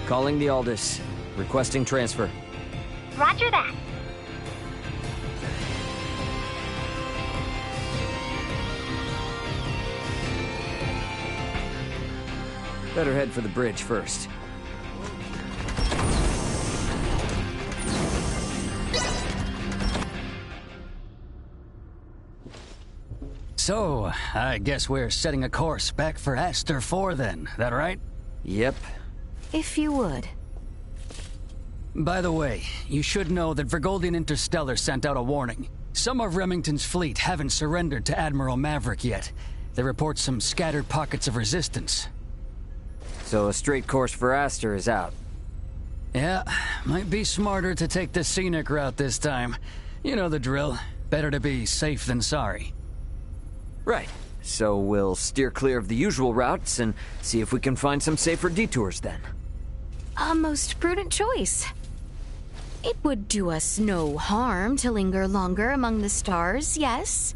Calling the Aldous. Requesting transfer. Roger that. Better head for the bridge first. So, I guess we're setting a course back for Aster 4 then, that right? Yep. If you would. By the way, you should know that Vergoldian Interstellar sent out a warning. Some of Remington's fleet haven't surrendered to Admiral Maverick yet. They report some scattered pockets of resistance. So a straight course for Aster is out. Yeah, might be smarter to take the scenic route this time. You know the drill. Better to be safe than sorry. Right. So we'll steer clear of the usual routes and see if we can find some safer detours then. A most prudent choice. It would do us no harm to linger longer among the stars, yes?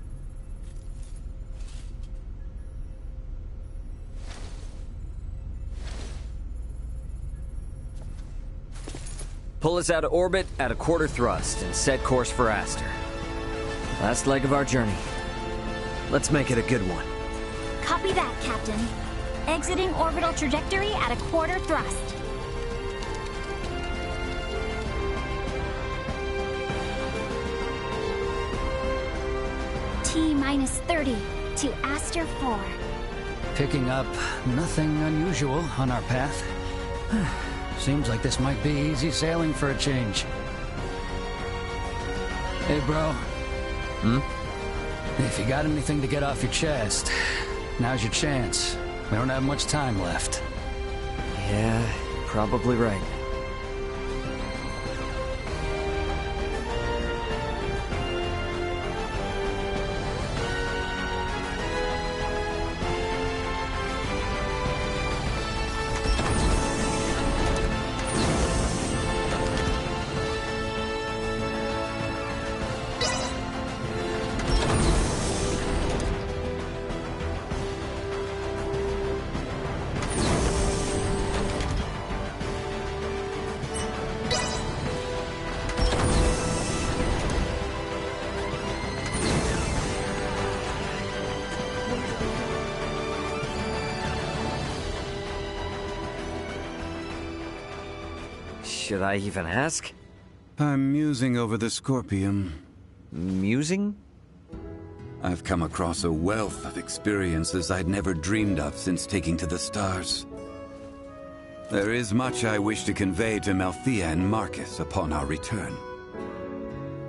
Pull us out of orbit at a quarter thrust and set course for Aster. Last leg of our journey. Let's make it a good one. Copy that, Captain. Exiting orbital trajectory at a quarter thrust. T-minus 30 to Aster 4. Picking up nothing unusual on our path. Seems like this might be easy sailing for a change. Hey, bro. If you got anything to get off your chest, now's your chance. We don't have much time left. Yeah, probably right. Should I even ask? I'm musing over the Scorpium. Musing? I've come across a wealth of experiences I'd never dreamed of since taking to the stars. There is much I wish to convey to Malthea and Marcus upon our return.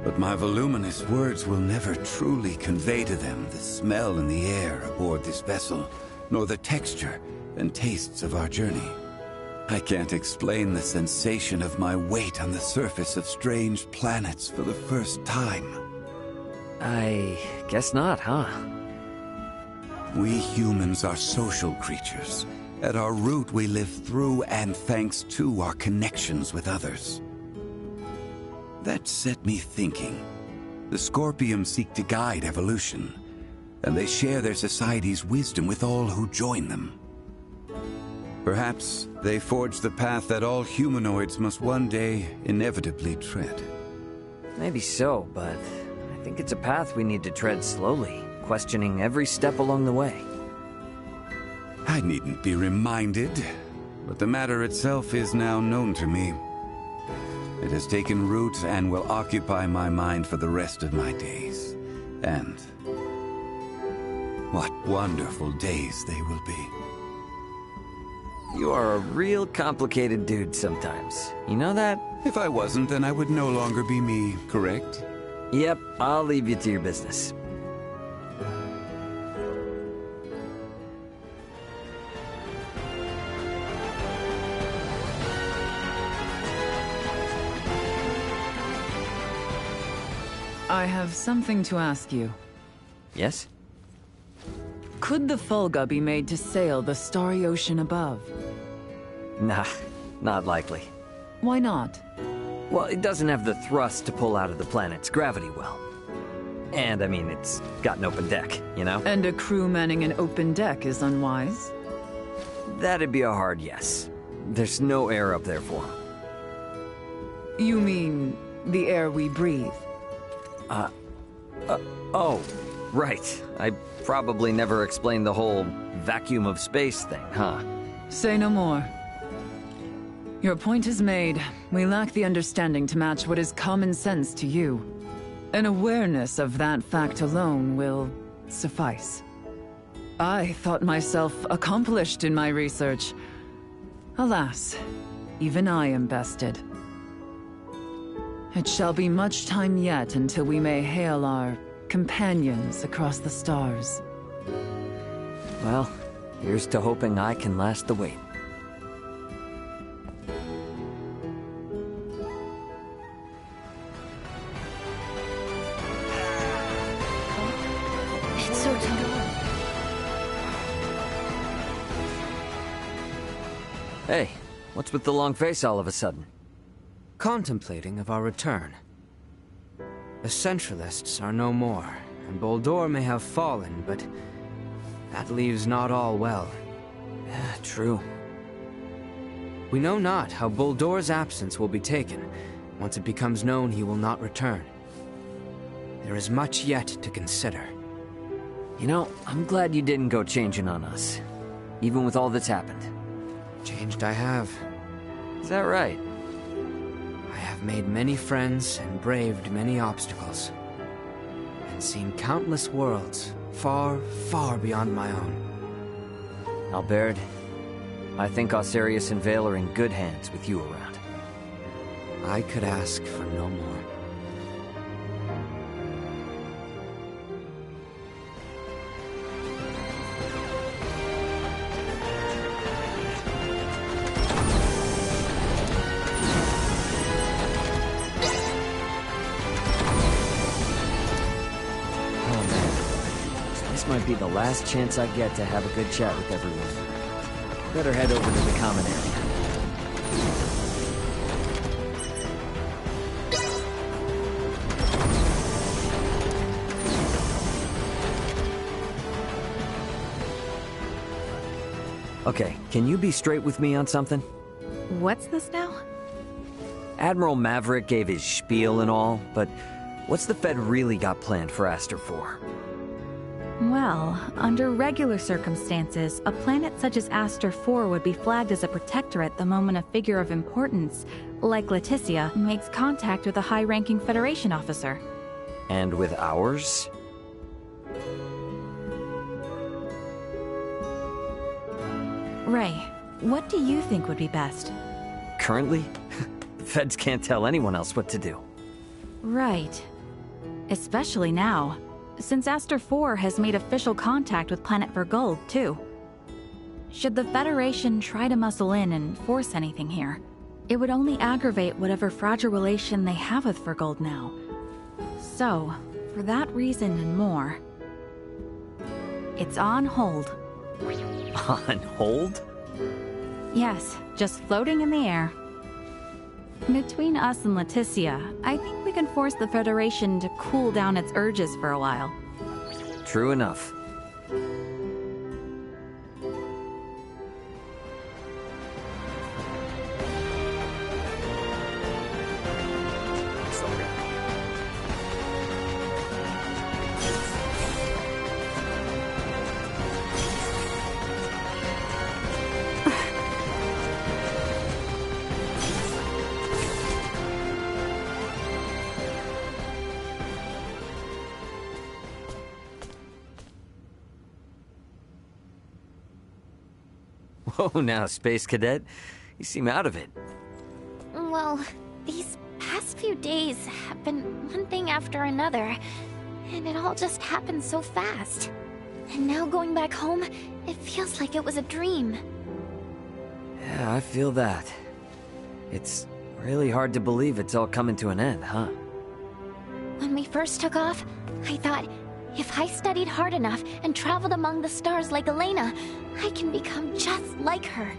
But my voluminous words will never truly convey to them the smell in the air aboard this vessel, nor the texture and tastes of our journey. I can't explain the sensation of my weight on the surface of strange planets for the first time. I guess not, huh? We humans are social creatures. At our root, we live through and thanks to our connections with others. That set me thinking. The Scorpium seek to guide evolution, and they share their society's wisdom with all who join them. Perhaps they forge the path that all humanoids must one day inevitably tread. Maybe so, but I think it's a path we need to tread slowly, questioning every step along the way. I needn't be reminded, but the matter itself is now known to me. It has taken root and will occupy my mind for the rest of my days. And what wonderful days they will be. You are a real complicated dude sometimes. You know that? If I wasn't, then I would no longer be me, correct? Yep, I'll leave you to your business. I have something to ask you. Yes? Could the Fulga be made to sail the starry ocean above? Nah, not likely. Why not? Well, it doesn't have the thrust to pull out of the planet's gravity well. And, I mean, it's got an open deck, you know? And a crew manning an open deck is unwise? That'd be a hard yes. There's no air up there for him. You mean the air we breathe? Oh, right. I probably never explained the whole vacuum of space thing, huh? Say no more. Your point is made. We lack the understanding to match what is common sense to you. An awareness of that fact alone will suffice. I thought myself accomplished in my research. Alas, even I am bested. It shall be much time yet until we may hail our companions across the stars. Well, here's to hoping I can last the wait. It's so tall. Hey, what's with the long face all of a sudden? Contemplating of our return. The Centralists are no more, and Boldore may have fallen, but that leaves not all well. Yeah, true. We know not how Boldore's absence will be taken. Once it becomes known he will not return. There is much yet to consider. You know, I'm glad you didn't go changing on us, even with all that's happened. Changed I have. Is that right? I have made many friends and braved many obstacles. And seen countless worlds, far, far beyond my own. Albert, I think Osarius and Vale are in good hands with you around. I could ask for no more. This might be the last chance I get to have a good chat with everyone. Better head over to the common area. Okay, can you be straight with me on something? What's this now? Admiral Maverick gave his spiel and all, but what's the Fed really got planned for Aster 4? Well, under regular circumstances, a planet such as Aster 4 would be flagged as a protectorate the moment a figure of importance, like Leticia, makes contact with a high-ranking Federation officer. And with ours? Ray, what do you think would be best? Currently? The Feds can't tell anyone else what to do. Right. Especially now, since Aster 4 has made official contact with Planet Vergold, too. Should the Federation try to muscle in and force anything here, it would only aggravate whatever fragile relation they have with Vergold now. So, for that reason and more, it's on hold. On hold? Yes, just floating in the air. Between us and Leticia, I think we can force the Federation to cool down its urges for a while. True enough. Whoa, now, Space Cadet. You seem out of it. Well, these past few days have been one thing after another, and it all just happened so fast. And now going back home, it feels like it was a dream. Yeah, I feel that. It's really hard to believe it's all coming to an end, huh? When we first took off, I thought, if I studied hard enough and traveled among the stars like Elena, I can become just like her.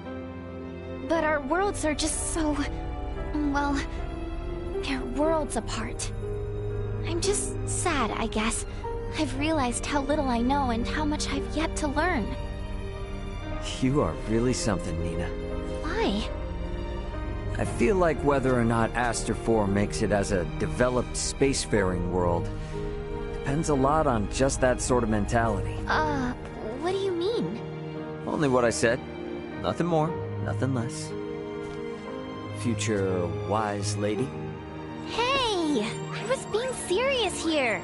But our worlds are just so... well, they're worlds apart. I'm just sad, I guess. I've realized how little I know and how much I've yet to learn. You are really something, Nina. Why? I feel like whether or not Aster 4 makes it as a developed spacefaring world depends a lot on just that sort of mentality. What do you mean? Only what I said. Nothing more, nothing less. Future wise lady. Hey! I was being serious here!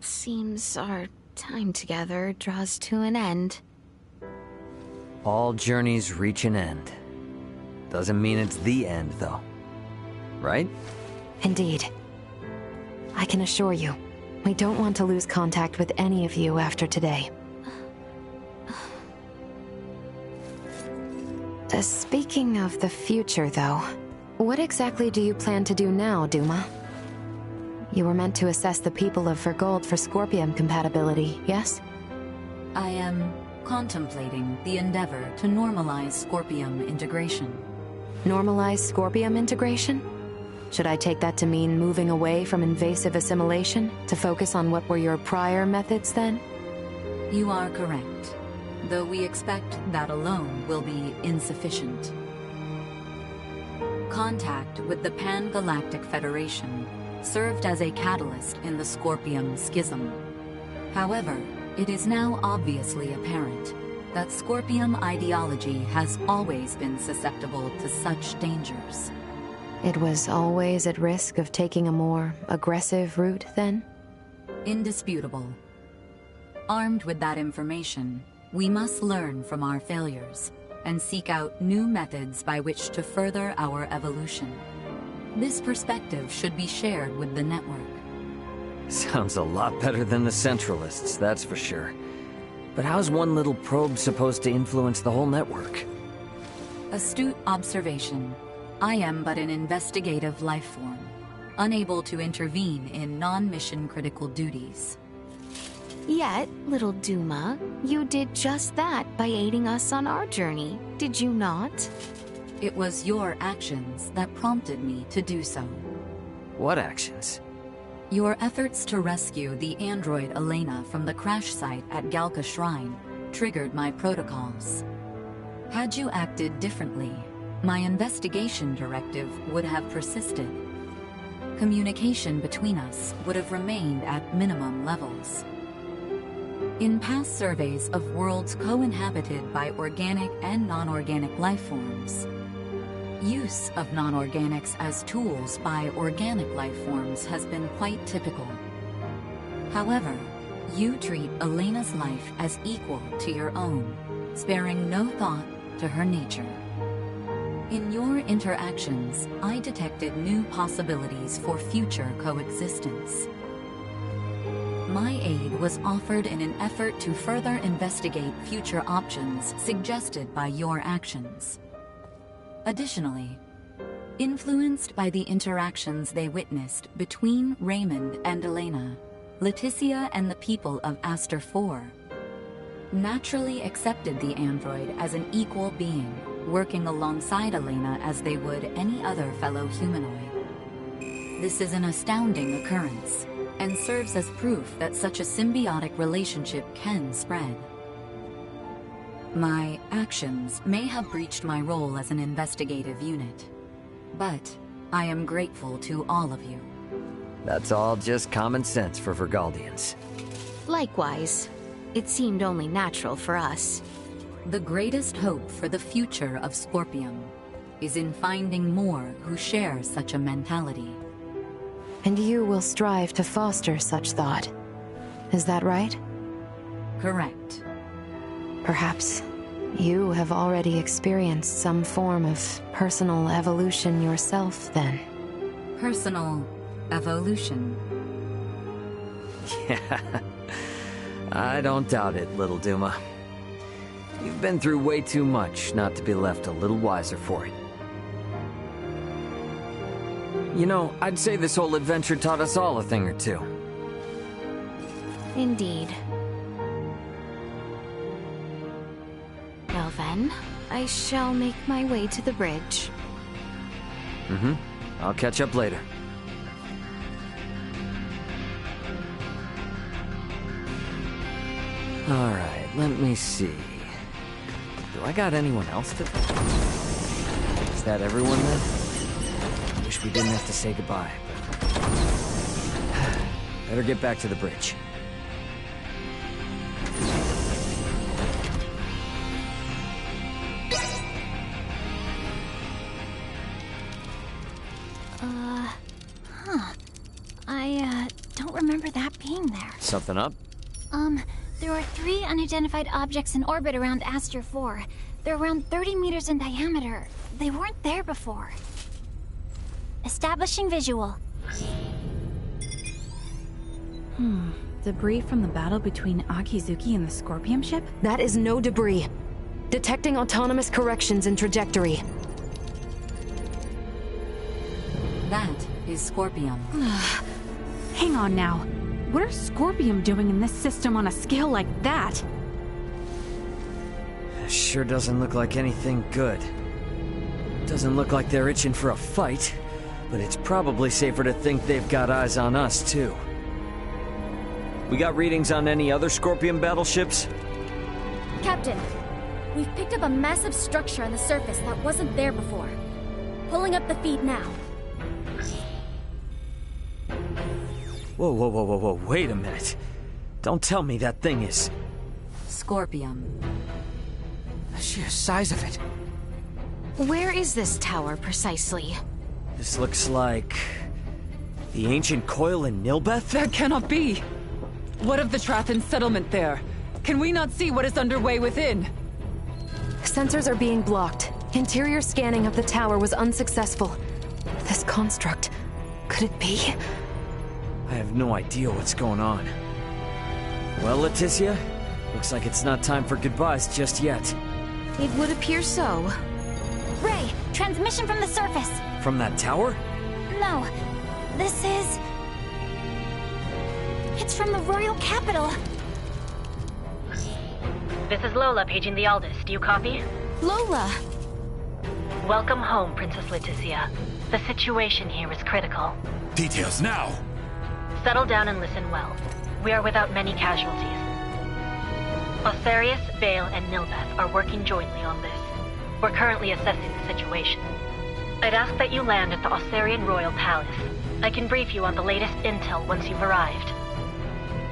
Seems our time together draws to an end. All journeys reach an end. Doesn't mean it's the end, though. Right? Indeed. I can assure you, we don't want to lose contact with any of you after today. Speaking of the future, though, what exactly do you plan to do now, Duma? You were meant to assess the people of Vergold for Scorpium compatibility, yes? I am contemplating the endeavor to normalize Scorpium integration. Normalize Scorpium integration? Should I take that to mean moving away from invasive assimilation to focus on what were your prior methods then? You are correct, though we expect that alone will be insufficient. Contact with the Pan-Galactic Federation served as a catalyst in the Scorpium schism. However, it is now obviously apparent that Scorpium ideology has always been susceptible to such dangers. It was always at risk of taking a more aggressive route, then? Indisputable. Armed with that information, we must learn from our failures and seek out new methods by which to further our evolution. This perspective should be shared with the network. Sounds a lot better than the Centralists, that's for sure. But how's one little probe supposed to influence the whole network? Astute observation. I am but an investigative life form, unable to intervene in non-mission critical duties. Yet, little Duma, you did just that by aiding us on our journey, did you not? It was your actions that prompted me to do so. What actions? Your efforts to rescue the android Elena from the crash site at Galka Shrine triggered my protocols. Had you acted differently, my investigation directive would have persisted. Communication between us would have remained at minimum levels. In past surveys of worlds co-inhabited by organic and non-organic life forms, use of non-organics as tools by organic life forms has been quite typical. However, you treat Elena's life as equal to your own, sparing no thought to her nature. In your interactions, I detected new possibilities for future coexistence. My aid was offered in an effort to further investigate future options suggested by your actions. Additionally, influenced by the interactions they witnessed between Raymond and Elena, Leticia and the people of Aster 4, naturally accepted the android as an equal being, working alongside Elena as they would any other fellow humanoid. This is an astounding occurrence, and serves as proof that such a symbiotic relationship can spread. My actions may have breached my role as an investigative unit, but I am grateful to all of you. That's all just common sense for Vergaldians. Likewise, it seemed only natural for us. The greatest hope for the future of Scorpium is in finding more who share such a mentality. And you will strive to foster such thought. Is that right? Correct. Perhaps you have already experienced some form of personal evolution yourself, then. Personal evolution. Yeah. I don't doubt it, little Duma. You've been through way too much not to be left a little wiser for it. You know, I'd say this whole adventure taught us all a thing or two. Indeed. Well then, I shall make my way to the bridge. I'll catch up later. Alright, let me see. Do I got anyone else to... Is that everyone then? Wish we didn't have to say goodbye, but... Better get back to the bridge. I don't remember that being there. Something up? There are 3 unidentified objects in orbit around Aster 4. They're around 30 meters in diameter. They weren't there before. Establishing visual. Debris from the battle between Akizuki and the Scorpium ship? That is no debris. Detecting autonomous corrections in trajectory. That is Scorpium. Hang on now. What are Scorpium doing in this system on a scale like that? Sure doesn't look like anything good. Doesn't look like they're itching for a fight, but it's probably safer to think they've got eyes on us, too. We got readings on any other Scorpion battleships? Captain, we've picked up a massive structure on the surface that wasn't there before. Pulling up the feed now. Whoa, wait a minute. Don't tell me that thing is... Scorpium. The sheer size of it. Where is this tower, precisely? This looks like... the ancient coil in Nilbeth? That cannot be! What of the Trathan settlement there? Can we not see what is underway within? Sensors are being blocked. Interior scanning of the tower was unsuccessful. This construct... could it be? I have no idea what's going on. Well, Leticia, looks like it's not time for goodbyes just yet. It would appear so. Ray, transmission from the surface. From that tower? No, this is... It's from the Royal Capital. This is Lola paging the Aldous. Do you copy? Lola! Welcome home, Princess Leticia. The situation here is critical. Details now! Settle down and listen well. We are without many casualties. Osarius, Vale, and Nilbeth are working jointly on this. We're currently assessing the situation. I'd ask that you land at the Osarian Royal Palace. I can brief you on the latest intel once you've arrived.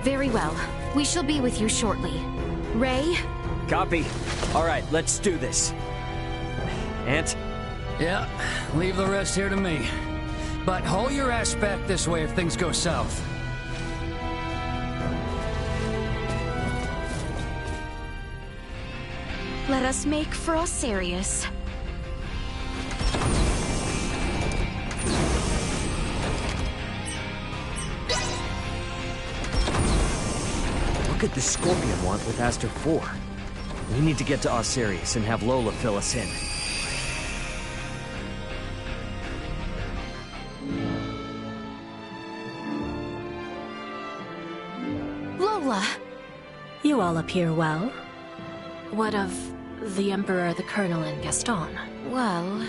Very well. We shall be with you shortly. Ray? Copy. Alright, let's do this. Ant? Yeah, leave the rest here to me. But haul your ass back this way if things go south. Let us make for Osarius. What could the Scorpion want with Aster 4? We need to get to Osarius and have Lola fill us in. Lola! You all appear well. What of the Emperor, the Colonel, and Gaston? Well...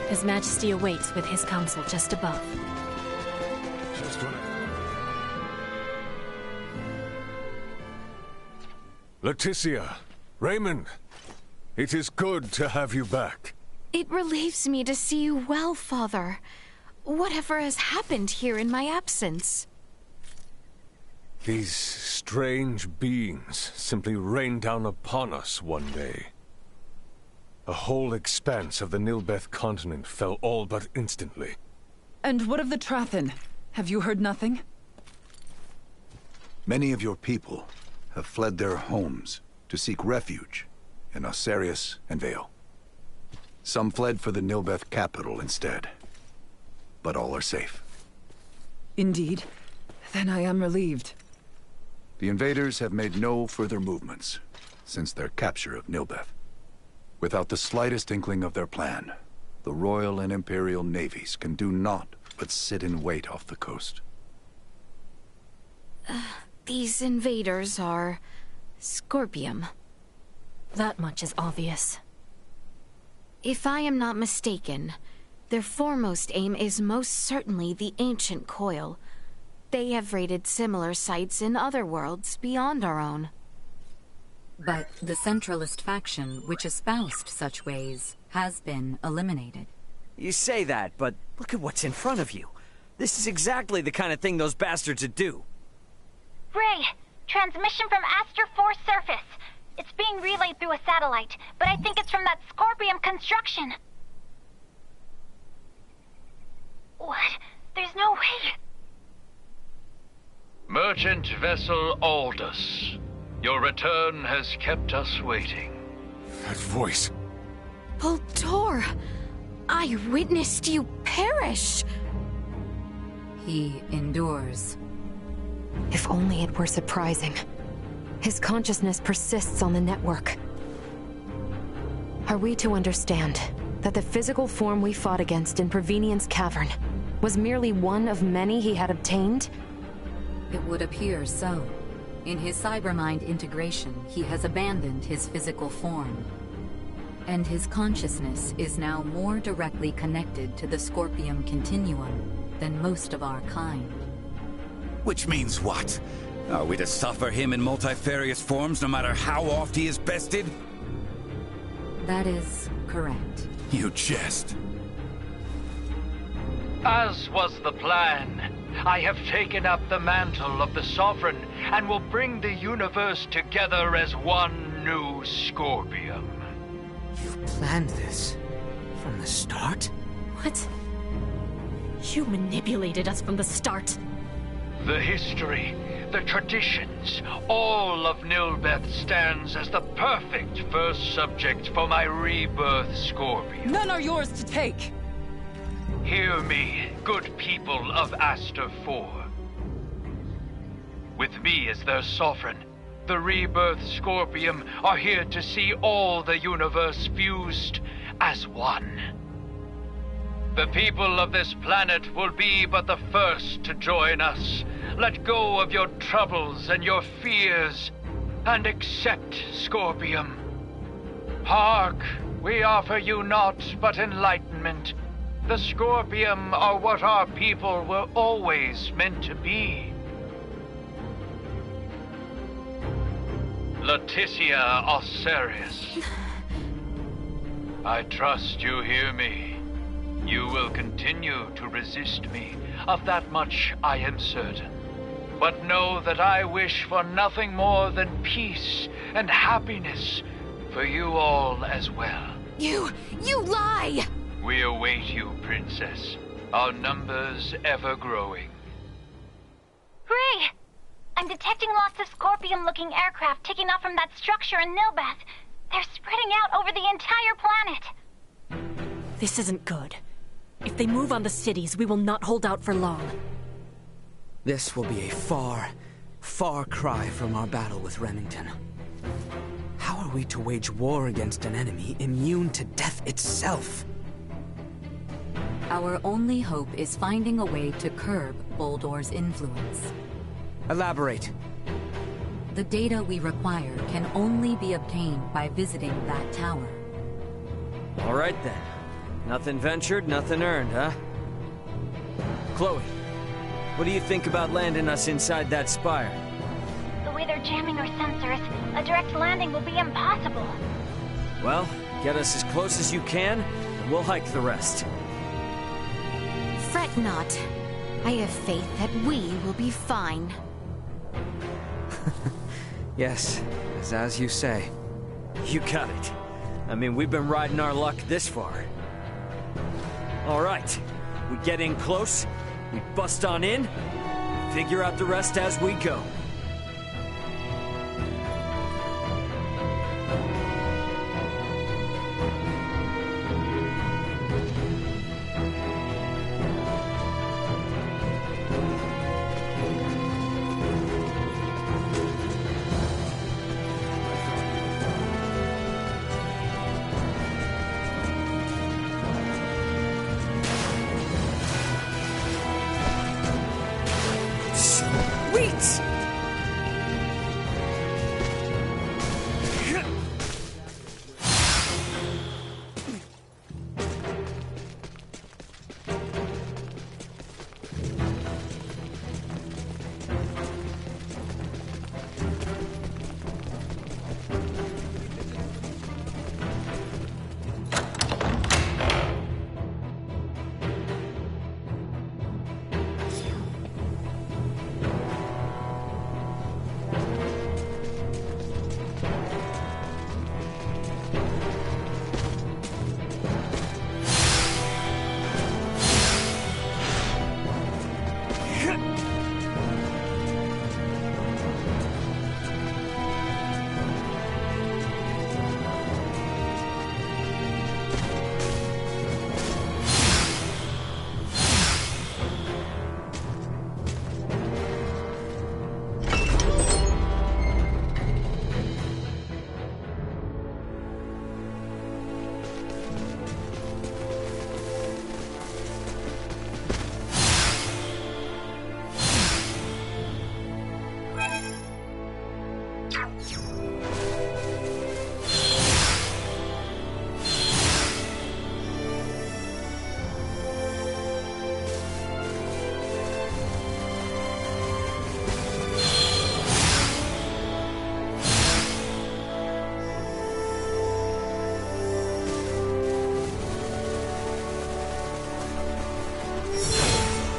His Majesty awaits with his council just above. Leticia, Raymond, it is good to have you back. It relieves me to see you well, Father. Whatever has happened here in my absence? These strange beings simply rained down upon us one day. A whole expanse of the Nilbeth continent fell all but instantly. And what of the Trathan? Have you heard nothing? Many of your people have fled their homes to seek refuge in Osarius and Vale. Some fled for the Nilbeth capital instead, but all are safe. Indeed. Then I am relieved. The invaders have made no further movements since their capture of Nilbeth. Without the slightest inkling of their plan, the Royal and Imperial navies can do naught but sit in wait off the coast. These invaders are Scorpium. That much is obvious. If I am not mistaken, their foremost aim is most certainly the ancient coil. They have raided similar sites in other worlds beyond our own. But the Centralist faction, which espoused such ways, has been eliminated. You say that, but look at what's in front of you. This is exactly the kind of thing those bastards would do. Ray, transmission from Aster 4 surface. It's being relayed through a satellite, but I think it's from that Scorpium construction. What? There's no way. Merchant vessel Aldous. Your return has kept us waiting. That voice. Voltor! I witnessed you perish! He endures. If only it were surprising. His consciousness persists on the network. Are we to understand that the physical form we fought against in Provenient's cavern was merely one of many he had obtained? It would appear so. In his cybermind integration, he has abandoned his physical form. And his consciousness is now more directly connected to the Scorpium continuum than most of our kind. Which means what? Are we to suffer him in multifarious forms no matter how oft he is bested? That is correct. You jest. As was the plan, I have taken up the mantle of the Sovereign and will bring the universe together as one new Scorpium. You planned this from the start? What? You manipulated us from the start. The history, the traditions, all of Nilbeth stands as the perfect first subject for my rebirth Scorpion. None are yours to take! Hear me, good people of Aster 4. With me as their sovereign, the rebirth Scorpium are here to see all the universe fused as one. The people of this planet will be but the first to join us. Let go of your troubles and your fears, and accept Scorpium. Hark, we offer you naught but enlightenment. The Scorpium are what our people were always meant to be. Leticia Osarius. I trust you hear me. You will continue to resist me. Of that much I am certain. But know that I wish for nothing more than peace and happiness for you all as well. You lie! We await you, Princess. Our numbers ever growing. Ray! I'm detecting lots of Scorpium-looking aircraft taking off from that structure in Nilbeth. They're spreading out over the entire planet. This isn't good. If they move on the cities, we will not hold out for long. This will be a far, far cry from our battle with Remington. How are we to wage war against an enemy immune to death itself? Our only hope is finding a way to curb Boldor's influence. Elaborate. The data we require can only be obtained by visiting that tower. All right then. Nothing ventured, nothing earned, huh? Chloe, what do you think about landing us inside that spire? The way they're jamming our sensors, a direct landing will be impossible. Well, get us as close as you can, and we'll hike the rest. Fret not. I have faith that we will be fine. Yes, as you say. You got it. I mean, we've been riding our luck this far. All right. We get in close, we bust on in, figure out the rest as we go. Sweet!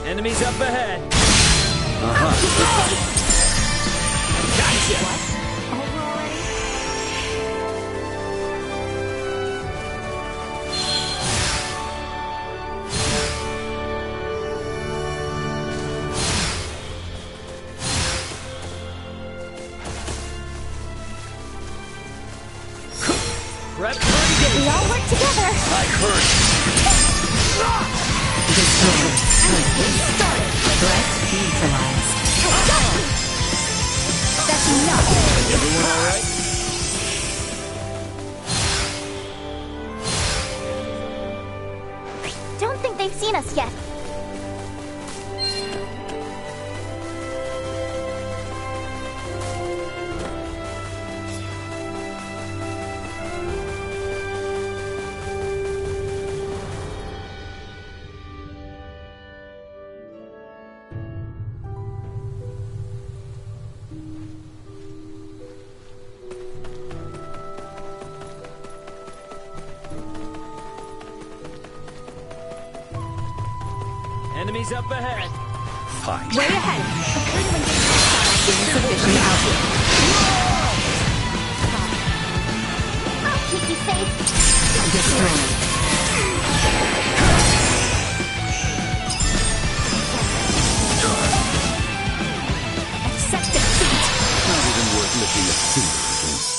Enemies up ahead. Gotcha. Prep for engagement. We all work together. I heard. Threat neutralized. That's enough. Everyone all right? Don't think they've seen us yet. Enemies up ahead. Fine. Way ahead. Insufficient output. I'll keep you safe. Destroyed. Accept defeat. Not even worth lifting a finger against.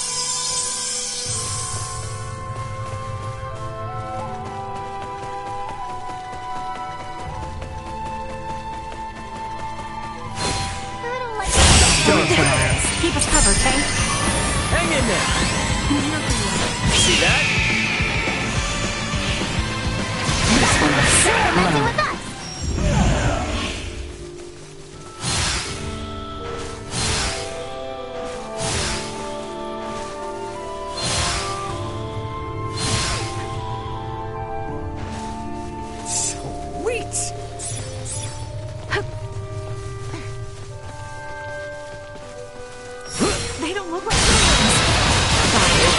Keep us covered, thanks. Hang in there. See that? Messing with us. Sweet! They don't look like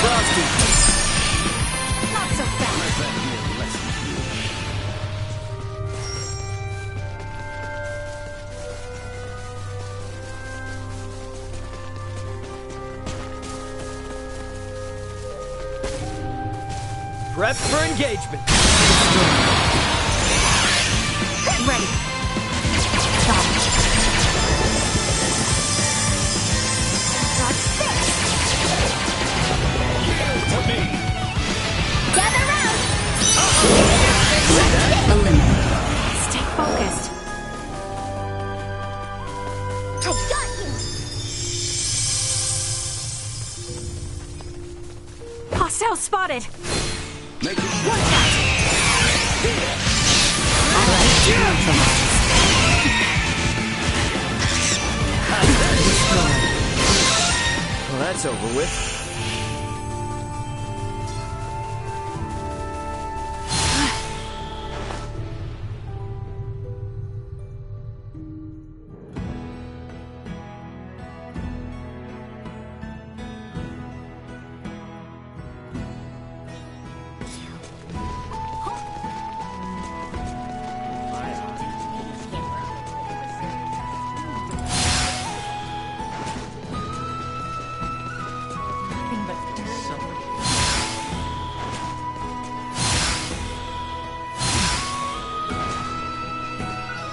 Frosty. not so fast. Prep for engagement. Ready. Stop. Got six. To me. Gather round. Eliminated. Stay focused. I got you. Hostile spotted. Make it Allied neutralized. that's over with.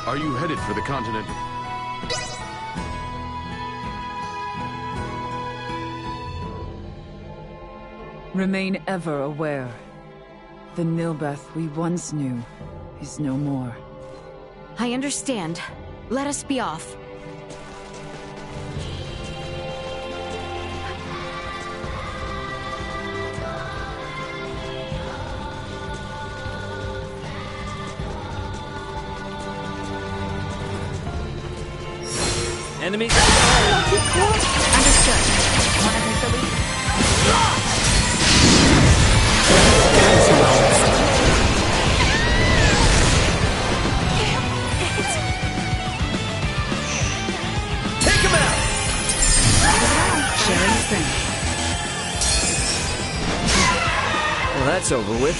Are you headed for the continent? Remain ever aware. The Nilbeth we once knew is no more. I understand. Let us be off. Enemies. Understood. Wanna take the lead? Take him out! Sharing strength. Well, that's over with.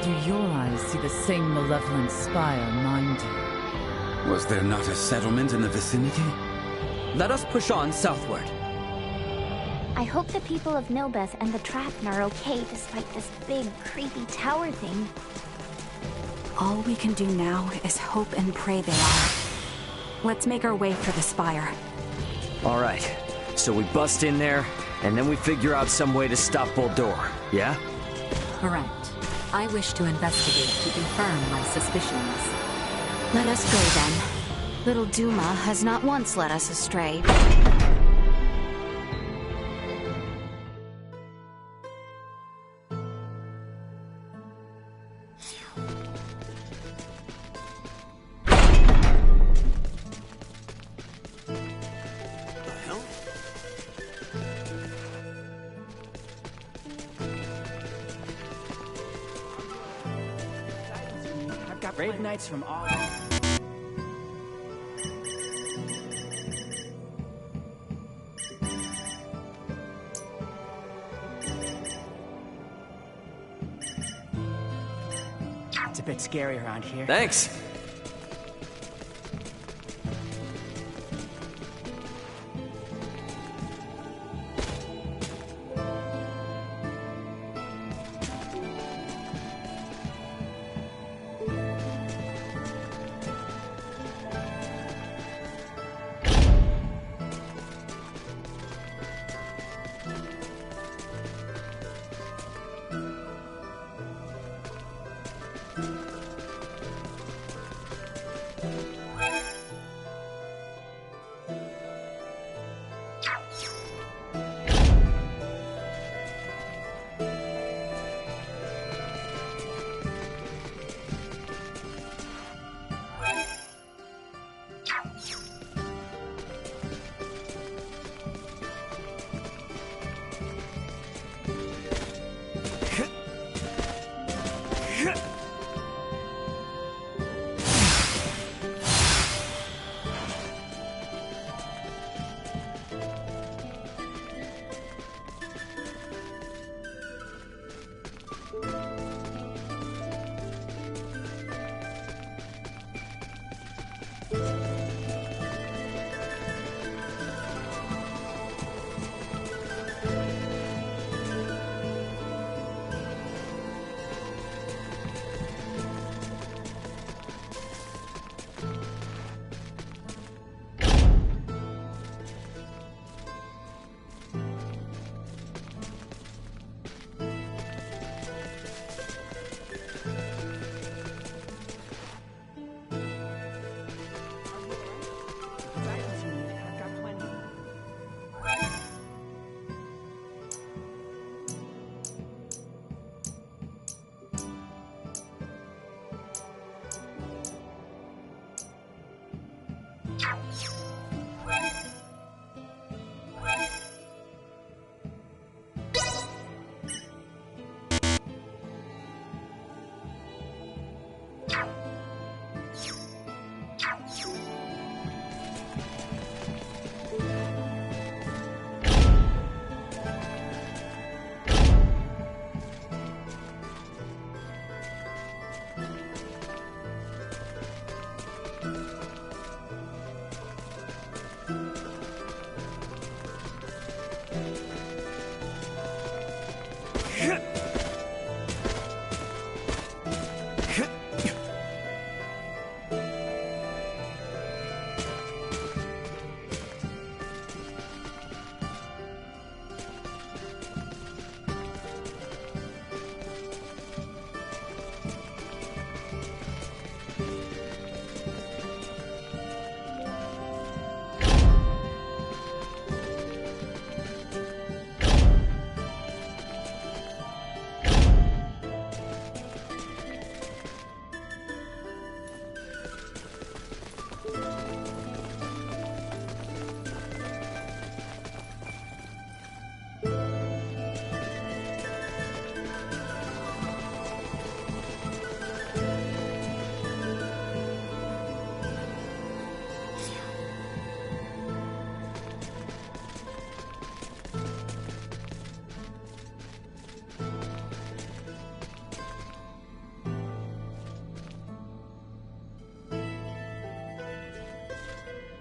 Do your eyes see the same malevolent spire mine do? Was there not a settlement in the vicinity? Let us push on southward. I hope the people of Nilbeth and the Trathna are okay despite this big, creepy tower thing. All we can do now is hope and pray they are. Let's make our way for the spire. All right. So we bust in there, and then we figure out some way to stop Boldore, yeah? Correct. I wish to investigate to confirm my suspicions. Let us go then. Little Duma has not once led us astray. Brave knights from all... It's a bit scary around here. Thanks.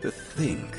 To think.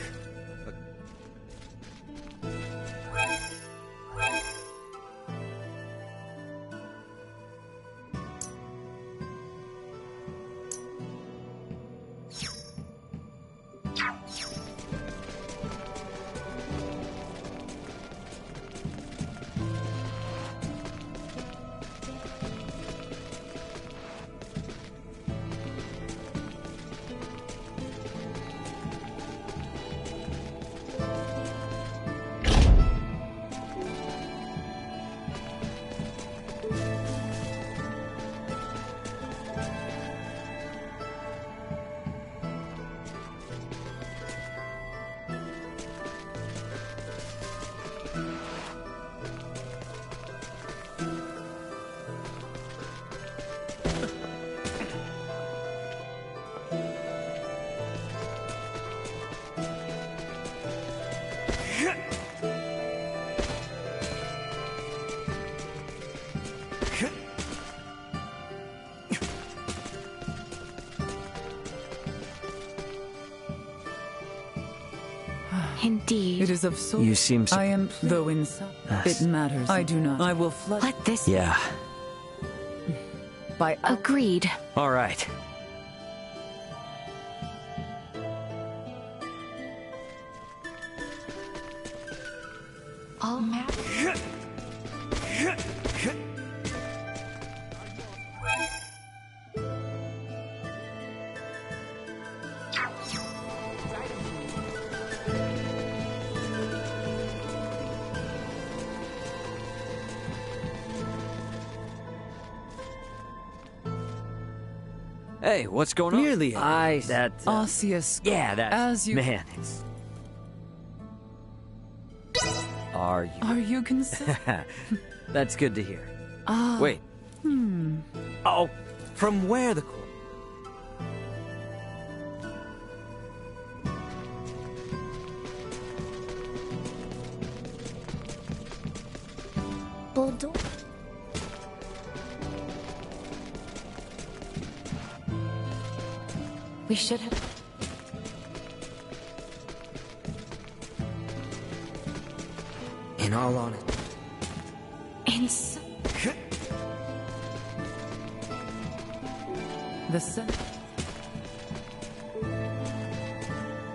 Indeed. It is of so. You seem I am, though in some. It matters. I do not. I will flood. Let this. Yeah. By. Agreed. All right. All matter. Hey, what's going on? Merely that Osseous. Yeah, that As you. man. It's... Are you? Are you concerned? That's good to hear. Ah. Wait. Oh, from where the core? Bulldog. We should have... In all honesty. In so... The sun.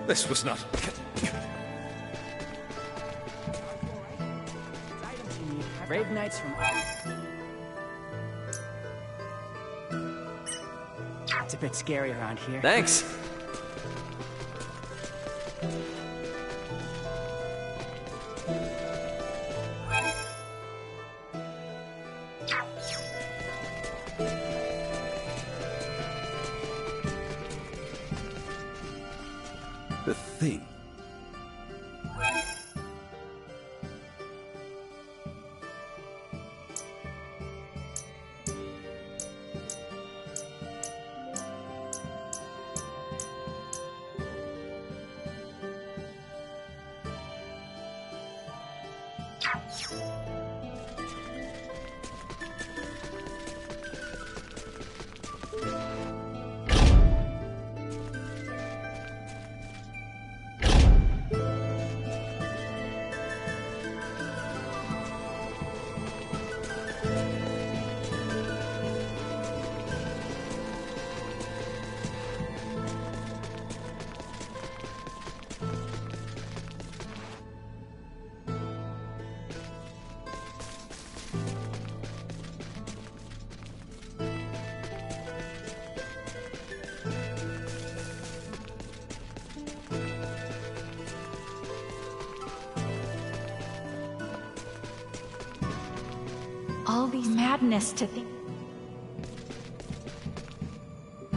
This was not... Brave Knights from... It's a bit scary around here. Thanks. The thing. All these madness to think.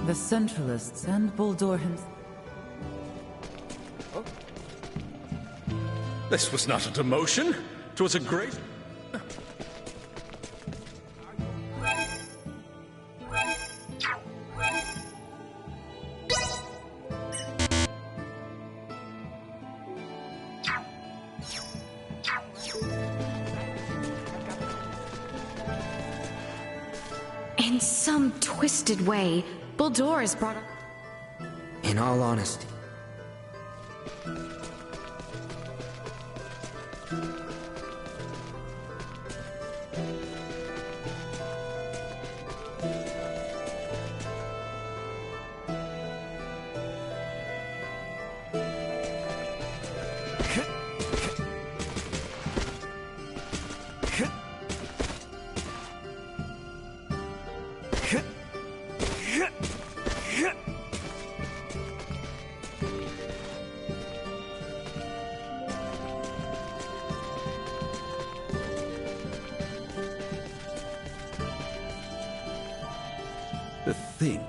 The Centralists and Bulldor himself. This was not a demotion. 'Twas a great... In some twisted way, Bulldor is brought up. In all honesty, The thing.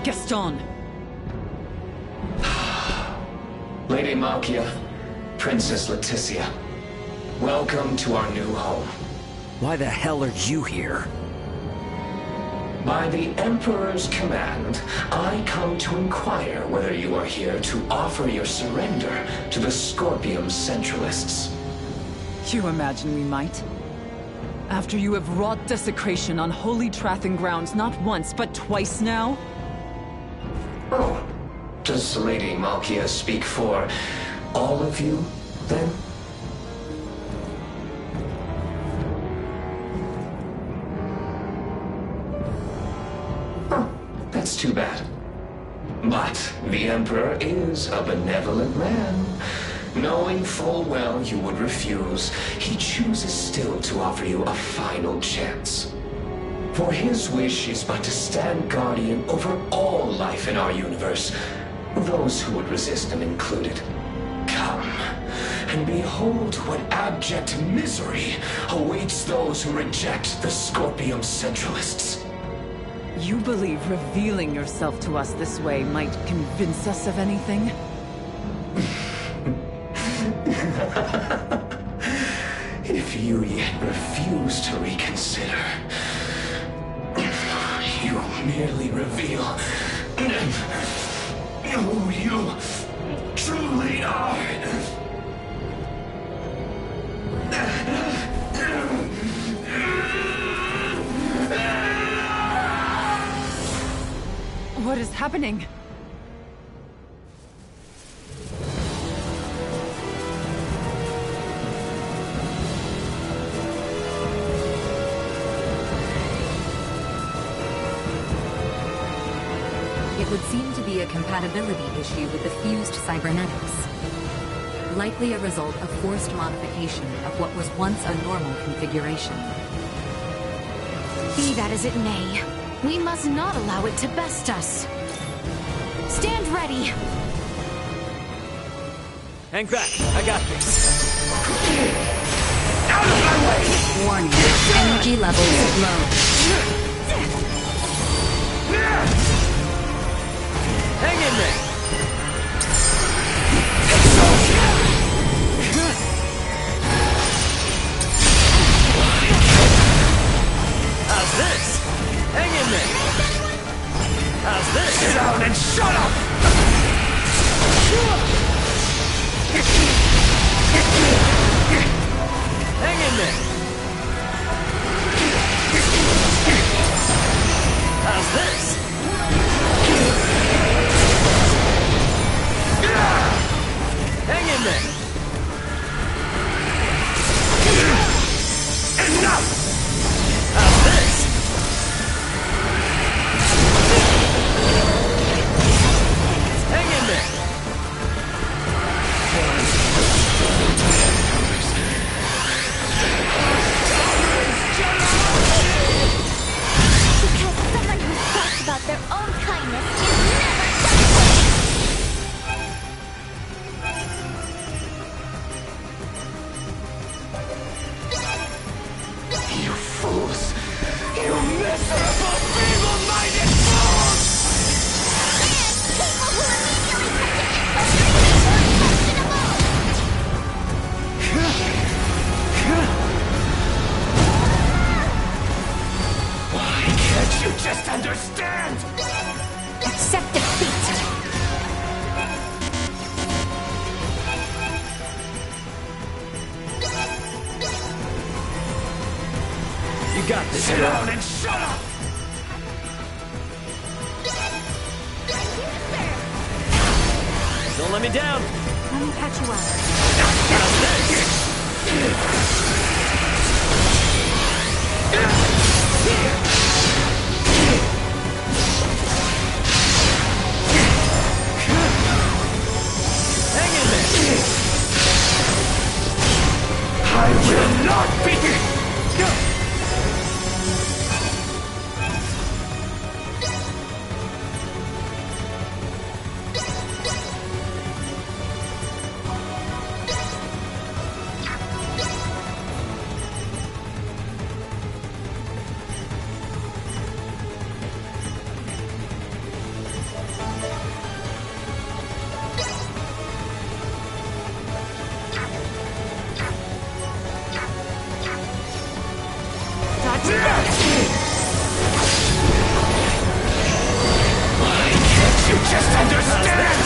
Gaston! Lady Malkia, Princess Leticia, welcome to our new home. Why the hell are you here? By the Emperor's command, I come to inquire whether you are here to offer your surrender to the Scorpium Centralists. You imagine we might? After you have wrought desecration on holy Trathan grounds not once, but twice now? Oh, does Lady Malkia speak for all of you, then? Oh, that's too bad. But the Emperor is a benevolent man. Knowing full well you would refuse, he chooses still to offer you a final chance. For his wish is but to stand guardian over all life in our universe, those who would resist him included. Come, can behold what abject misery awaits those who reject the Scorpium Centralists. You believe revealing yourself to us this way might convince us of anything? If you yet refuse to reconsider, you merely reveal who you truly are. What is happening? It would seem to be a compatibility issue with the fused cybernetics. Likely a result of forced modification of what was once a normal configuration. Be that as it may, we must not allow it to best us. Stand ready! Hang back, I got this. Out of my way! Warning, energy levels low. Hang in there! How's this? Hang in there! How's this? Sit down and shut up! Hang in there! How's this? Hang in there! Enough! How's this? Hang in there! Because someone who talks about their own kindness is never something! You fools! You miserable, feeble-minded fools! People who immediately Why can't you just understand? accept defeat! You got this, Sit girl. down and shut up! Don't let me down! Let me catch you up. How's this? Hang in there! I will not be... Why can't you just understand?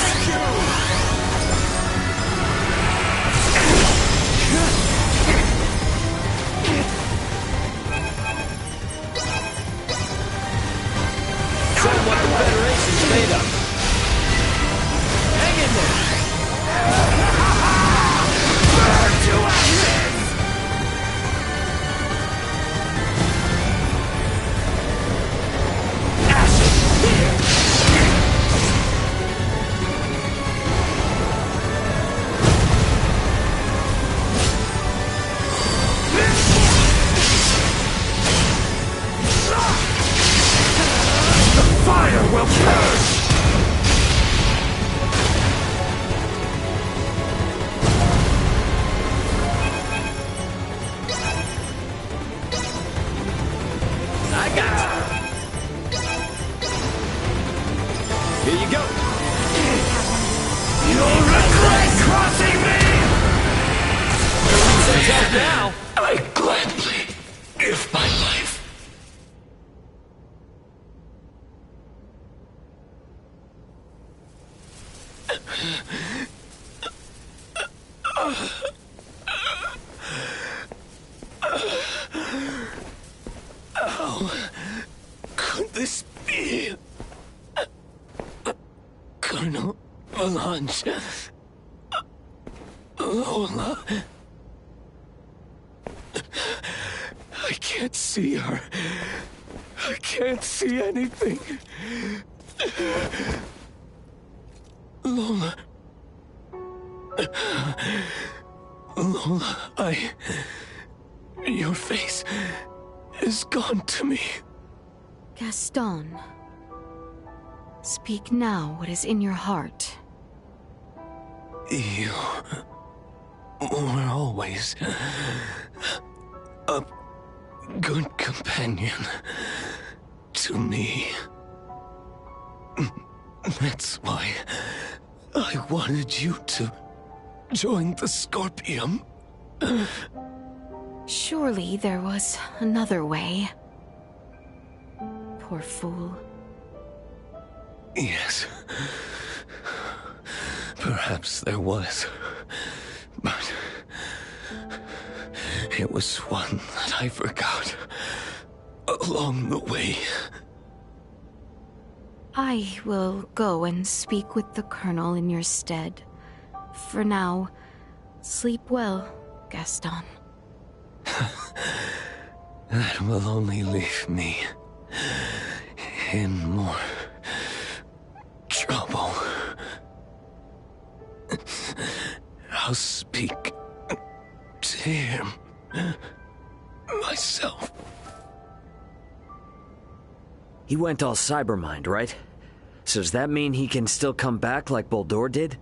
Show them what the Federation's made of. Hang in there! Burn to ashes! Avalanche. Lola. I can't see her. I can't see anything. Lola. Lola, your face is gone to me. Gaston. Speak now what is in your heart. You were always a good companion to me. That's why I wanted you to join the Scorpium. Surely there was another way. Poor fool. Yes. Perhaps there was. But it was one that I forgot along the way. I will go and speak with the Colonel in your stead. For now, sleep well, Gaston. That will only leave me in more trouble. I'll speak to him myself. He went all Cybermind, right? So does that mean he can still come back like Boldur did?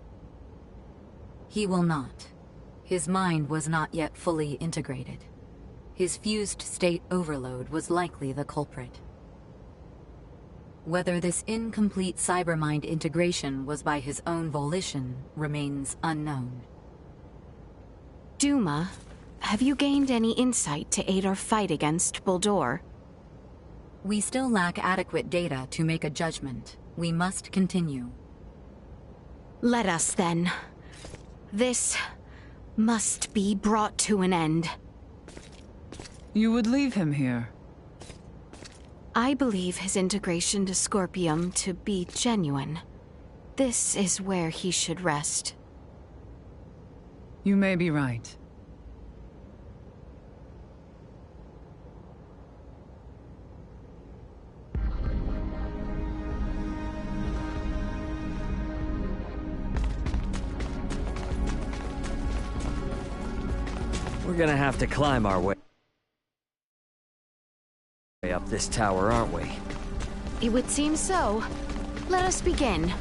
He will not. His mind was not yet fully integrated. His fused state overload was likely the culprit. Whether this incomplete cybermind integration was by his own volition remains unknown. Duma, have you gained any insight to aid our fight against Boldur? We still lack adequate data to make a judgment. We must continue. Let us then. This must be brought to an end. You would leave him here? I believe his integration to Scorpium to be genuine. This is where he should rest. You may be right. We're gonna have to climb our way up this tower, aren't we? It would seem so. Let us begin.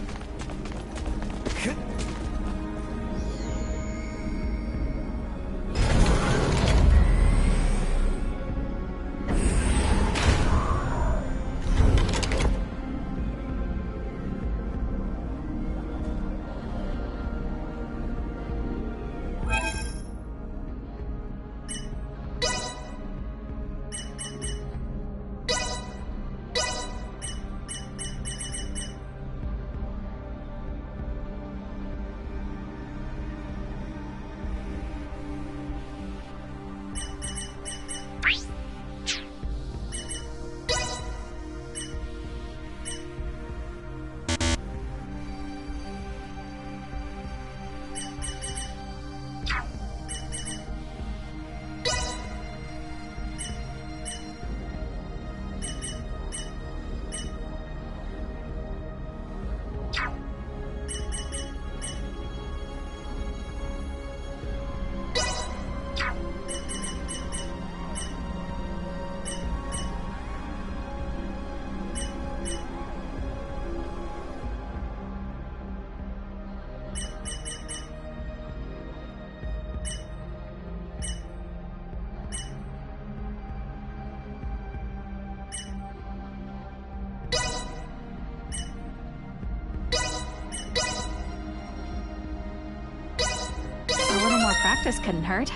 A little more practice couldn't hurt.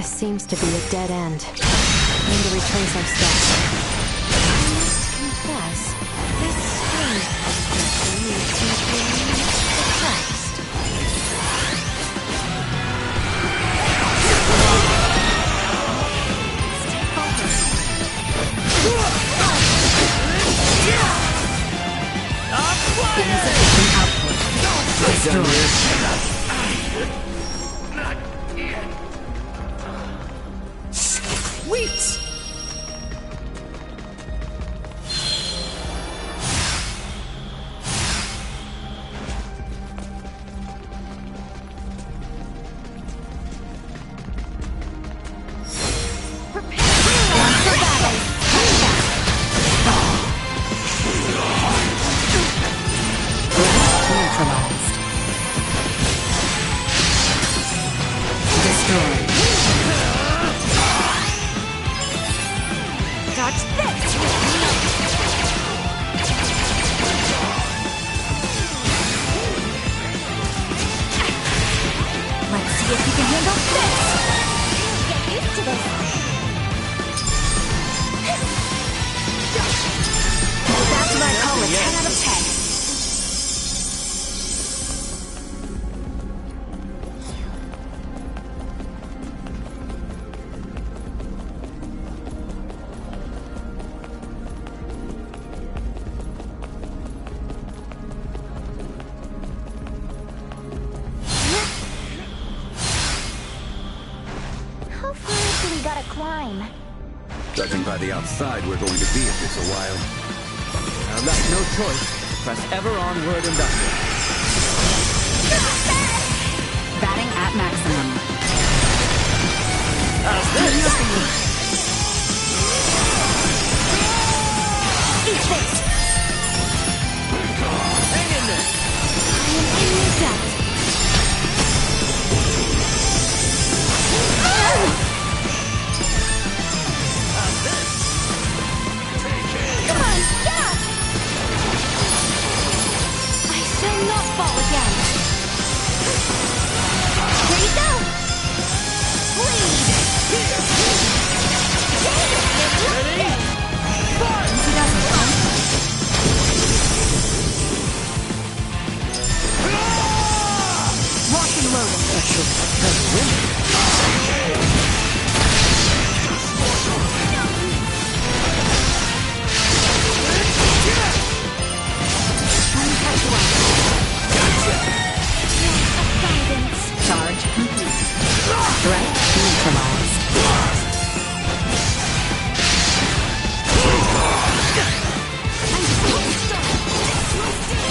This seems to be a dead end. Time to retrace our steps. I must confess, this strange aspect leads me to the text. Insufficient output. Wait! Judging by the outside, we're going to be at this a while. I've got no choice. Press ever onward and upward. Batting at maximum. How's this? Eat this! Hang in there! I am in your debt. Come on, get up! I shall not fall again. Here you go! Bleed! Ready? Fire! Easy doesn't come. Lock and loaded. Charge complete. Threat neutralized.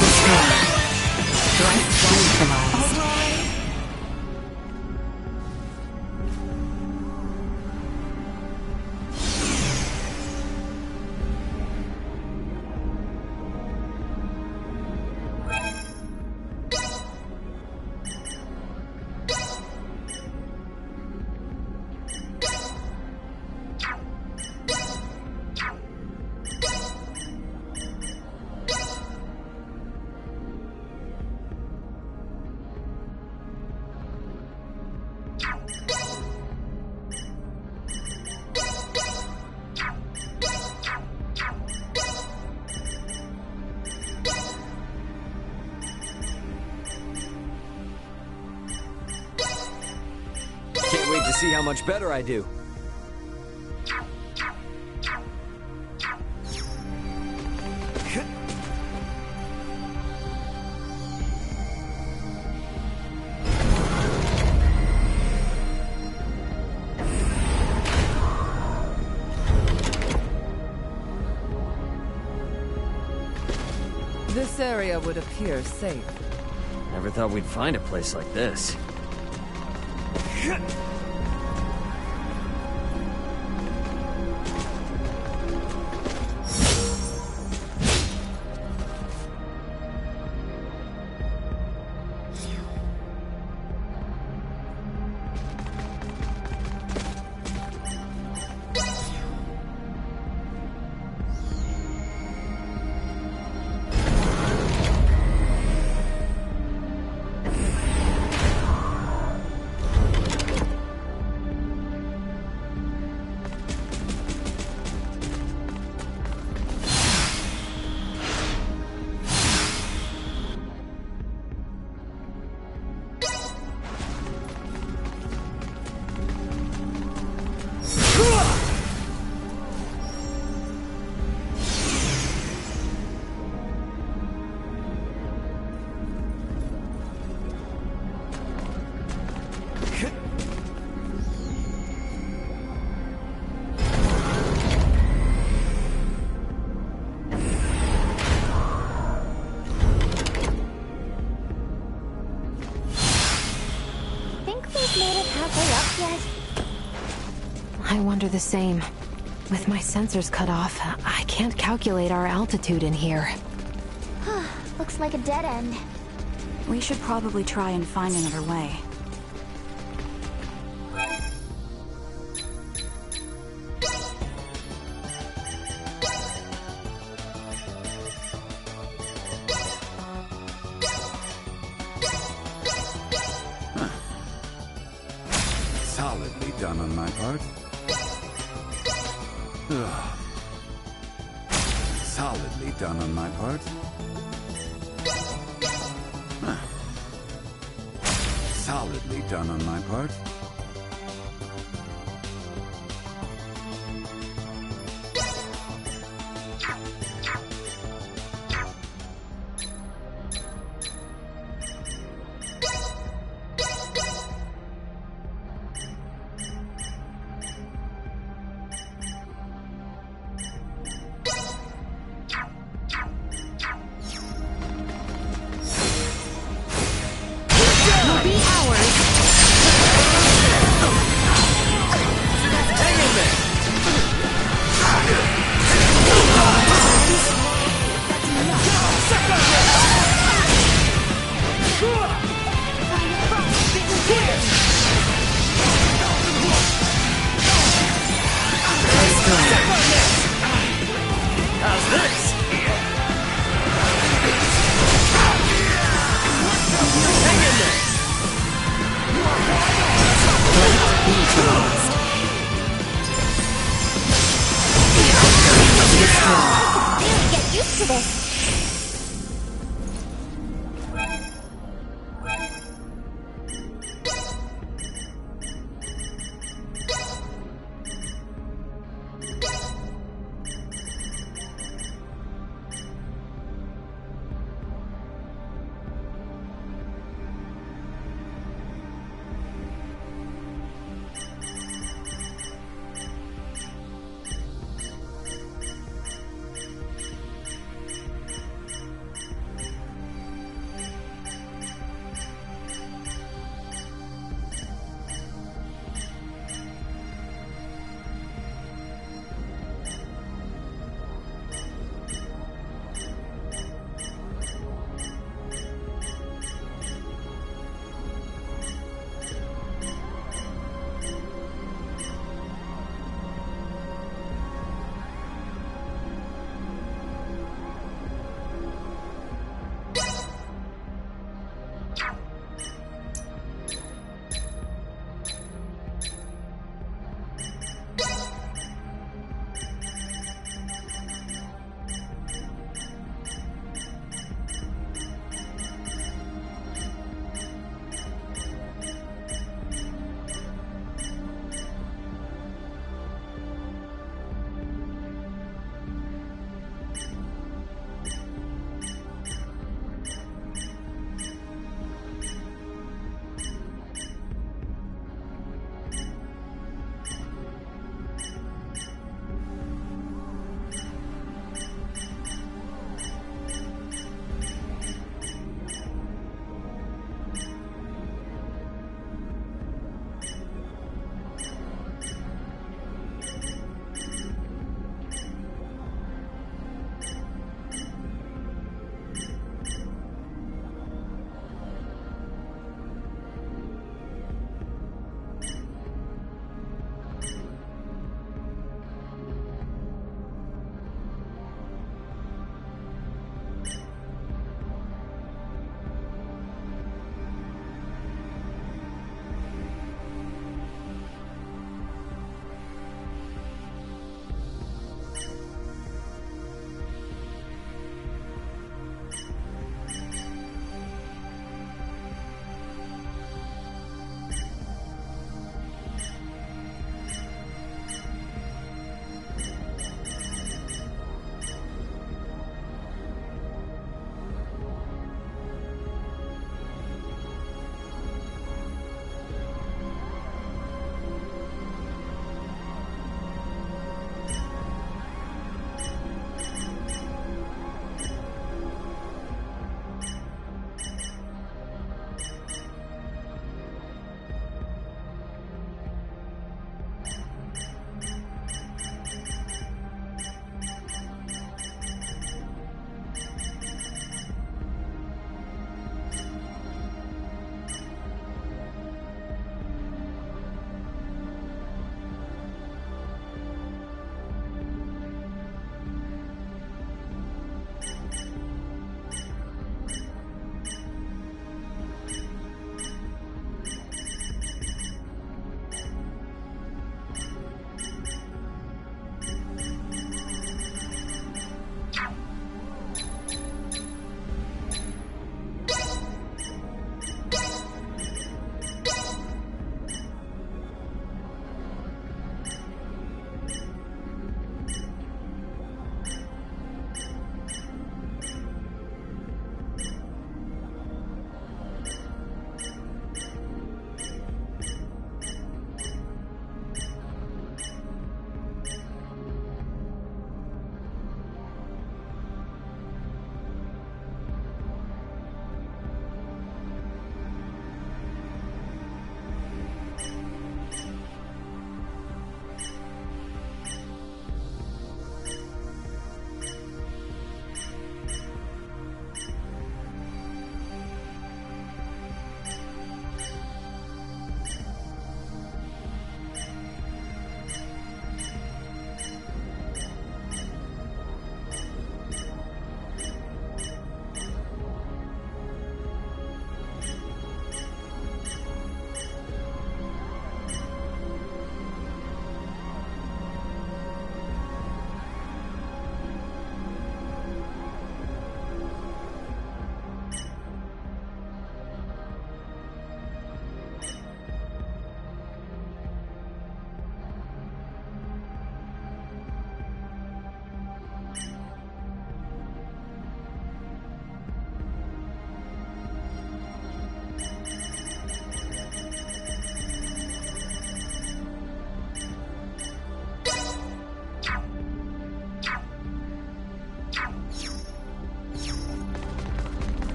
Destroyed. Threat neutralized. Can't wait to see how much better I do. This area would appear safe. Never thought we'd find a place like this. I wonder the same. With my sensors cut off, I can't calculate our altitude in here. Looks like a dead end. We should probably try and find another way. Solidly done on my part. Ugh. Solidly done on my part. Huh. Solidly done on my part. Get used to this.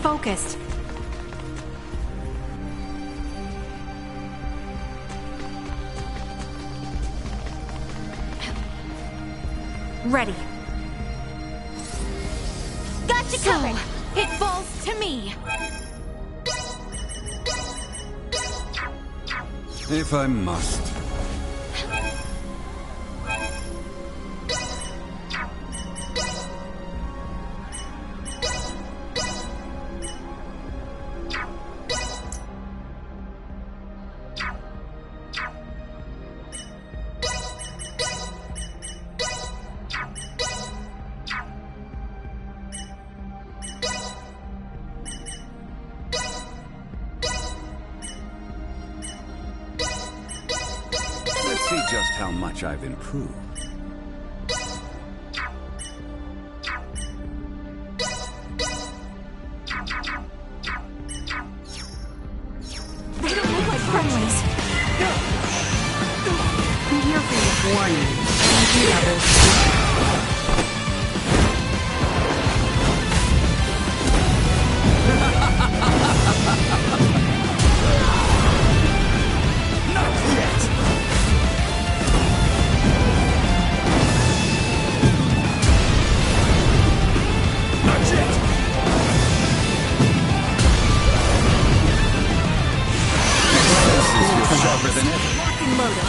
focused. Ready. Gotcha covered! It falls to me! If I must. Let's see just how much I've improved. They don't look like friendlies. I'm here for your warning. Energy levels. Not yet! Not yet! This is sharper than ever. Lock and loaded.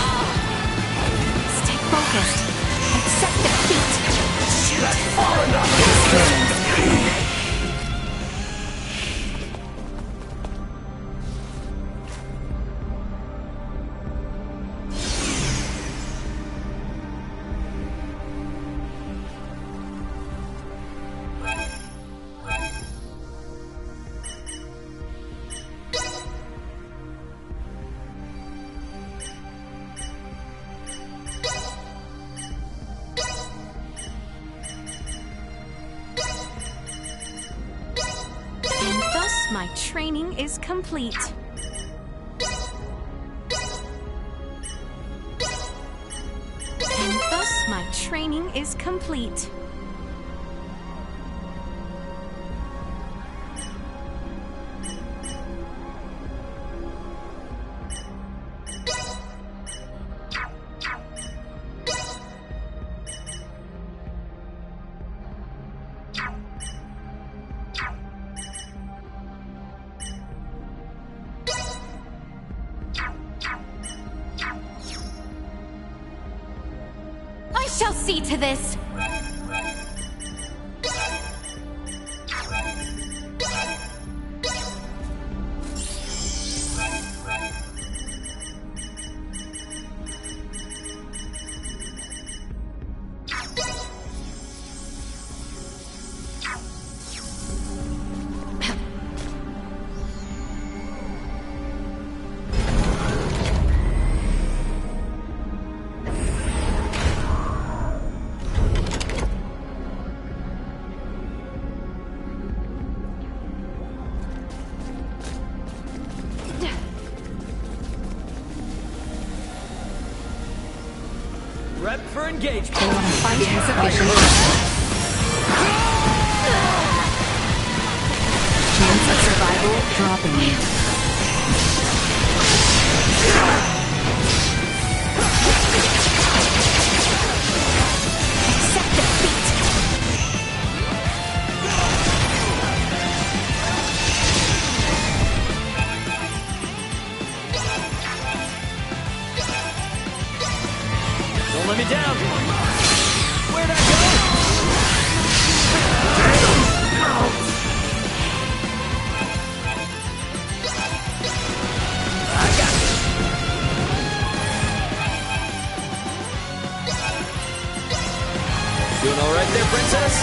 Stay focused. Accept defeat. That's far enough. And thus my training is complete. And thus my training is complete. I shall see to this. Prep for engagement. They want to fight insufficient. Chance of survival dropping. Accept defeat. Don't let me down. Where'd I go? I got it. Doing all right there, princess?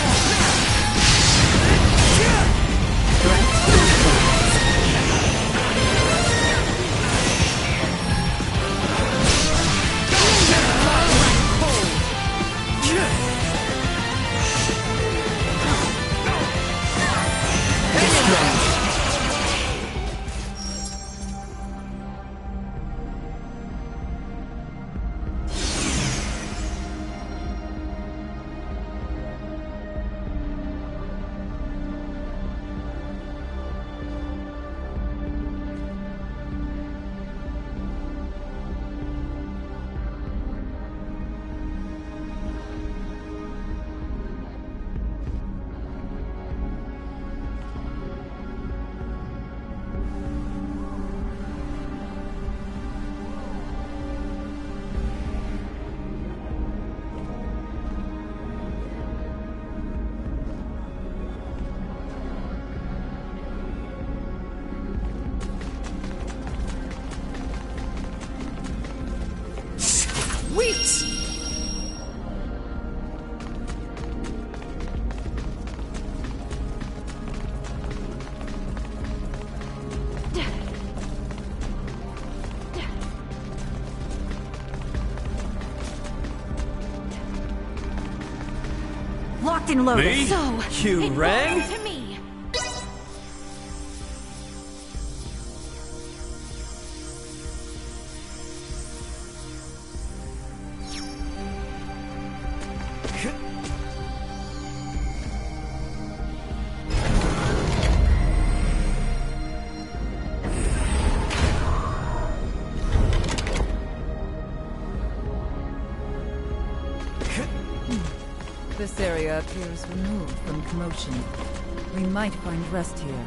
locked and loaded. Me? So, You it rang? belongs to me. This area appears removed from commotion. We might find rest here.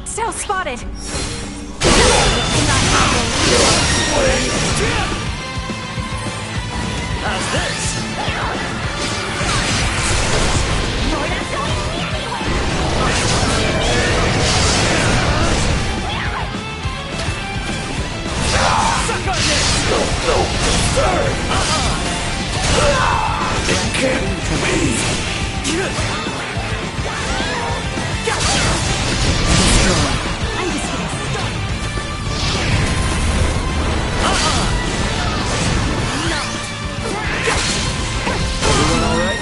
Cell spotted! How's this? Suck on this! No, sir! It can't be! Everyone all right?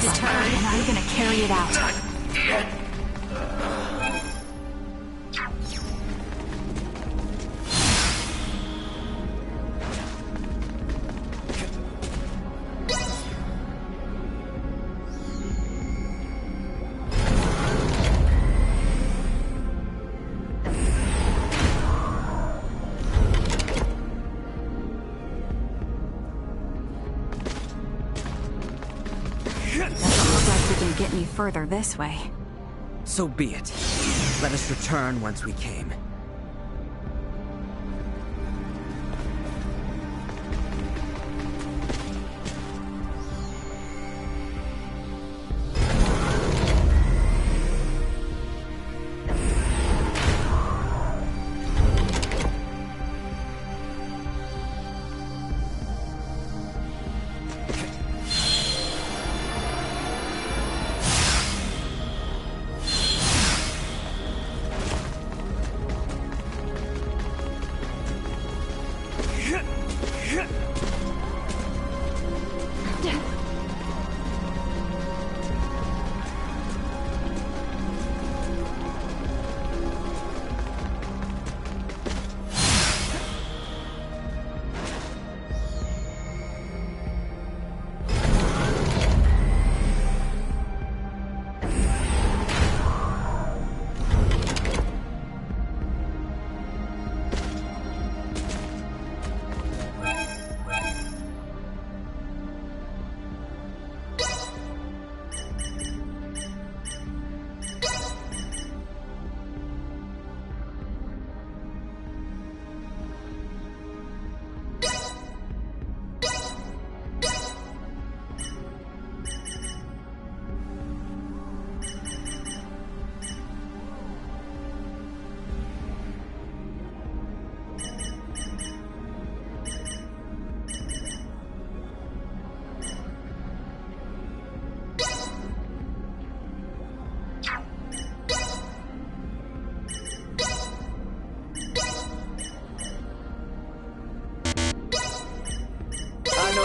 Determined, and I'm gonna carry it out. Get me further this way. So be it. Let us return whence we came.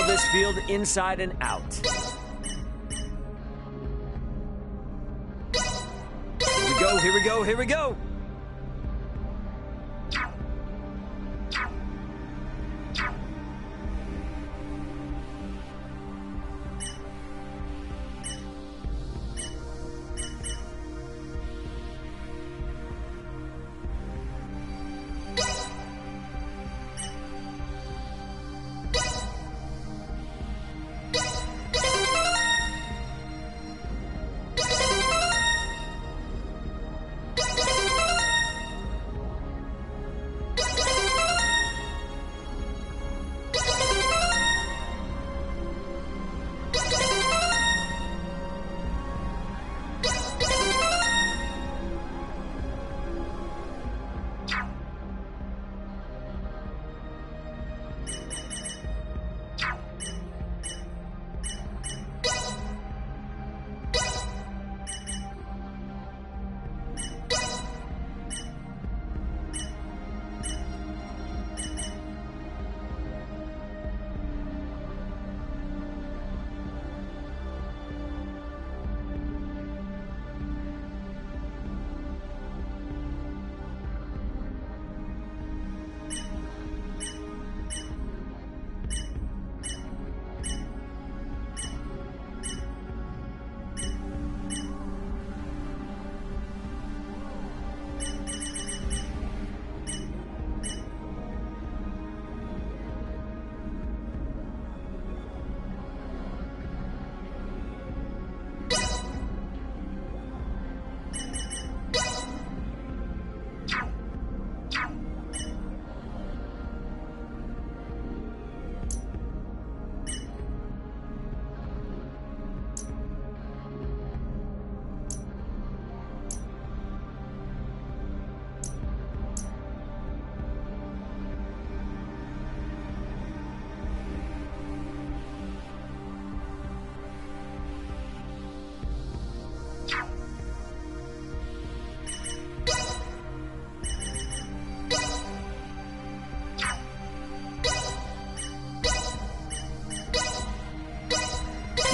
this field inside and out. Here we go, here we go, here we go!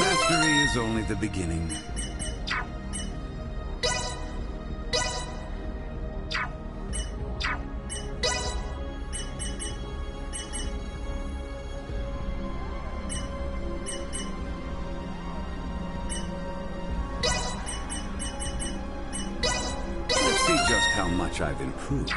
Mastery is only the beginning. Let's see just how much I've improved.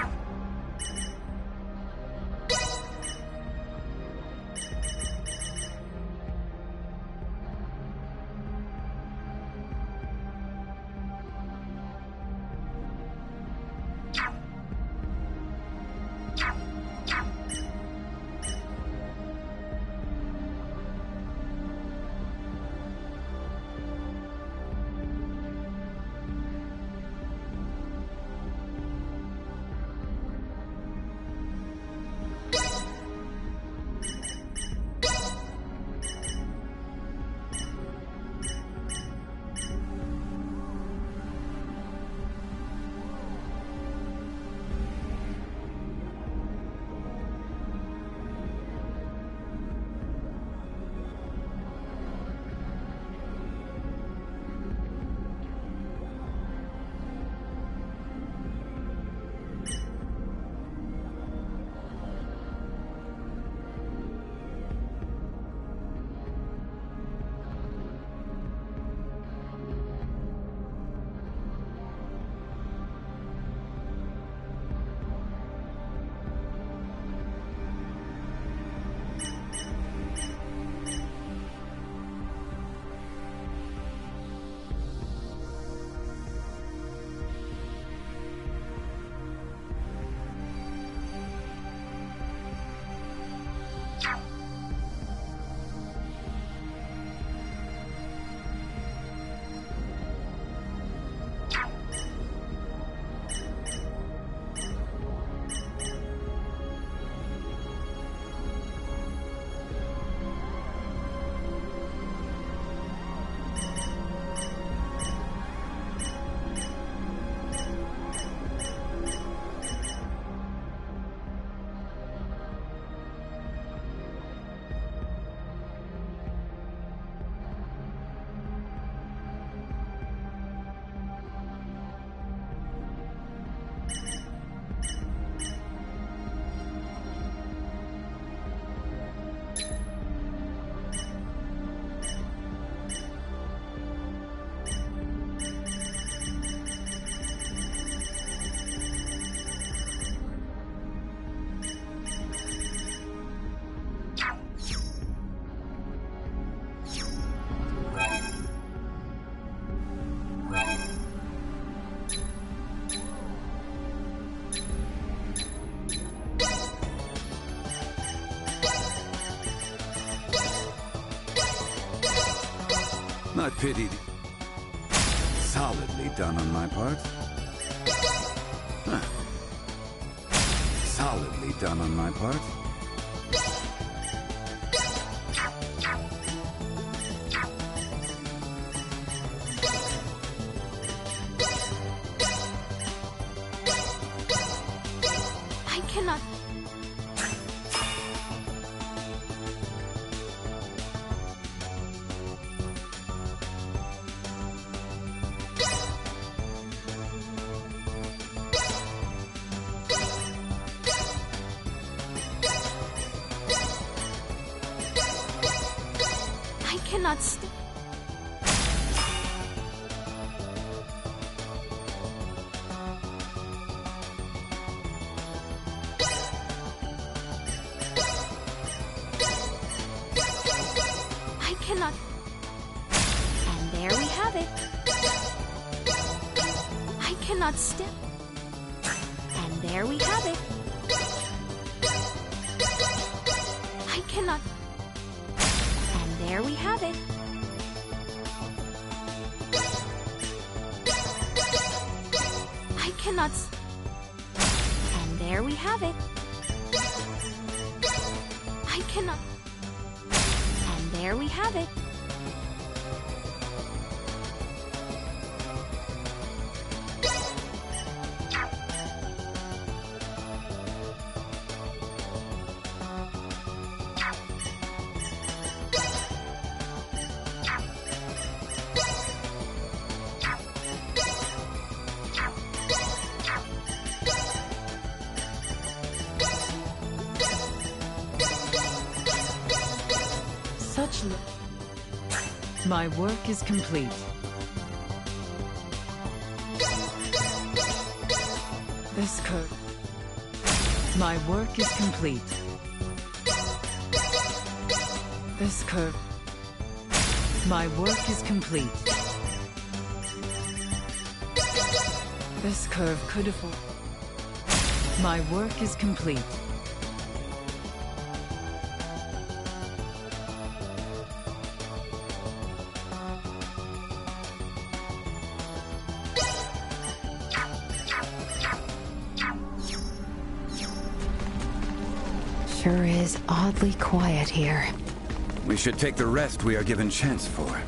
I pitied. Solidly done on my part. Huh. Solidly done on my part. I cannot... I cannot I cannot... And there we have it. I cannot step. And there we have it. I cannot... And there we have it. I cannot... And there we have it. I cannot... And there we have it. My work is complete. This could... My work is complete. This curve... My work is complete. This curve could afford... My work is complete. Sure is oddly quiet here. We should take the rest we are given chance for.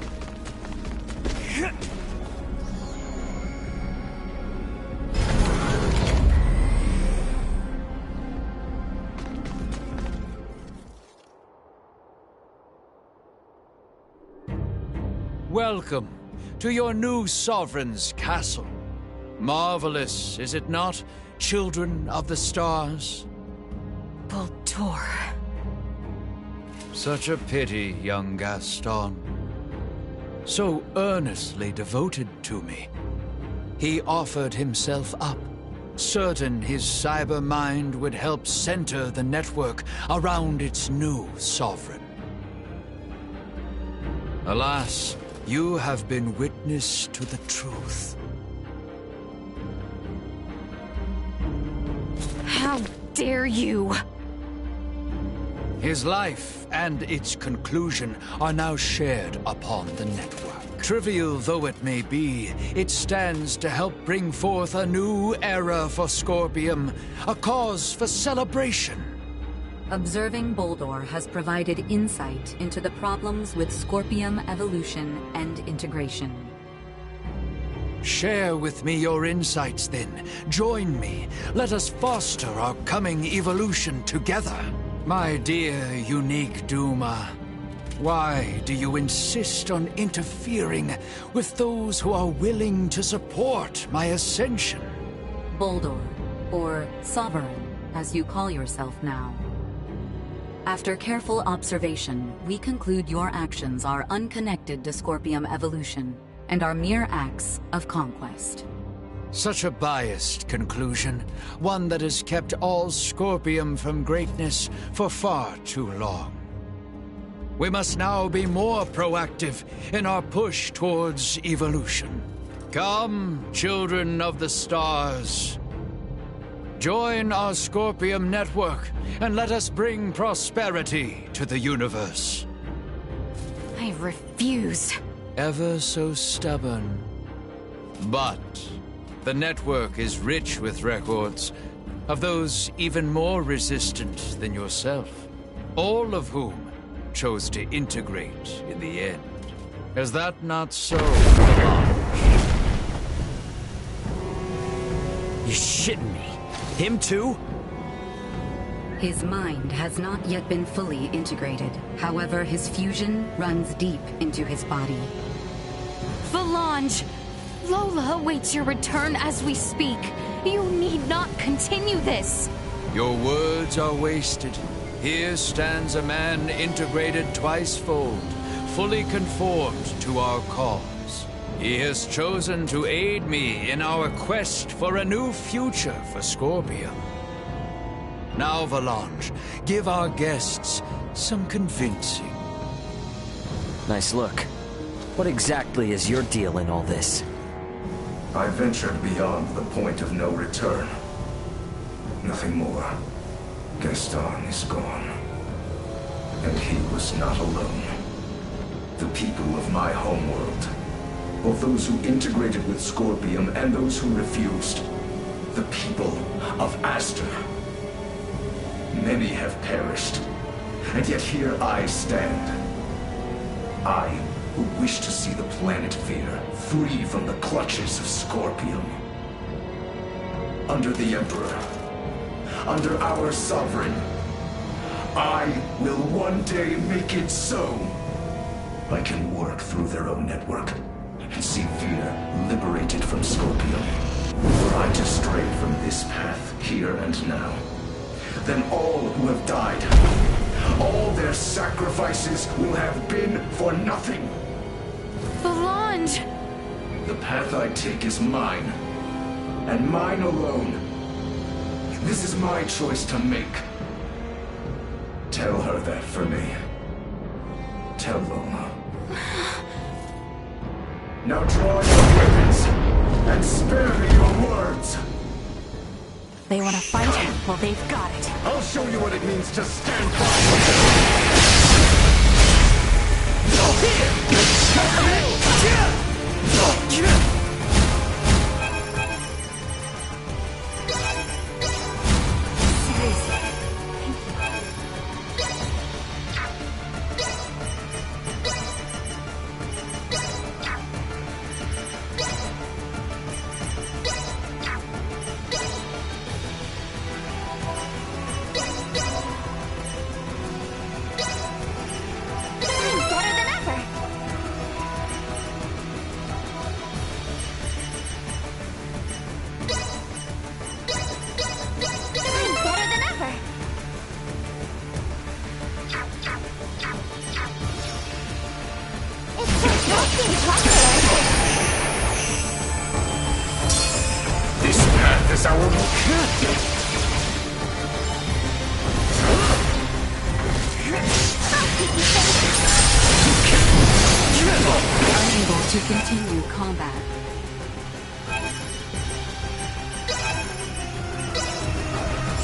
Welcome to your new sovereign's castle. Marvelous, is it not, children of the stars? Voltor. Such a pity, young Gaston. So earnestly devoted to me. He offered himself up, certain his cyber mind would help center the network around its new sovereign. Alas, you have been witness to the truth. How dare you! His life and its conclusion are now shared upon the network. Trivial though it may be, it stands to help bring forth a new era for Scorpium, a cause for celebration. Observing Boldor has provided insight into the problems with Scorpium evolution and integration. Share with me your insights then. Join me. Let us foster our coming evolution together. My dear unique Duma, why do you insist on interfering with those who are willing to support my ascension? Boldor, or Sovereign, as you call yourself now. After careful observation, we conclude your actions are unconnected to Scorpium evolution and are mere acts of conquest. Such a biased conclusion, one that has kept all Scorpium from greatness for far too long. We must now be more proactive in our push towards evolution. Come, children of the stars. Join our Scorpium network, and let us bring prosperity to the universe. I refuse. ever so stubborn. But the network is rich with records of those even more resistant than yourself, all of whom chose to integrate in the end. Is that not so, Valanche? You shitting me? Him too? His mind has not yet been fully integrated. However, his fusion runs deep into his body. Valanche! Lola awaits your return as we speak. You need not continue this. Your words are wasted. Here stands a man integrated twice-fold, fully conformed to our cause. He has chosen to aid me in our quest for a new future for Scorpium. Now, Valanche, give our guests some convincing. Nice look. What exactly is your deal in all this? I ventured beyond the point of no return. Nothing more. Gaston is gone. And he was not alone. The people of my homeworld, both those who integrated with Scorpium and those who refused, the people of Aster. Many have perished, and yet here I stand. I, who wish to see the planet Fear free from the clutches of Scorpium. Under the Emperor, under our Sovereign, I will one day make it so. I can work through their own network and see Fear liberated from Scorpium. Were I to stray from this path here and now, then all who have died, all their sacrifices will have been for nothing. Valanche! The path I take is mine, and mine alone. This is my choice to make. Tell her that for me. Tell Lola. Now draw your weapons, and spare me your words. They want to fight? Well, they've got it. I'll show you what it means to stand by. This path is our Unable to continue combat.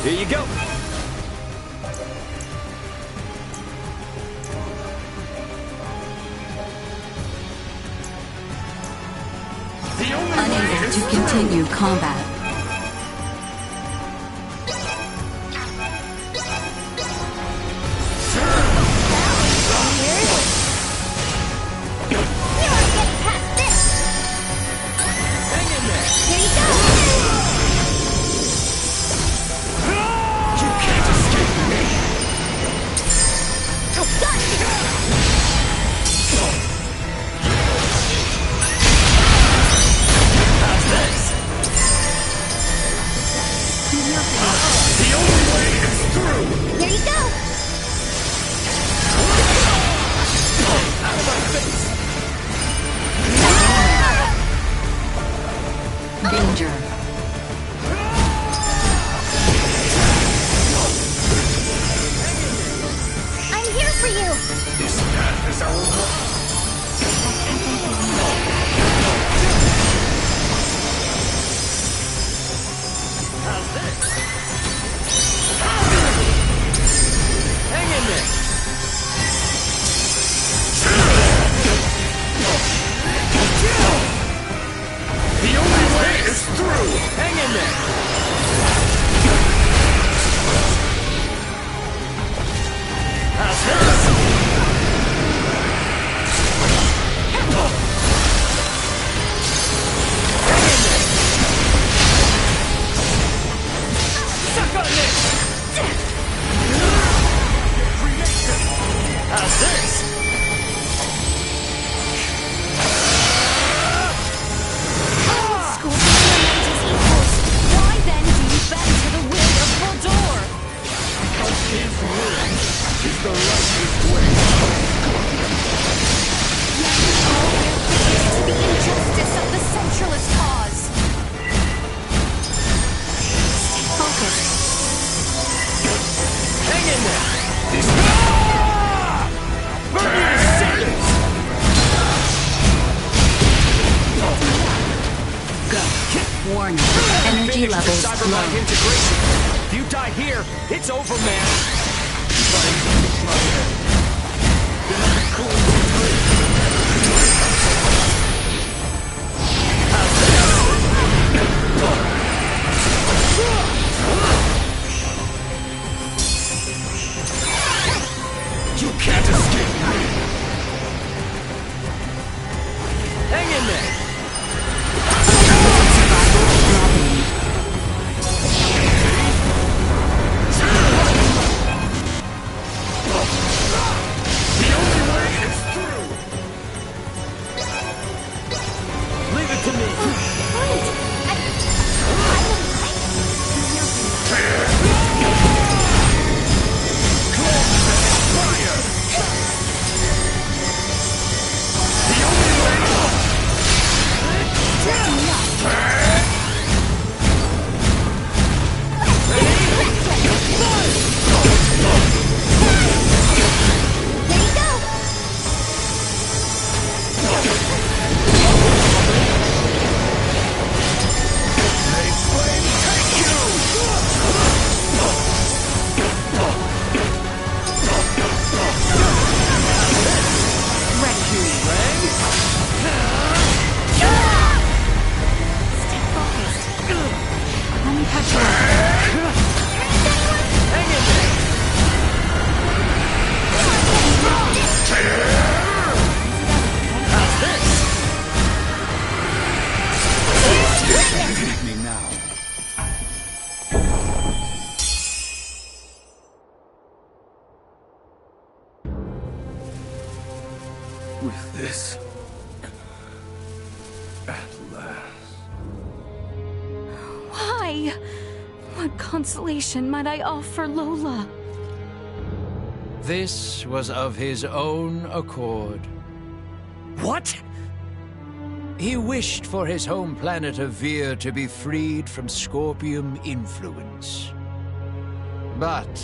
Here you go. Unable to continue combat. Danger. I'm here for you! This path is our How's this? Hang in there! like integration. If you die here, it's over, man. You can't escape me! Hang in there! The only way is through! Leave it to me! With this, at last. Why? What consolation might I offer Lola? This was of his own accord. What? He wished for his home planet of Vir to be freed from Scorpium influence. But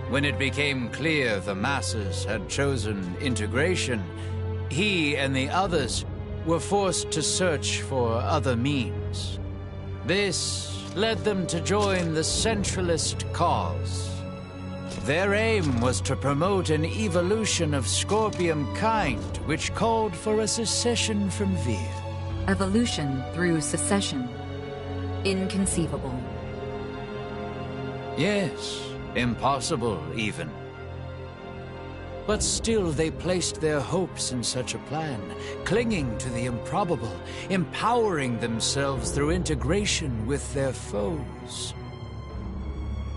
when it became clear the masses had chosen integration, he and the others were forced to search for other means. This led them to join the Centralist cause. Their aim was to promote an evolution of Scorpium kind, which called for a secession from Vir. Evolution through secession. Inconceivable. Yes, impossible even. But still they placed their hopes in such a plan, clinging to the improbable, empowering themselves through integration with their foes.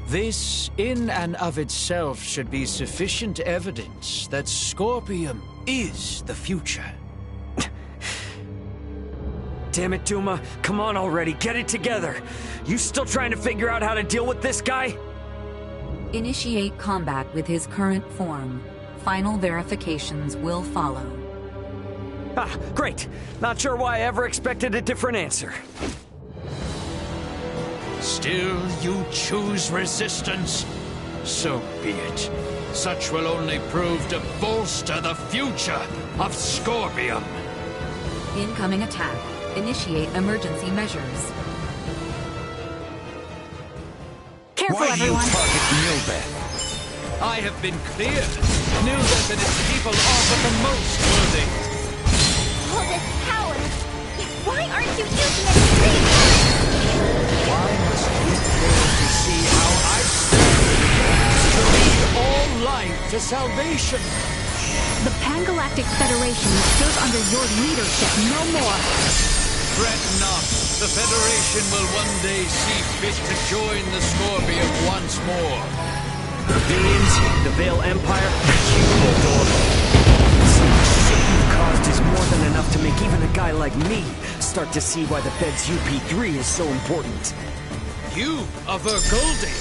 This, in and of itself, should be sufficient evidence that Scorpium is the future. Damn it, Duma. Come on already, get it together. You still trying to figure out how to deal with this guy? Initiate combat with his current form. Final verifications will follow. Ah, great. Not sure why I ever expected a different answer. Still you choose resistance? So be it. Such will only prove to bolster the future of Scorpium. Incoming attack. Initiate emergency measures. Careful, Why everyone. you target Nilbeth? I have been clear. Nilbeth and its people are but the most worthy. All this power! Why aren't you using it to save us? Why must you fail to see how I stand to lead all life to salvation? The Pangalactic Federation is still under your leadership, no more. Fret not. The Federation will one day see fit to join the Scorpion once more. Billions, the Vale Empire, you hold order. So much shit you've caused is more than enough to make even a guy like me start to see why the Fed's UP3 is so important. You, a Vergoldian,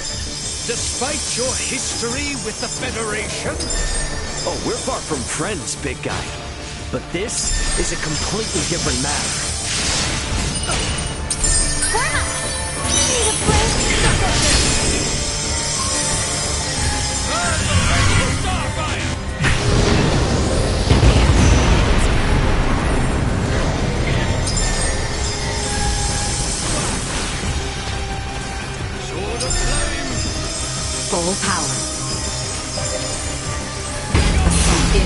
despite your history with the Federation? Oh, we're far from friends, big guy. But this is a completely different matter. Karma! Need a break?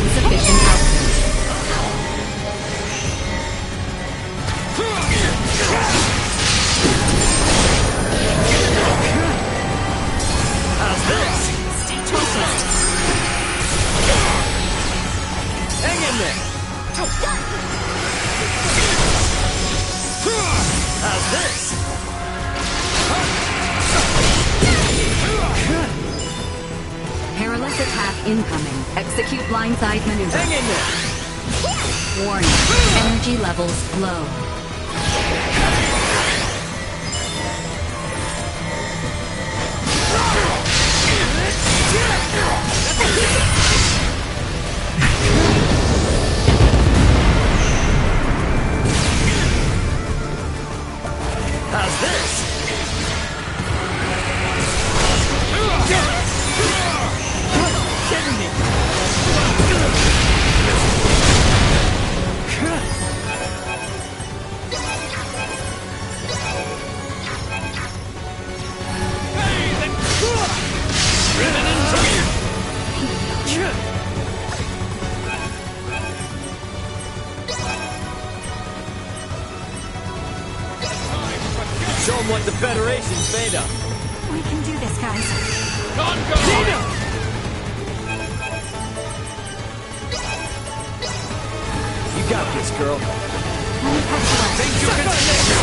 insufficient output. How's this? Stay focused. Hang in there. How's this? Perilous attack incoming. Execute blindside maneuver. Hang in there. Warning. Energy levels low. How's this? Kidding me? Show them what the Federation's made of. We can do this, guys. Dina! You got this, girl. Think you can save her?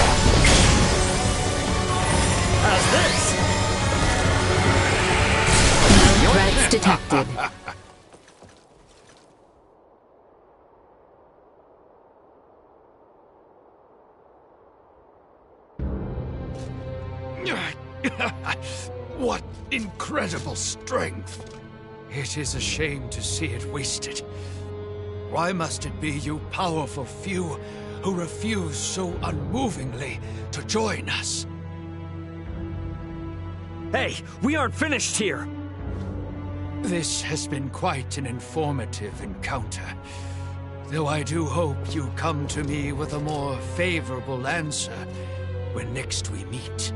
How's this? No threats detected. What incredible strength! It is a shame to see it wasted. Why must it be you powerful few who refuse so unmovingly to join us? Hey, we aren't finished here! This has been quite an informative encounter. Though I do hope you come to me with a more favorable answer when next we meet.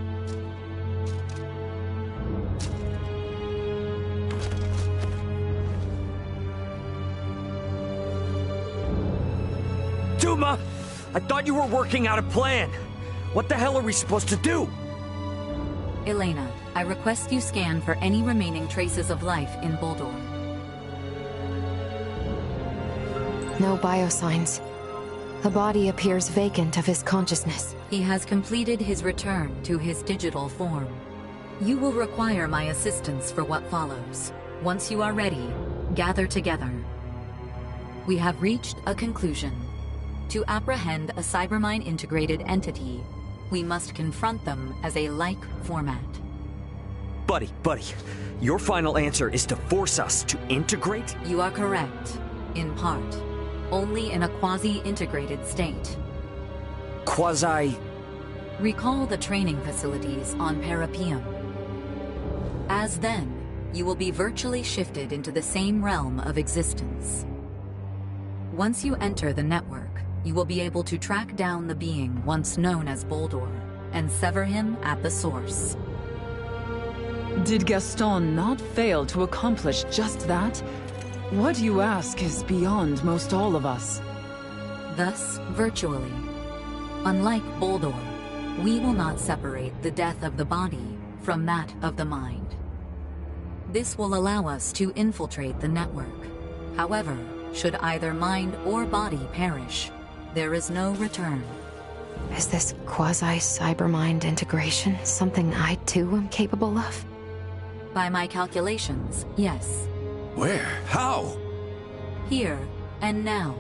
Duma! I thought you were working out a plan. What the hell are we supposed to do? Elena, I request you scan for any remaining traces of life in Boldor. No biosigns. The body appears vacant of his consciousness. He has completed his return to his digital form. You will require my assistance for what follows. Once you are ready, gather together. We have reached a conclusion. To apprehend a Cybermine-integrated entity, we must confront them as a like format. Buddy, your final answer is to force us to integrate? You are correct, in part. Only in a quasi-integrated state. Quasi... Recall the training facilities on Parapium. As then, you will be virtually shifted into the same realm of existence. Once you enter the network, you will be able to track down the being once known as Boldor, and sever him at the source. Did Gaston not fail to accomplish just that? What you ask is beyond most all of us. Thus, virtually. Unlike Boldor, we will not separate the death of the body from that of the mind. This will allow us to infiltrate the network. However, should either mind or body perish, there is no return. Is this quasi-cybermind integration something I too am capable of? By my calculations, yes. Where? How? Here and now.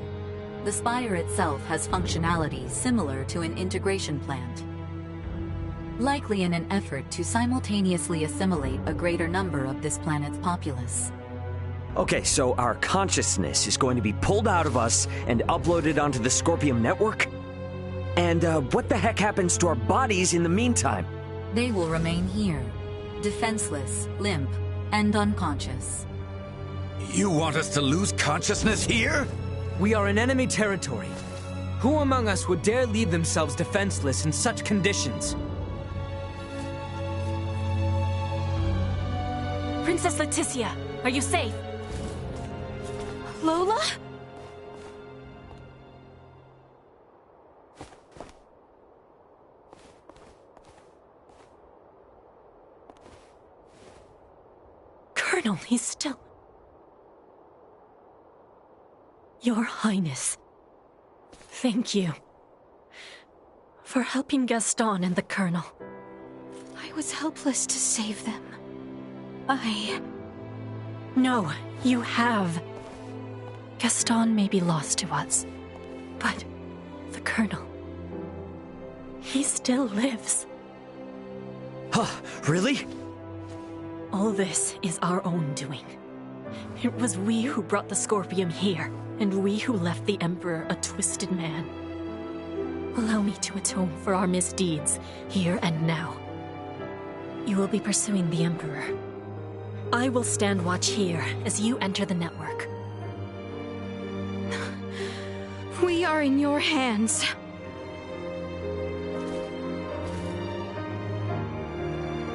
The Spire itself has functionality similar to an integration plant. Likely in an effort to simultaneously assimilate a greater number of this planet's populace. Okay, so our consciousness is going to be pulled out of us and uploaded onto the Scorpium network? And what the heck happens to our bodies in the meantime? They will remain here, defenseless, limp, and unconscious. You want us to lose consciousness here? We are in enemy territory. Who among us would dare leave themselves defenseless in such conditions? Princess Leticia, are you safe? Lola? Colonel, he's still... Your Highness. Thank you. For helping Gaston and the Colonel. I was helpless to save them. No, you have. Gaston may be lost to us, but the Colonel... he still lives. Huh, really? All this is our own doing. It was we who brought the Scorpium here, and we who left the Emperor a twisted man. Allow me to atone for our misdeeds, here and now. You will be pursuing the Emperor. I will stand watch here as you enter the network. We are in your hands.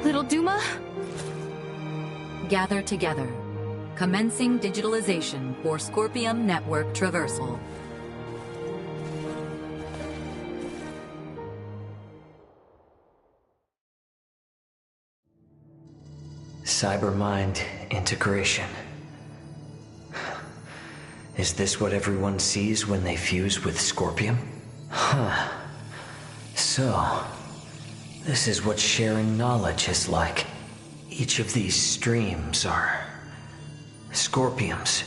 Little Duma? Gather together. Commencing digitalization for Scorpium Network Traversal. Cybermind integration. Is this what everyone sees when they fuse with Scorpium? Huh. So, this is what sharing knowledge is like. Each of these streams are... Scorpium's.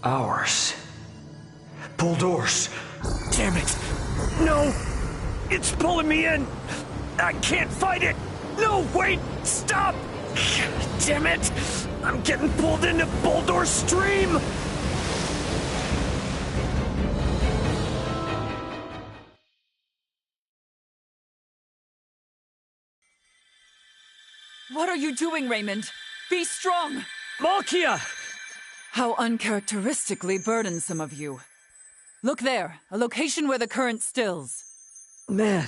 Ours. Bulldoors! Damn it! No! It's pulling me in! I can't fight it! No, wait! Stop! Damn it! I'm getting pulled into Bulldoor's stream! What are you doing, Raymond? Be strong! Malkia! How uncharacteristically burdensome of you. Look there, a location where the current stills. Man,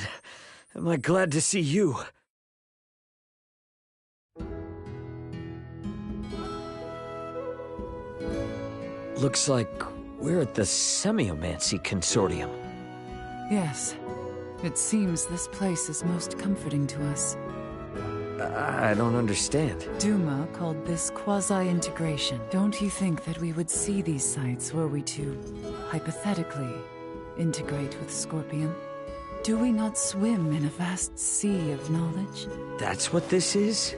am I glad to see you. Looks like we're at the Semiomancy Consortium. Yes. It seems this place is most comforting to us. I don't understand. Duma called this quasi-integration. Don't you think that we would see these sites were we to, hypothetically, integrate with Scorpium? Do we not swim in a vast sea of knowledge? That's what this is?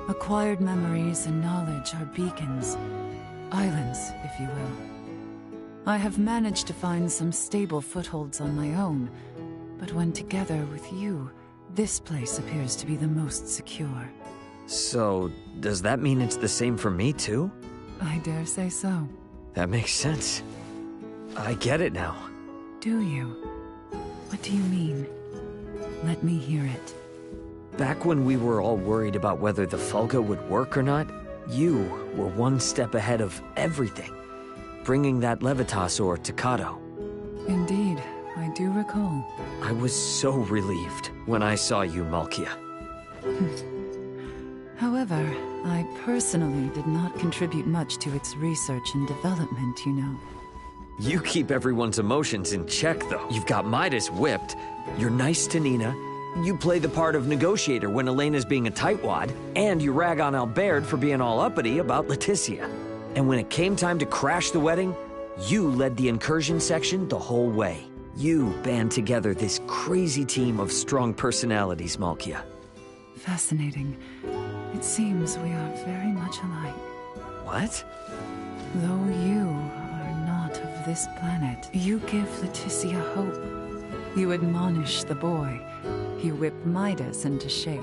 Acquired memories and knowledge are beacons. Islands, if you will. I have managed to find some stable footholds on my own, but when together with you, this place appears to be the most secure. So, does that mean it's the same for me, too? I dare say so. That makes sense. I get it now. Do you? What do you mean? Let me hear it. Back when we were all worried about whether the Fulga would work or not, you were one step ahead of everything, bringing that Levitas ore to Kato. Indeed, I do recall. I was so relieved when I saw you, Malkia. However, I personally did not contribute much to its research and development, you know. You keep everyone's emotions in check, though. You've got Midas whipped, you're nice to Nina, you play the part of negotiator when Elena's being a tightwad, and you rag on Albert for being all uppity about Leticia. And when it came time to crash the wedding, you led the incursion section the whole way. You band together this crazy team of strong personalities, Malkia. Fascinating. It seems we are very much alike. What? Though you are not of this planet, you give Leticia hope. You admonish the boy. You whip Midas into shape.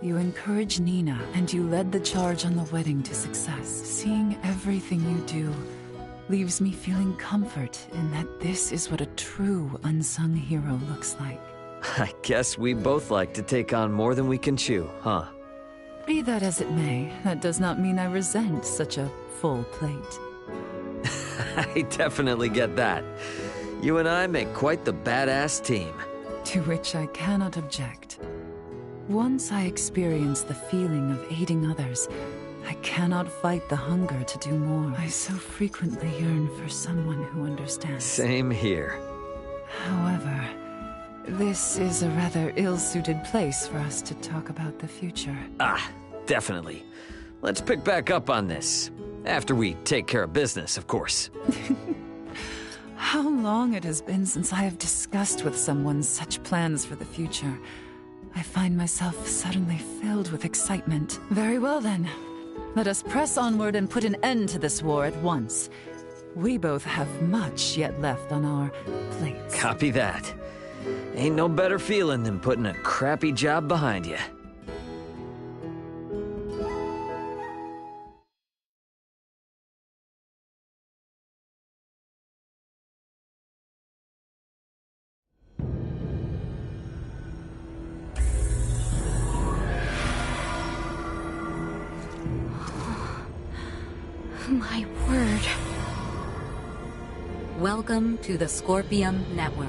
You encourage Nina, and you led the charge on the wedding to success. Seeing everything you do leaves me feeling comfort in that this is what a true unsung hero looks like. I guess we both like to take on more than we can chew, huh? Be that as it may, that does not mean I resent such a full plate. I definitely get that. You and I make quite the badass team. To which I cannot object. Once I experienced the feeling of aiding others, I I cannot fight the hunger to do more. I so frequently yearn for someone who understands. Same here. However, this is a rather ill-suited place for us to talk about the future. Ah, definitely. Let's pick back up on this. After we take care of business, of course. How long it has been since I have discussed with someone such plans for the future. I find myself suddenly filled with excitement. Very well then. Let us press onward and put an end to this war at once. We both have much yet left on our plates. Copy that. Ain't no better feeling than putting a crappy job behind you. My word. Welcome to the Scorpium Network.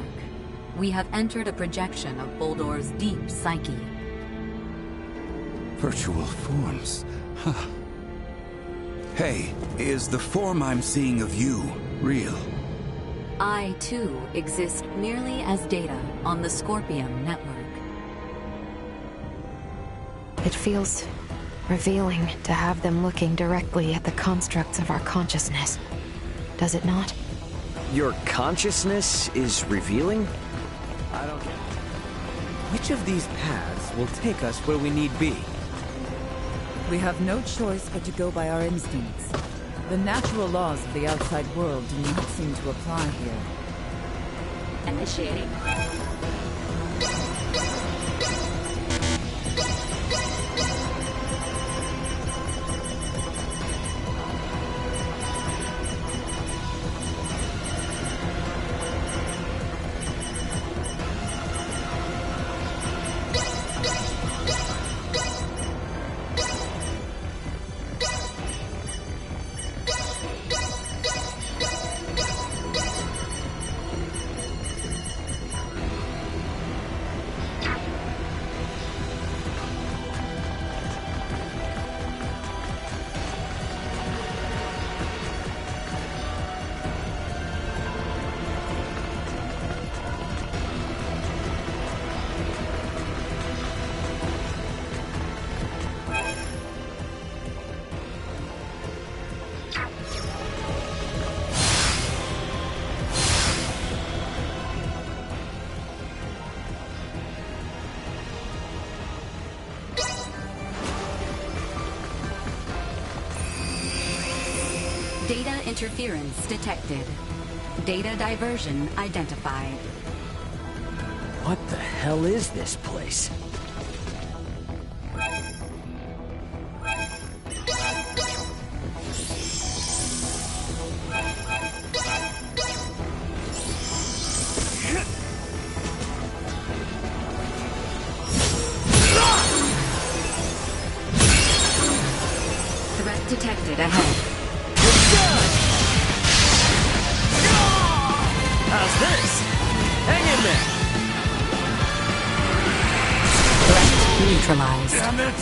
We have entered a projection of Boldor's deep psyche. Virtual forms. Huh. Hey, is the form I'm seeing of you real? I, too, exist merely as data on the Scorpium Network. It feels revealing to have them looking directly at the constructs of our consciousness. Does it not? Your consciousness is revealing? I don't get it. Which of these paths will take us where we need be? We have no choice but to go by our instincts. The natural laws of the outside world do not seem to apply here. Initiating. Data interference detected. Data diversion identified. What the hell is this place? Threat detected ahead. How's this? Hang in there! Threat neutralized. Damn it!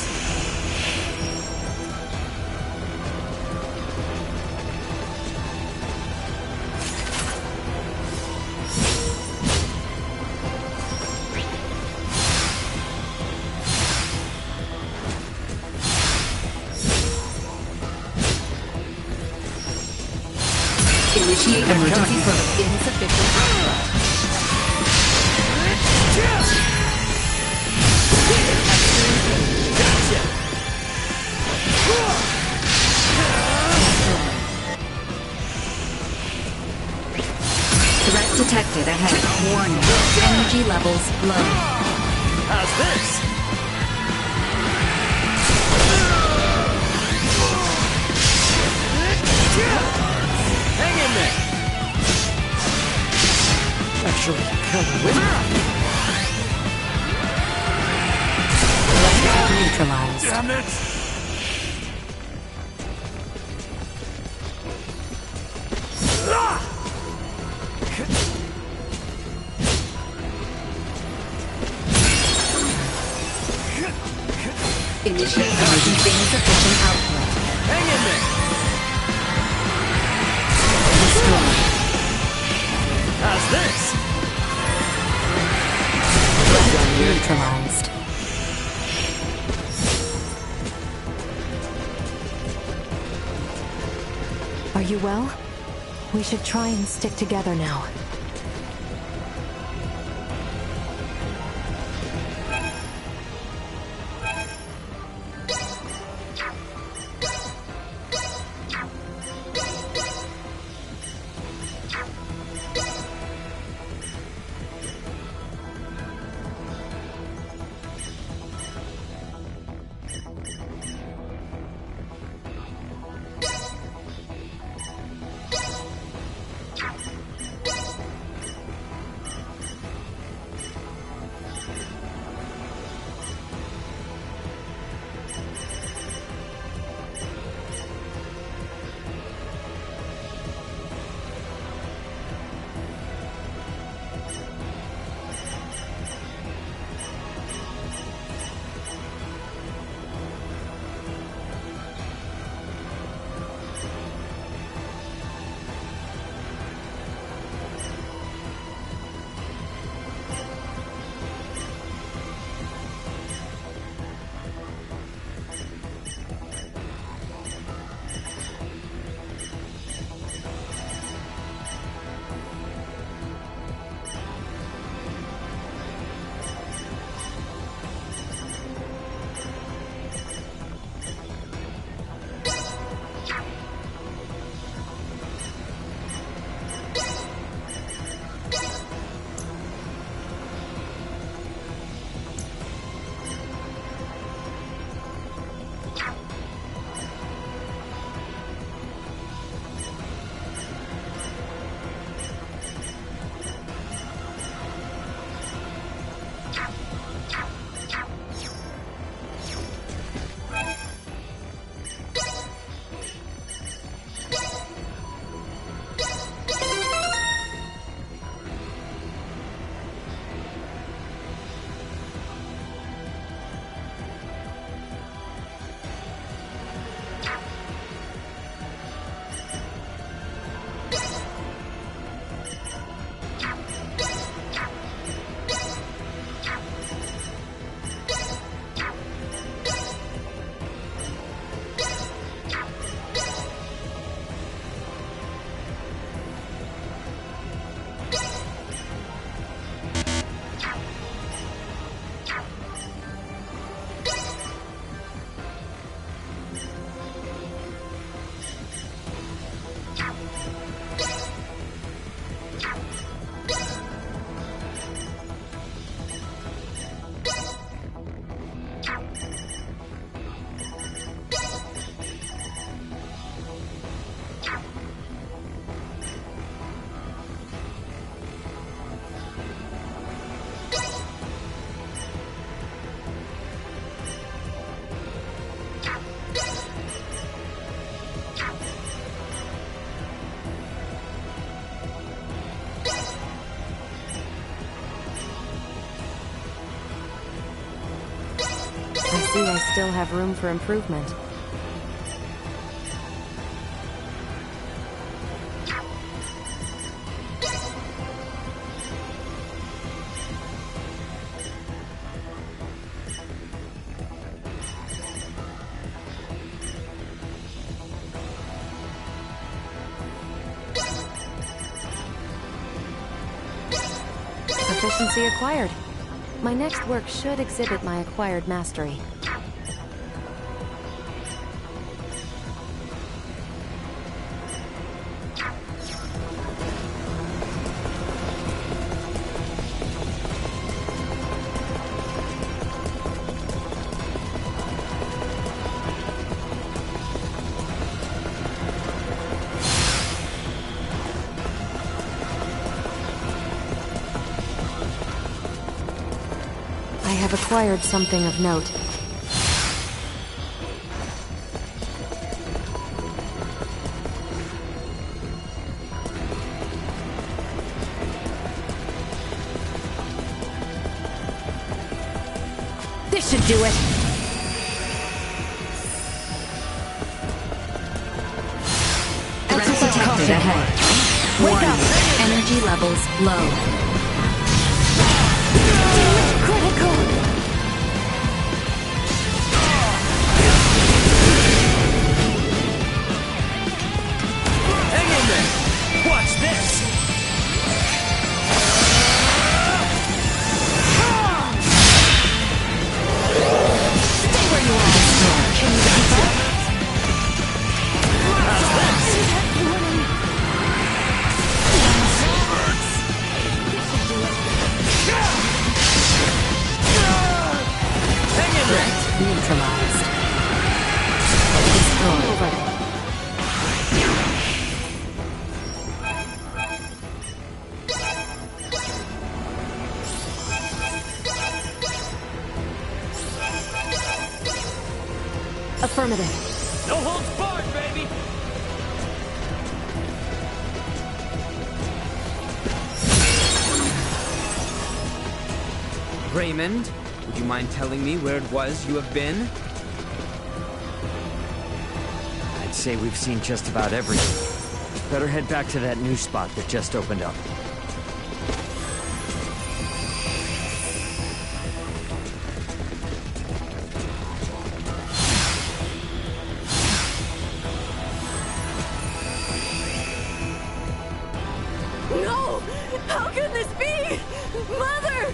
Initiate emergency probe. Insufficient output. Threat detected ahead. Warning. Energy levels low. How's this? Hang in there! Actually, kind of with neutralized. Damn it! Initiate emergency insufficient output. Hang in there! How's this? Neutralized. Are you well? We should try and stick together now. I see I still have room for improvement. Proficiency acquired. My next work should exhibit my acquired mastery. I have acquired something of note. This should do it! Warning. Energy levels low. Critical! Hang in there! Watch this! Stay where you are! Can you keep up? How's this? Hang in there! Neutralized. Destroyed. Affirmative. No holds barred, baby! Raymond, would you mind telling me where it was you have been? I'd say we've seen just about everything. Better head back to that new spot that just opened up. No! How can this be? Mother!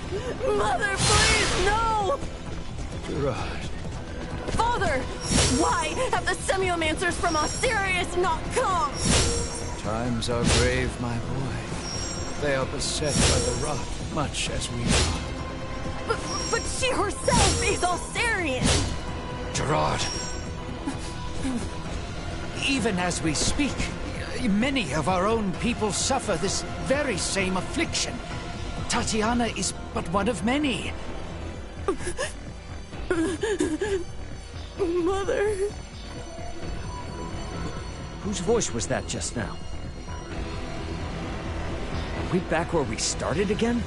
Mother, please, no! Gerard. Father! Why have the Semiomancers from Osirius not come? Times are brave, my boy. They are beset by the rot, much as we are. But she herself is Osirian! Gerard. Even as we speak, many of our own people suffer this very same affliction. Tatiana is but one of many. Mother... Whose voice was that just now? Are we back where we started again?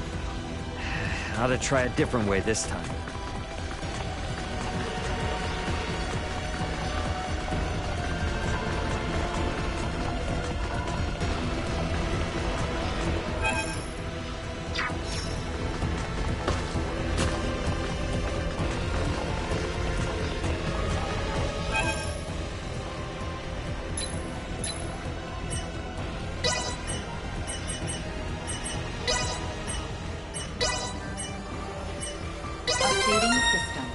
Ought to try a different way this time. Updating system.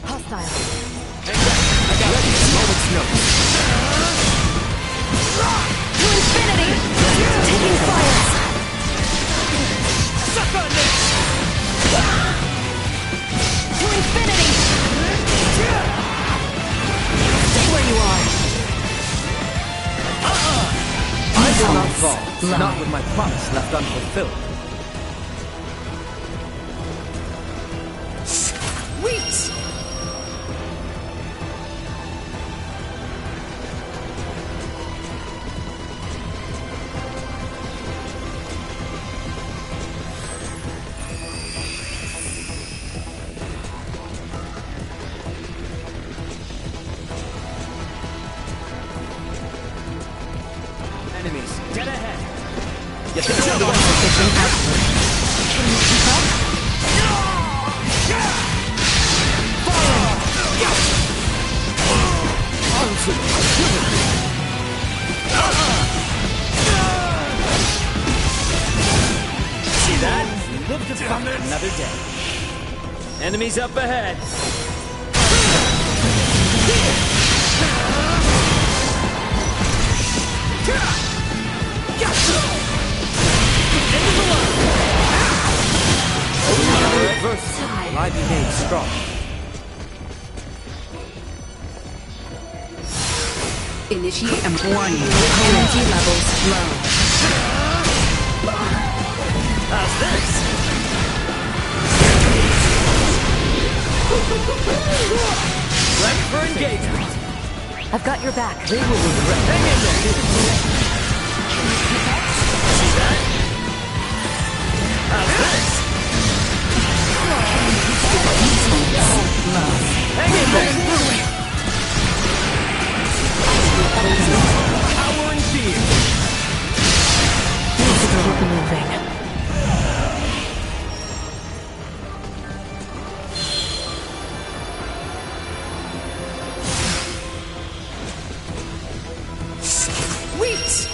Hostile. Moment's notice. To infinity! Taking fire! Suck on this! To infinity! Stay where you are! I will not fall. Not with my promise left unfulfilled. Sweet! Enemies, dead ahead. You think you're the one Sufficient output. Can you keep up? See that? You live to fight another day. Enemies up ahead. Adversity will I be made strong. Initiate and warning. Energy levels low. How's this? Ready for engagement. I've got your back. They will regret. Hang in there. moving. Wait!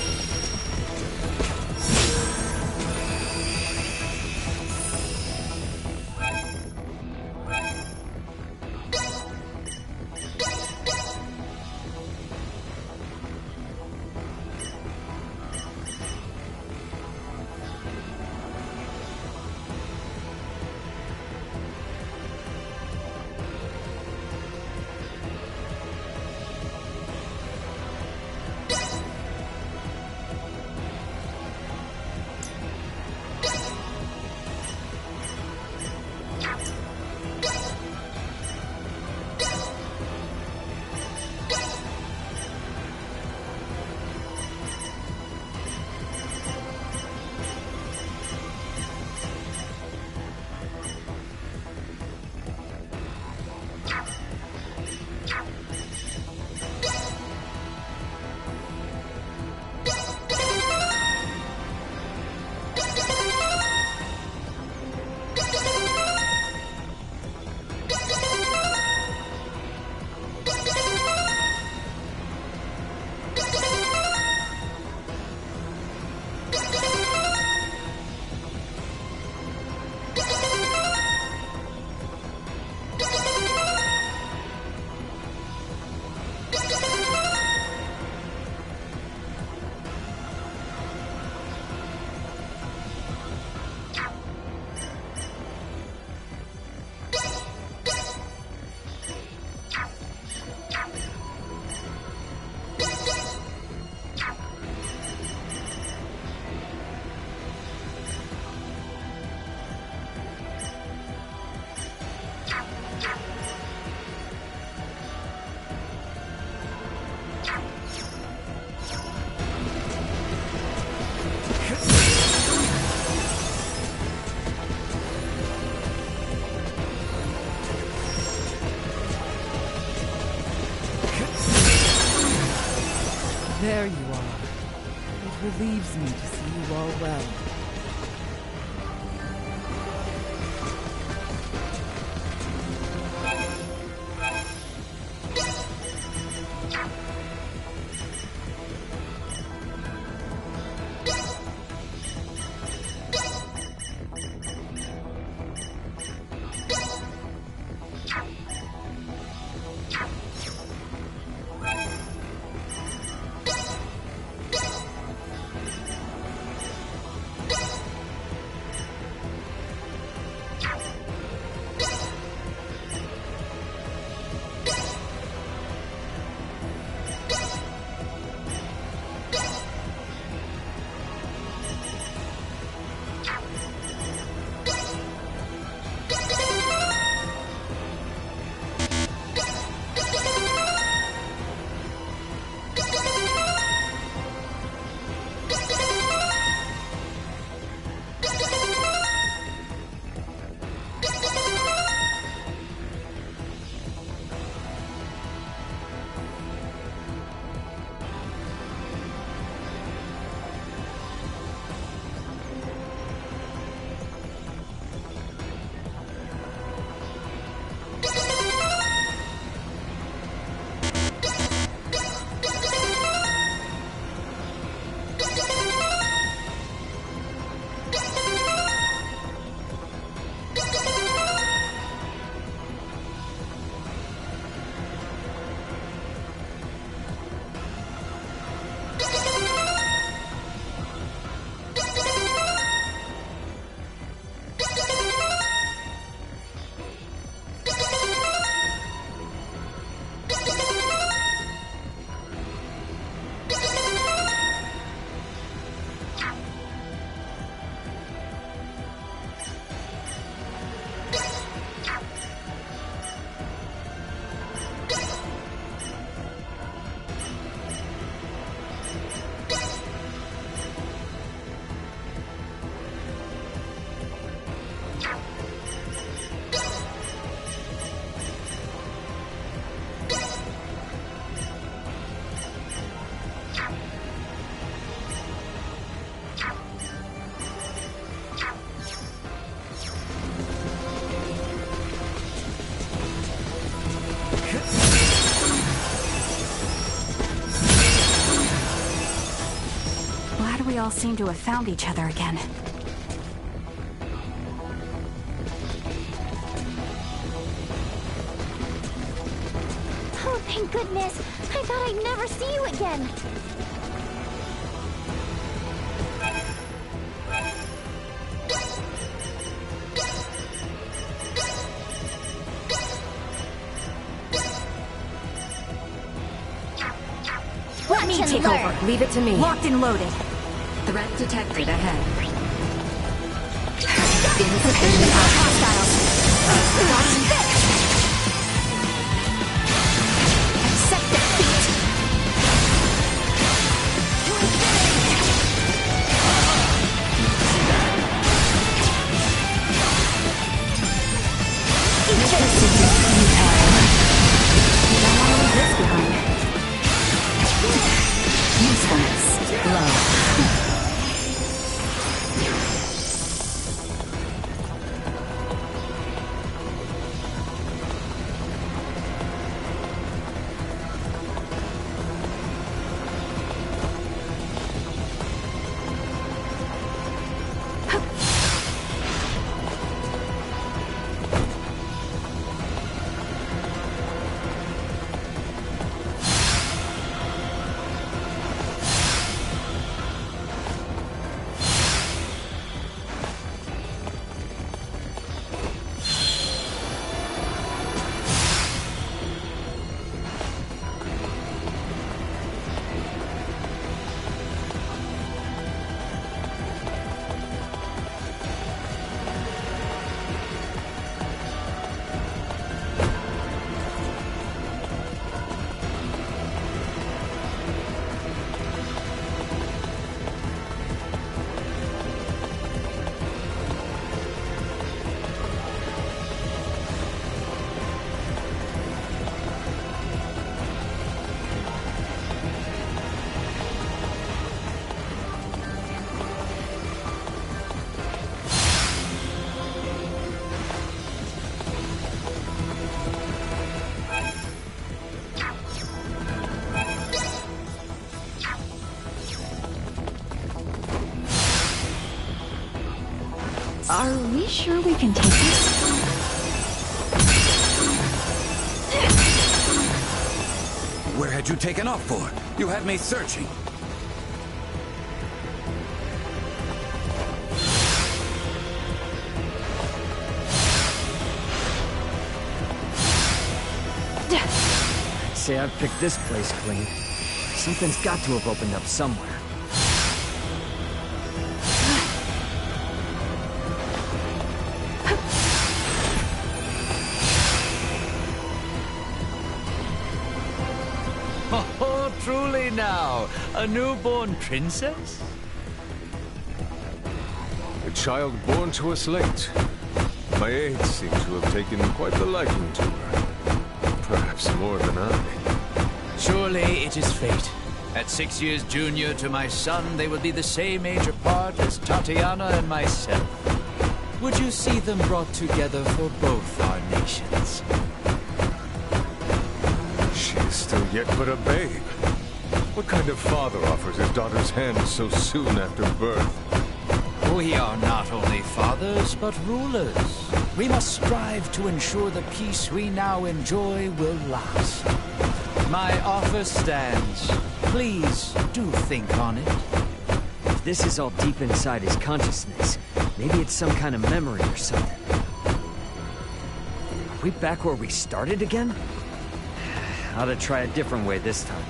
There you are. It relieves me to see you all well. all seem to have found each other again. Oh, thank goodness! I thought I'd never see you again! Let me take over. Leave it to me. Locked and loaded. Threat detected ahead. Insufficient hostiles. Accept defeat! Usefulness low. Are we sure we can take this? Where had you taken off for? You had me searching. I'd say I've picked this place clean. Something's got to have opened up somewhere. Oh, truly now, a newborn princess? A child born to us late. My aides seem to have taken quite the liking to her. Perhaps more than I. Surely it is fate. At 6 years junior to my son, they will be the same age apart as Tatiana and myself. Would you see them brought together for both our nations? She is still yet but a babe. What kind of father offers his daughter's hand so soon after birth? We are not only fathers, but rulers. We must strive to ensure the peace we now enjoy will last. My offer stands. Please do think on it. If this is all deep inside his consciousness, maybe it's some kind of memory or something. Are we back where we started again? Ought to try a different way this time.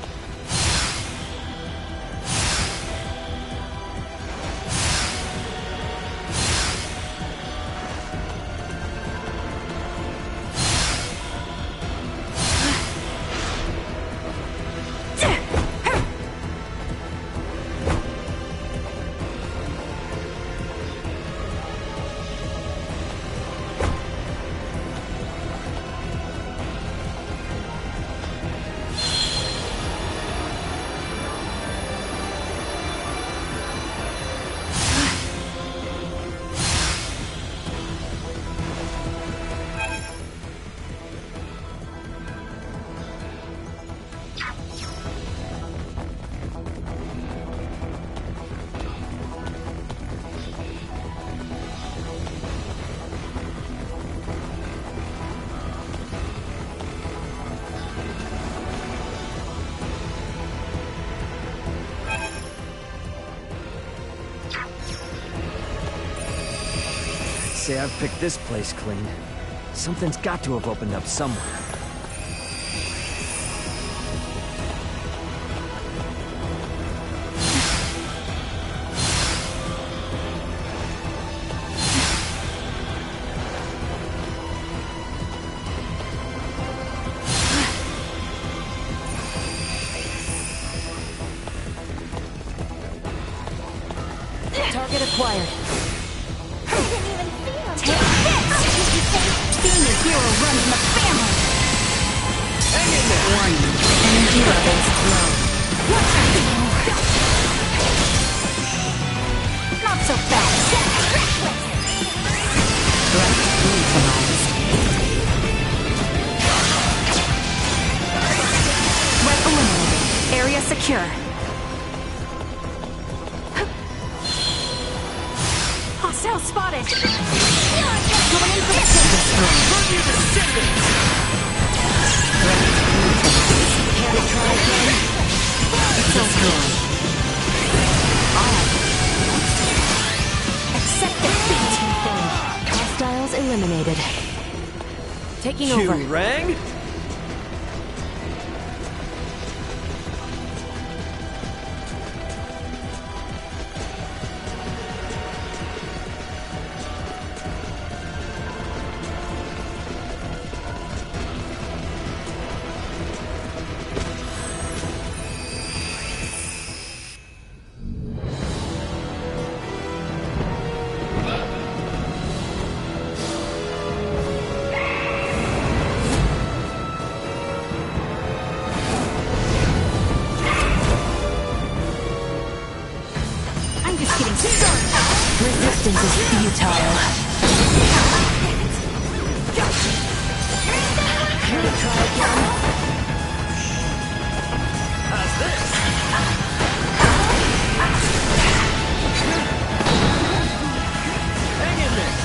say I've picked this place clean. Something's got to have opened up somewhere. Target acquired. I didn't even see him. Take this! Being a hero runs in the family! Hang in there! Warning. Energy levels low. Not so fast. Threat neutralized. Threat eliminated. Area secure. Hostile spotted! Going in for the kill! Can we try again? Destroy. Accept defeat! Hostiles eliminated. Taking over. Rang? Resistance is futile. Can we try again? How's this? Hang in there!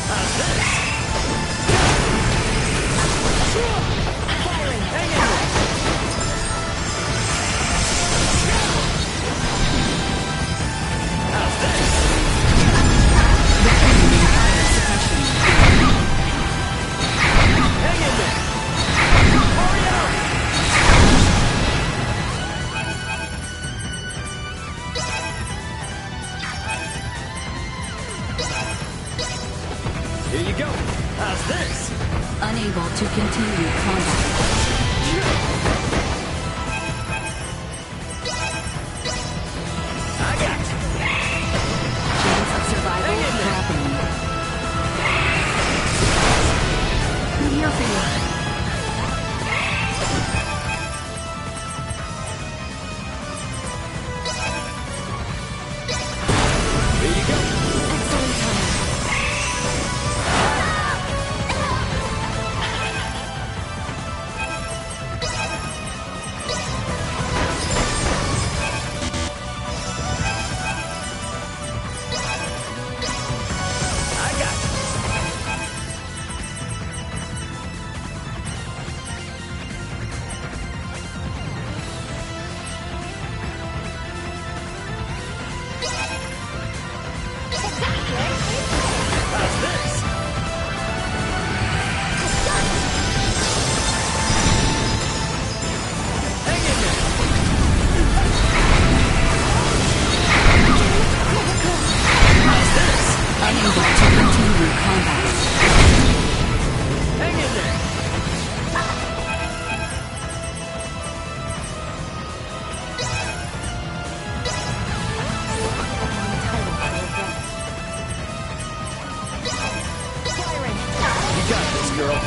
How's this? Firing! Hang in there! How's this? Hang in there! Hurry up! Here you go. How's this? Unable to continue combat. I got you. Chance of survival dropping. I'm here for you. Here you go. Excellent time. I got you. How's this? Hang in there. How's this? Unable to continue combat. Hang in there. You got this, girl.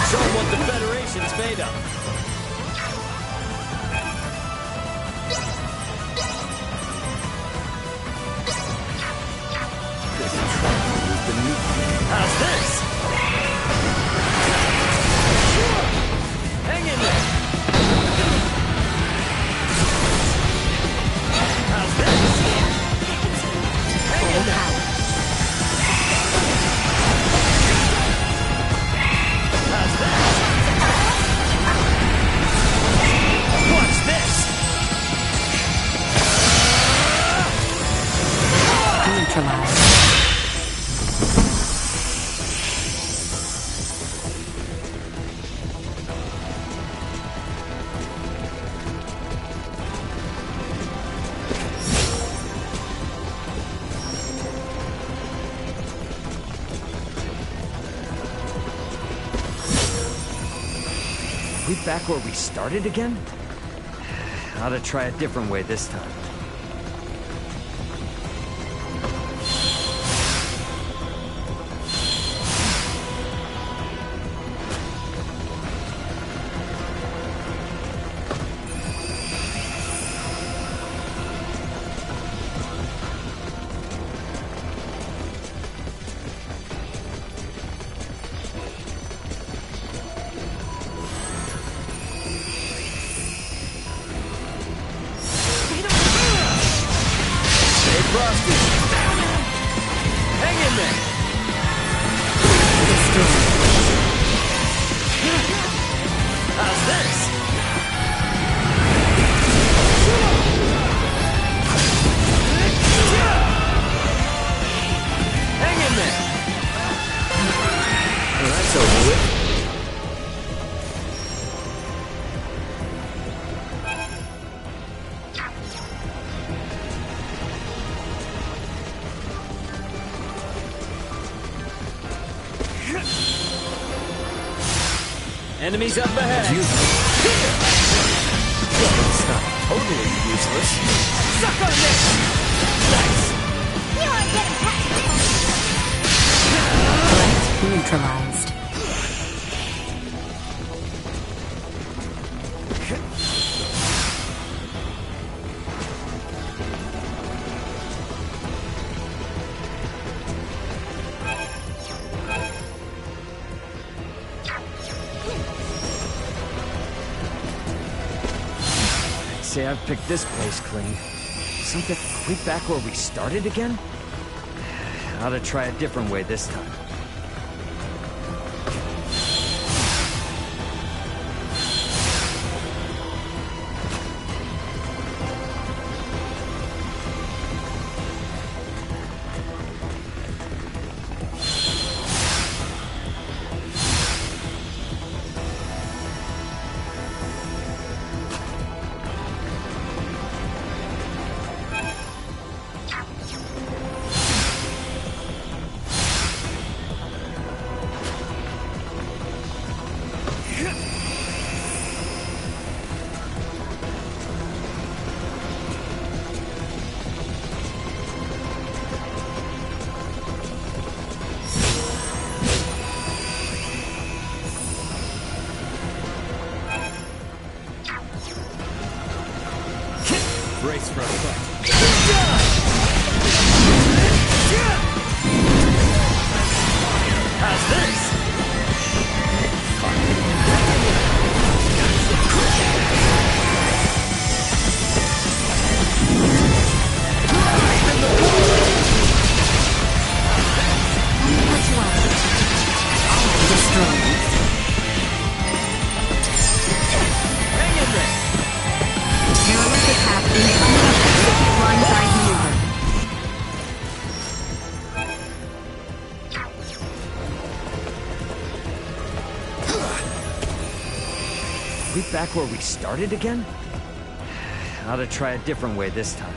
Show 'em what the Federation's made of. How's this? Hang in there. How's this? Hang in there. How's this? we back where we started again? Ought to try a different way this time. Enemies up ahead! It's not totally useless. Suck on this! Nice! You're getting Threat neutralized. Say I've picked this place clean. Something we back where we started again? Ought to try a different way this time. Brace for a fight. How's this? We back where we started again? Ought to try a different way this time.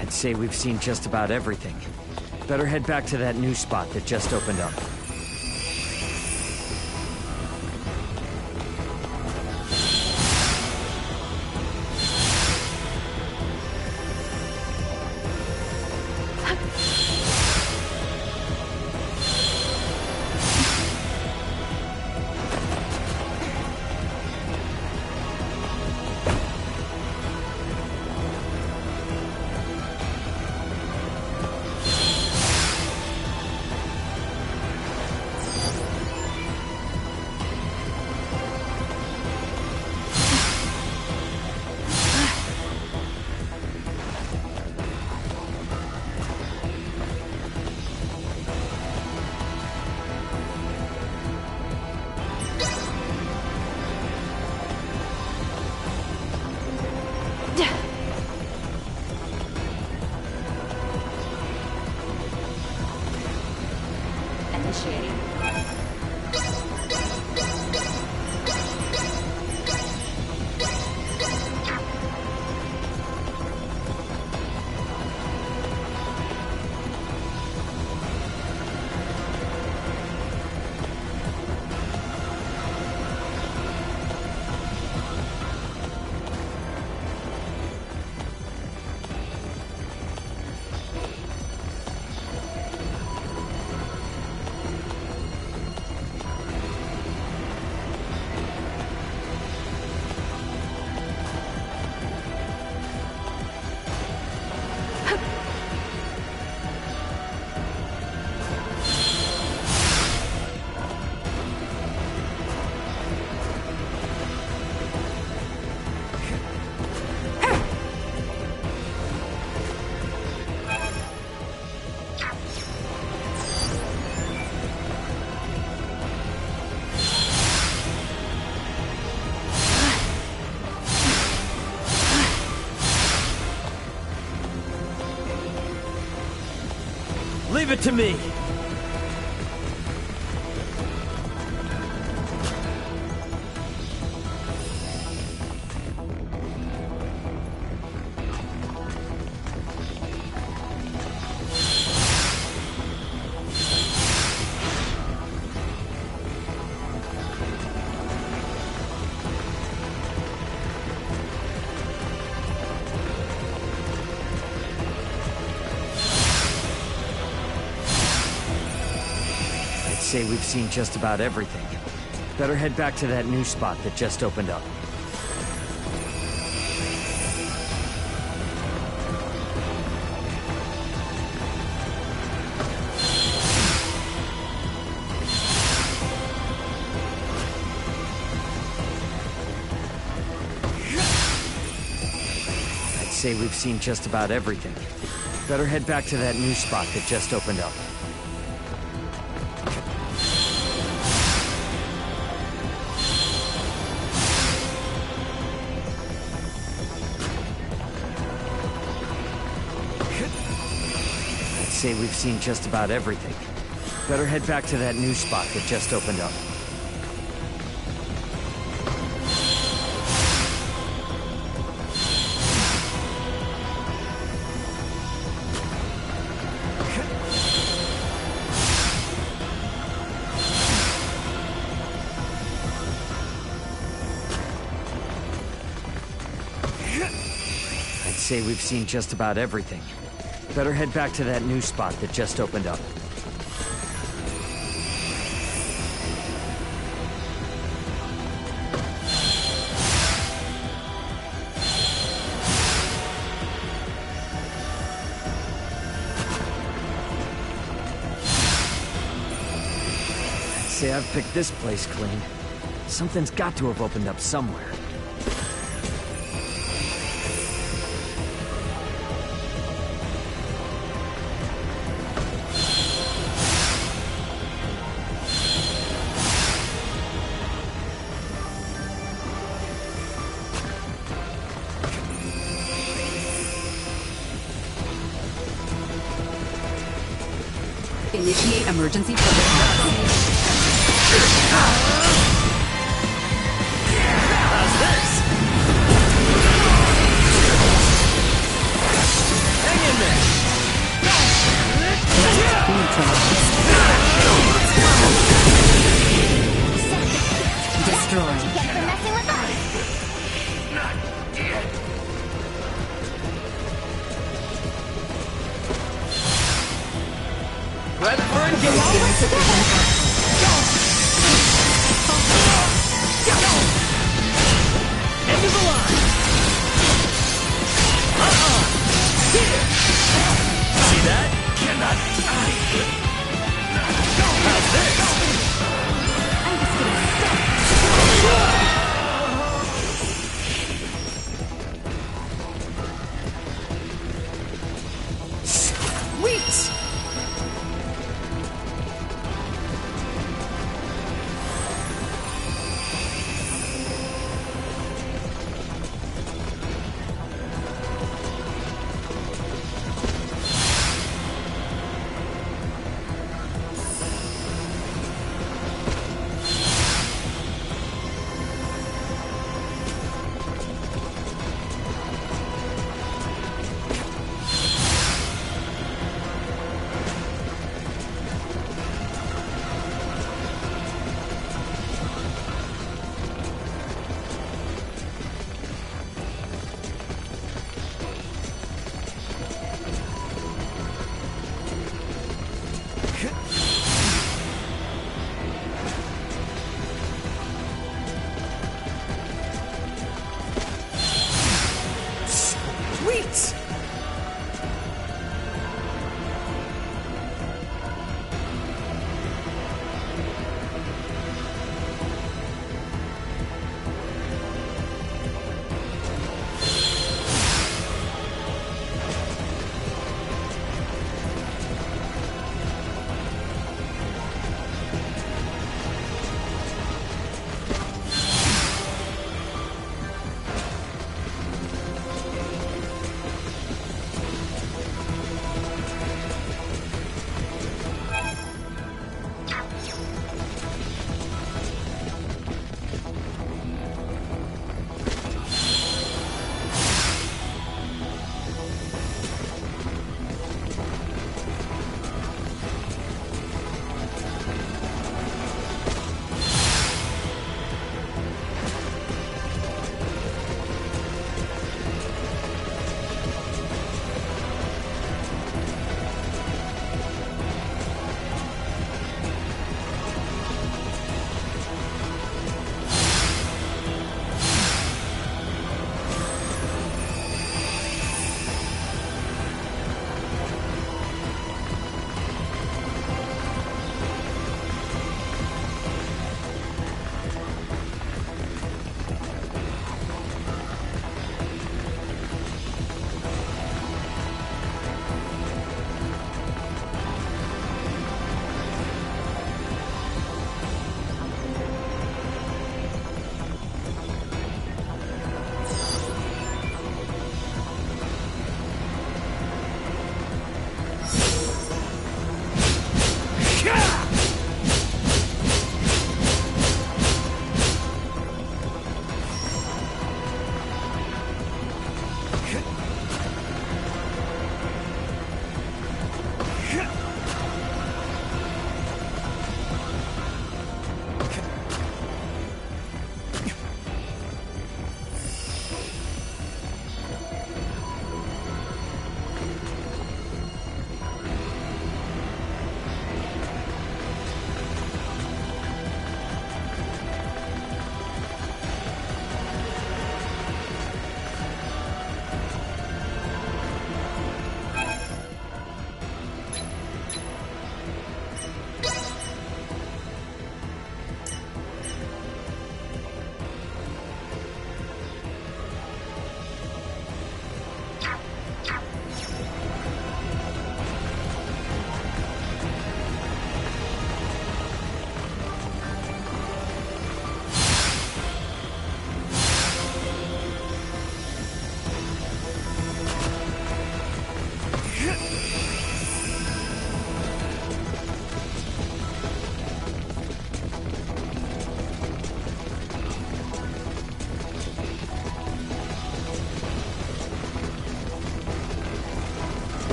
I'd say we've seen just about everything. Better head back to that new spot that just opened up. Leave it to me! Say we've seen just about everything. Better head back to that new spot that just opened up. I'd say we've seen just about everything. Better head back to that new spot that just opened up. Say we've seen just about everything. Better head back to that new spot that just opened up. I'd say we've seen just about everything. Better head back to that new spot that just opened up. I'd say I've picked this place clean. Something's got to have opened up somewhere. Initiate emergency protocol. How's this? Hang in there! Destroy. Get for messing with us! Ready for engagement! End of the line! Here! See that? Cannot die! How's this? I'm just getting stuck.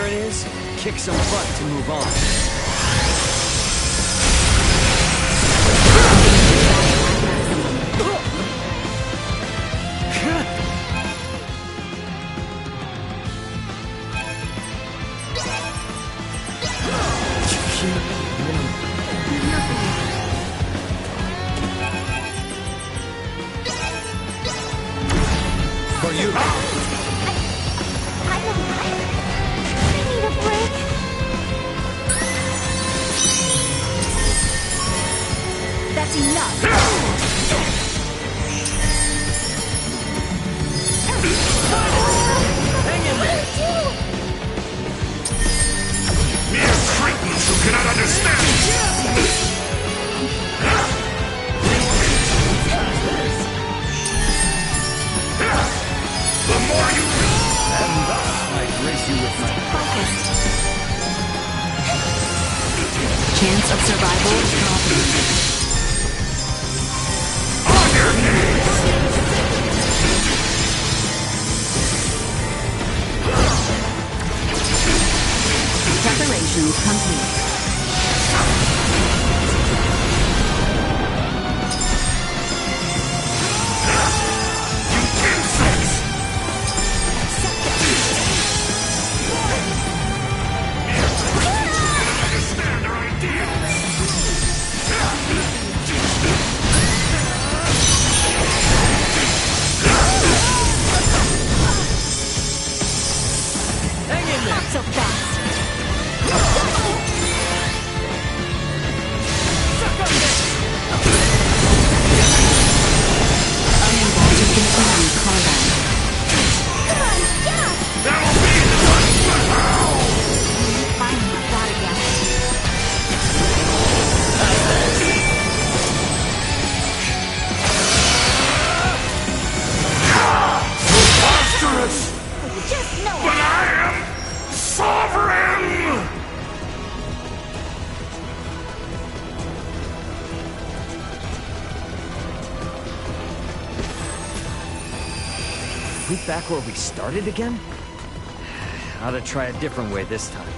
where it is, kick some butt to move on. For you. I'm alive. I need a break. That's enough! Hang in there! Mere cretins who cannot understand! The more you... And thus I grace you with my... Chance of survival dropping. On your knees! Preparations complete. Not so fast! Unable to continue combat. Come on, yeah! That'll be the one for now! Finally, I got it again. Preposterous! Just know But I am sovereign! We back where we started again? Ought to try a different way this time.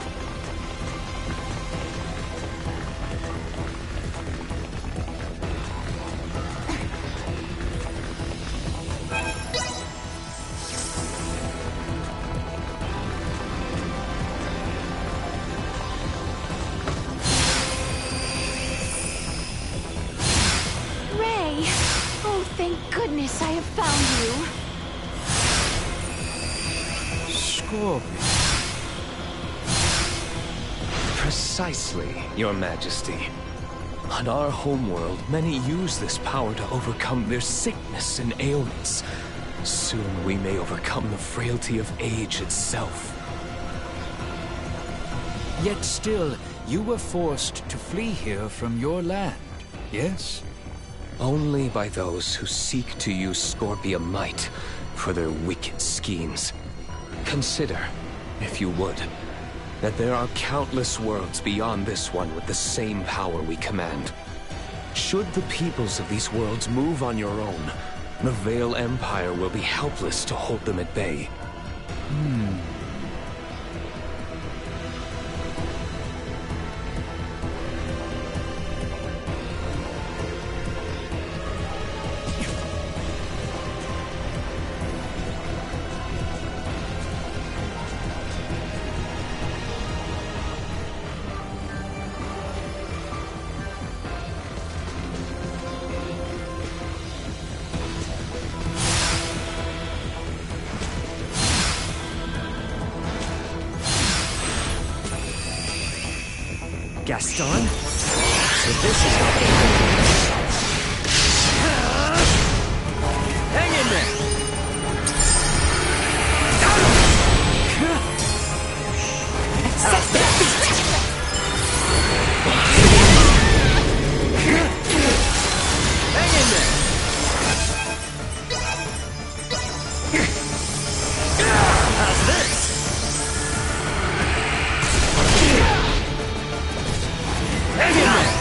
Ray! Oh, thank goodness I have found you! Scorpion. Precisely, Your Majesty. On our homeworld, many use this power to overcome their sickness and ailments. Soon we may overcome the frailty of age itself. Yet still, you were forced to flee here from your land, yes? Only by those who seek to use Scorpium might for their wicked schemes. Consider, if you would, that there are countless worlds beyond this one with the same power we command. Should the peoples of these worlds move on your own, the Vale Empire will be helpless to hold them at bay. Gaston? So this is how they do it. Hang in there! Hang in there! How's this? Hang in there!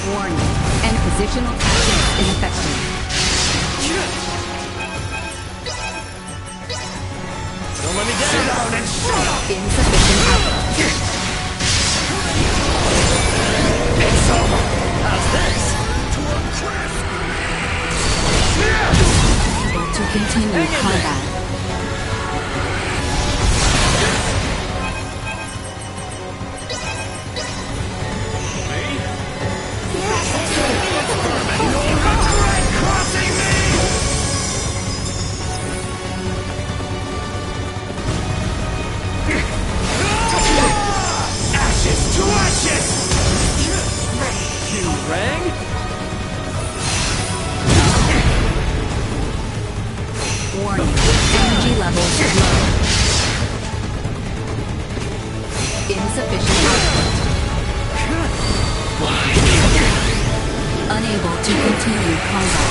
Warning. And positional tactics ineffective. Don't let me down! Sit down and shut up! Insufficient output. It's over! How's this? To continue combat. Ashes to ashes! You rang? Warning. Energy levels low. Insufficient output. Unable to continue combat.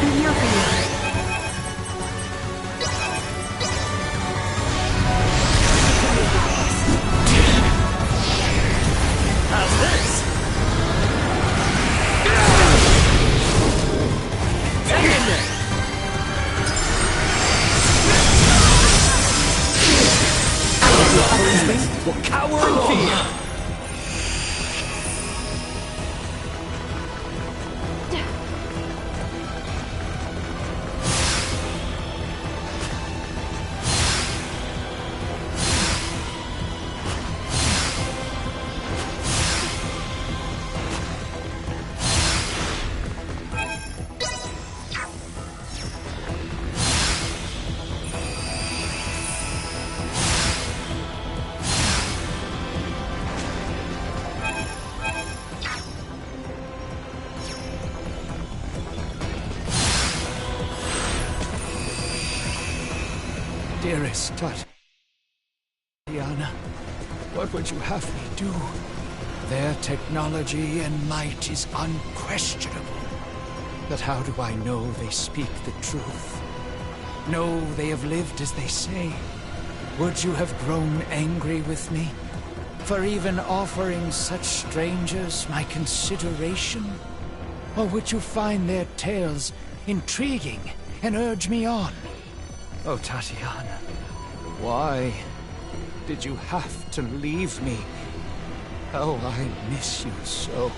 I'm here for you. How's this? Hang in there! Your will cower in fear! Dearest Tatiana, what would you have me do? Their technology and might is unquestionable. But how do I know they speak the truth? Know they have lived as they say? Would you have grown angry with me for even offering such strangers my consideration? Or would you find their tales intriguing and urge me on? Oh, Tatiana, why did you have to leave me? Oh, I miss you so.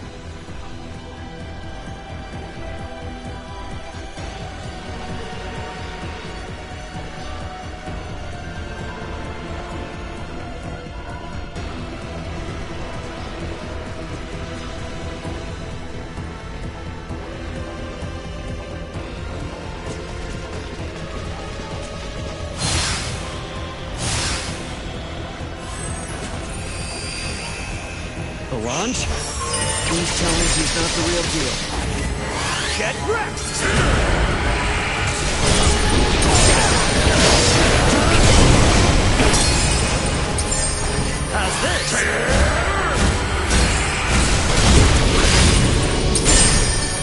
Launch? Please tell me he's not the real deal. Get wrecked! How's this?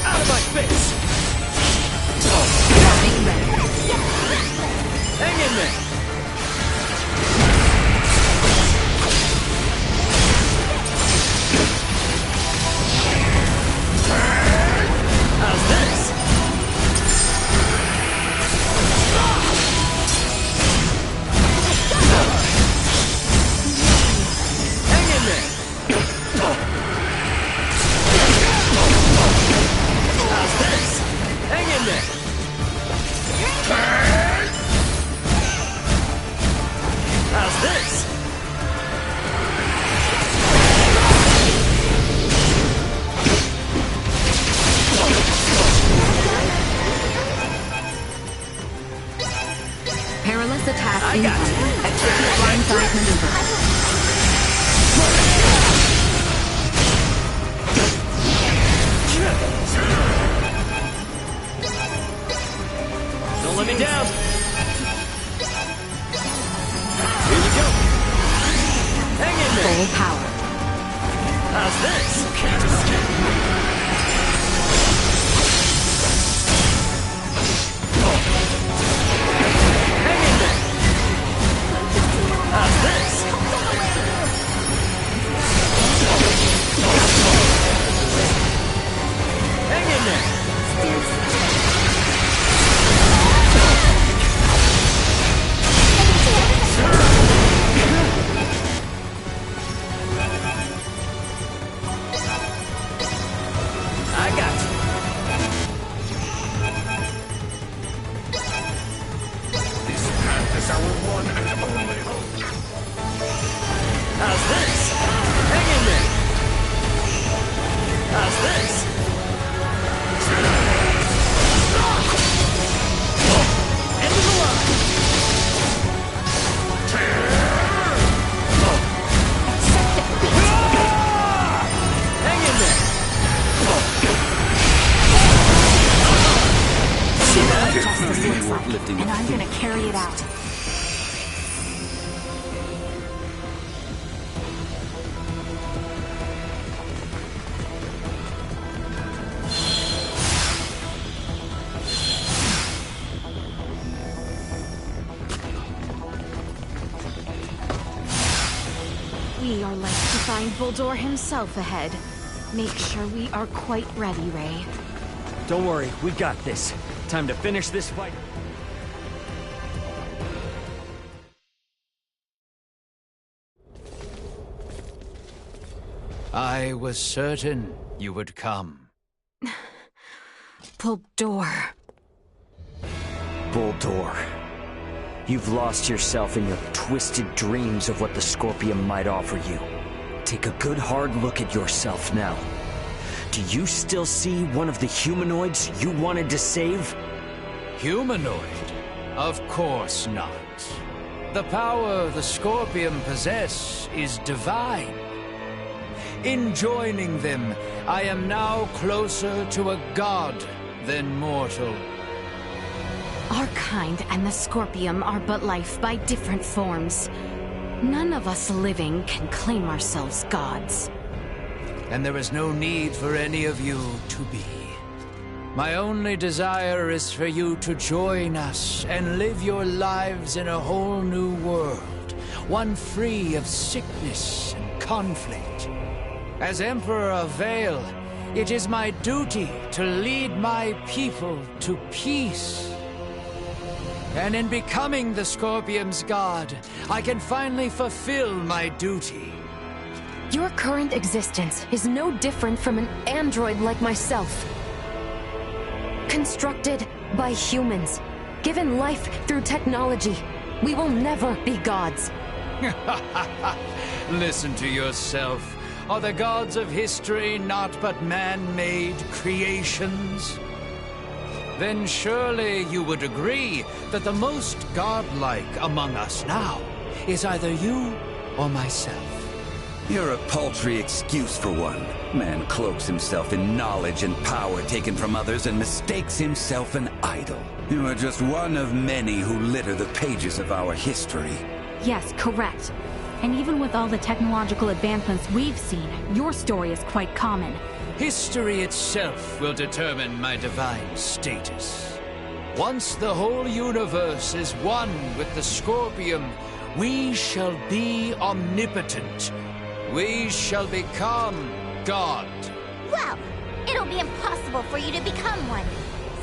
Out of my face! Hang in there! How's this? Hang in there! How's this? Hang in there! How's this? Perilous attack incoming. Execute blindside maneuver. Don't let me down! Here we go! Hang in there! Full power. How's this? You can't escape me! Hang in there! How's this? We are like to find Buldor himself ahead. Make sure we are quite ready, Ray. Don't worry, we got this. Time to finish this fight. I was certain you would come. Buldor. Buldor. You've lost yourself in your twisted dreams of what the Scorpium might offer you. Take a good hard look at yourself now. Do you still see one of the humanoids you wanted to save? Humanoid? Of course not. The power the Scorpium possess is divine. In joining them, I am now closer to a god than mortal. Our kind and the Scorpium are but life by different forms. None of us living can claim ourselves gods. And there is no need for any of you to be. My only desire is for you to join us and live your lives in a whole new world, one free of sickness and conflict. As Emperor of Vale, it is my duty to lead my people to peace. And in becoming the Scorpium's god, I can finally fulfill my duty. Your current existence is no different from an android like myself. Constructed by humans, given life through technology, we will never be gods. Listen to yourself. Are the gods of history not but man-made creations? Then surely you would agree that the most godlike among us now is either you or myself. You're a paltry excuse for one. Man cloaks himself in knowledge and power taken from others and mistakes himself an idol. You are just one of many who litter the pages of our history. Yes, correct. And even with all the technological advancements we've seen, your story is quite common. History itself will determine my divine status. Once the whole universe is one with the Scorpium, we shall be omnipotent. We shall become God. Well, it'll be impossible for you to become one,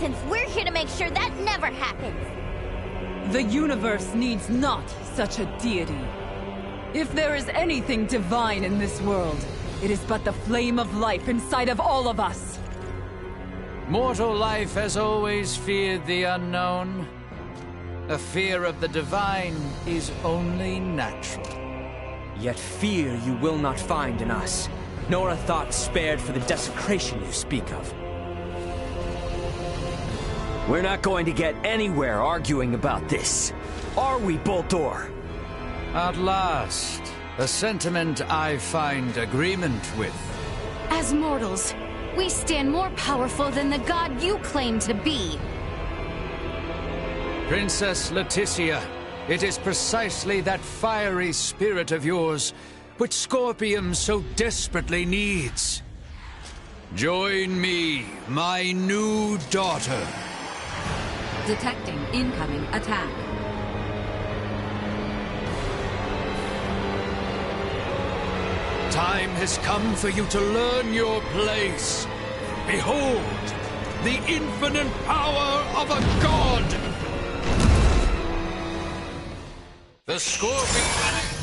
since we're here to make sure that never happens. The universe needs not such a deity. If there is anything divine in this world, it is but the flame of life inside of all of us. Mortal life has always feared the unknown. A fear of the divine is only natural. Yet fear you will not find in us, nor a thought spared for the desecration you speak of. We're not going to get anywhere arguing about this. Are we, Buldor? At last, a sentiment I find agreement with. As mortals, we stand more powerful than the god you claim to be. Princess Leticia, it is precisely that fiery spirit of yours which Scorpium so desperately needs. Join me, my new daughter. Detecting incoming attack. Time has come for you to learn your place. Behold, the infinite power of a god! The Scorpion...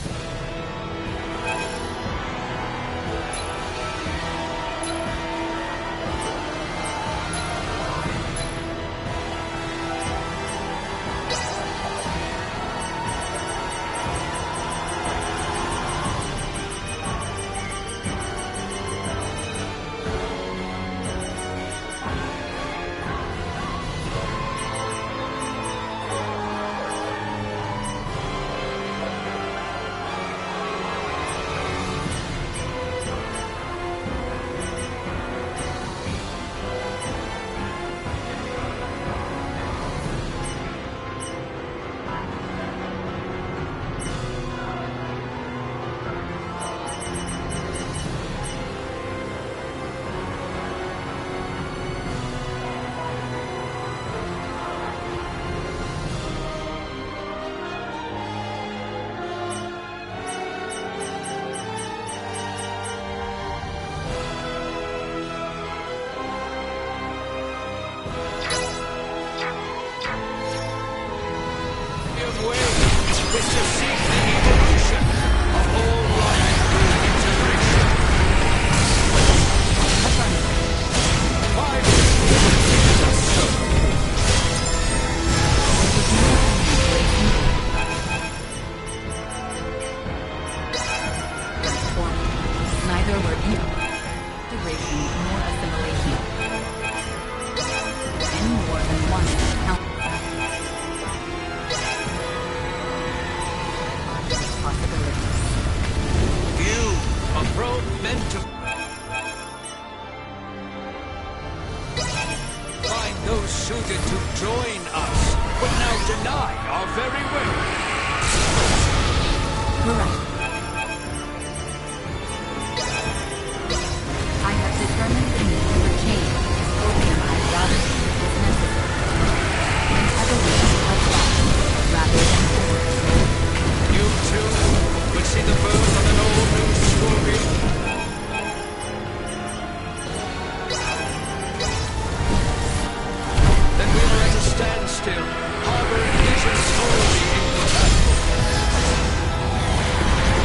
meant to find those suited to join us, but now deny our very will. Correct. I have determined the need to change the Scorpium ideology is necessary. An evolution of life rather than force. You too would see the birth of an all-new Scorpion. Then we were at a standstill, harboring visions wholly incompatible.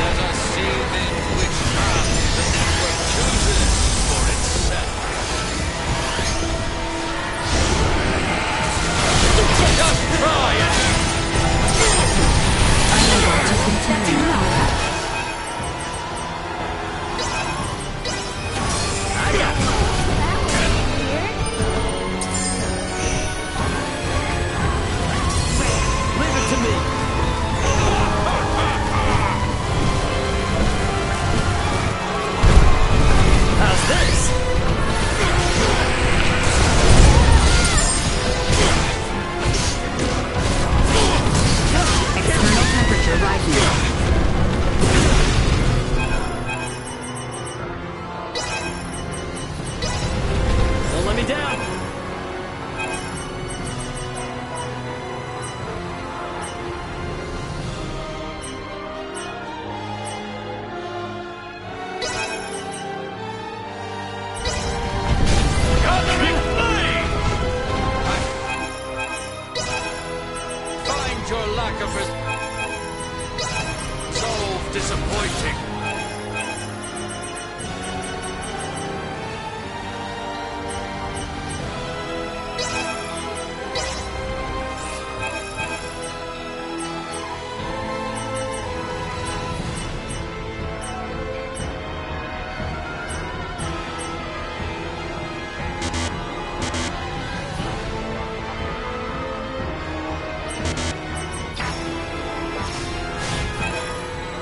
Let us see then which path the network chooses for itself. Just try it! Unable to continue combat. Leave it to me! How's this? External temperature rising. Don't let me down! Gathering flame! Find your lack of resolve disappointing.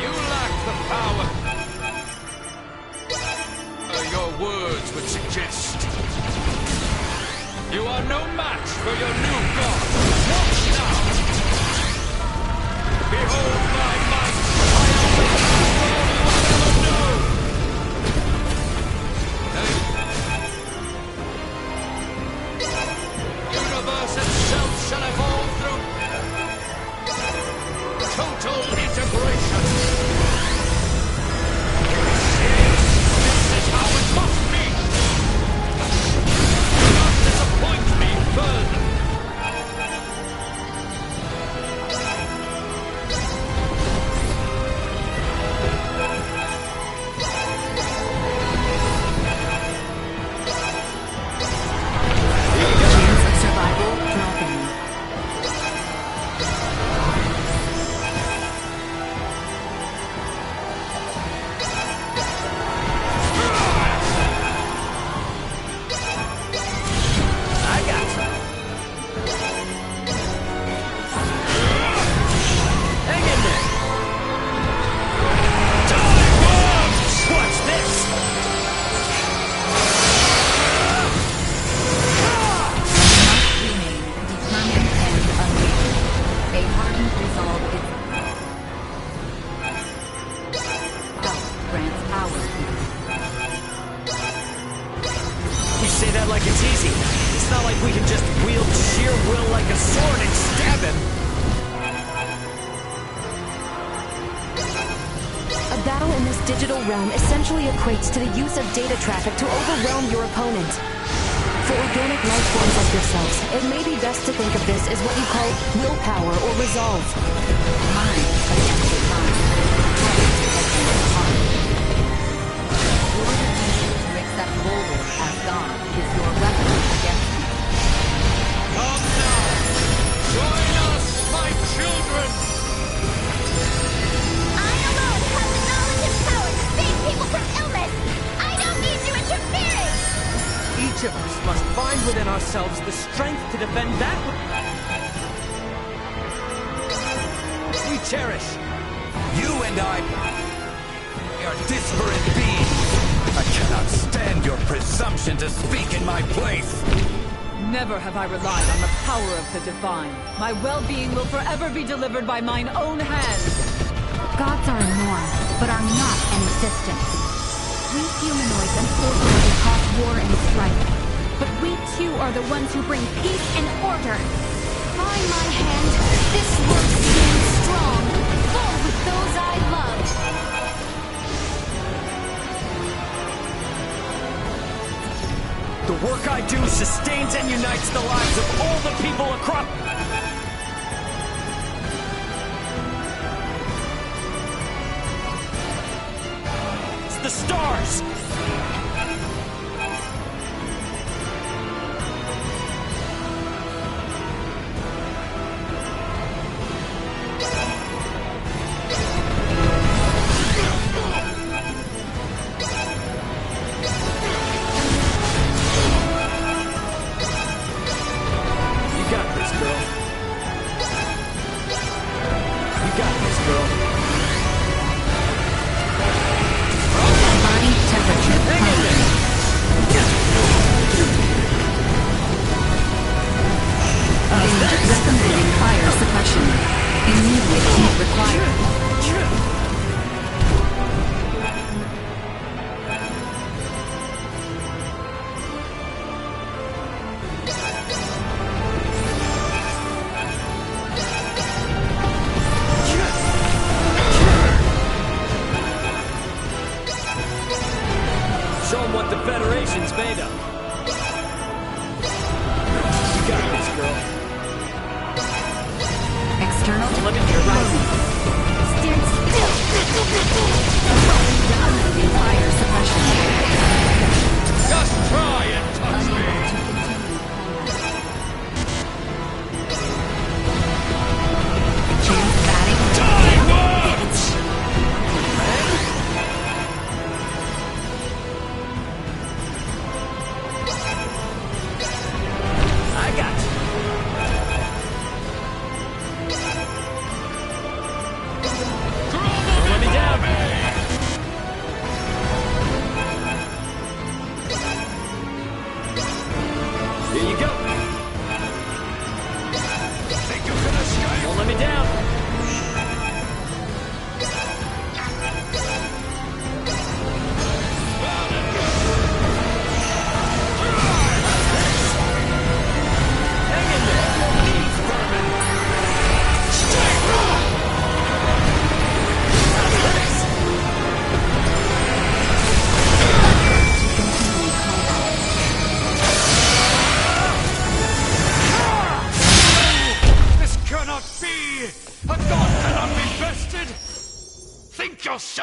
You lack the power. Your words would suggest. You are no match for your new god. Not now. Behold my might. I am the power you will ever know. The universe itself shall evolve through total integration. This is how it must be. Do not disappoint me further. Chance of survival dropping. I got you. Hang in there. Die, worms! Watch this. Remain determined and unwavering. A hardened resolve is health grants power. You say that like it's easy. It's not like we can just wield sheer will like a sword and stab him. A battle in this digital realm essentially equates to the use of data traffic to overwhelm your opponent. For organic life forms like yourselves, it may be best to think of this as what you call willpower or resolve. Mind against mind. Heart against heart. Your decision to accept Volver as God is your weapon against him. Come now. Join us, my children. I alone have the knowledge and power to save people from illness! I don't need you interfering! Each of us must find within ourselves the strength to defend that we cherish. You and I are disparate beings. cannot stand your presumption to speak in my place! Never have I relied on the power of the divine. My well-being will forever be delivered by mine own hands. Gods are a norm, but are not an existence. We humanoids unfortunately cause war and strife. But we too are the ones who bring peace and order. By my hand, this world stands strong, full with those I love. The work I do sustains and unites the lives of all the people across... It's the stars!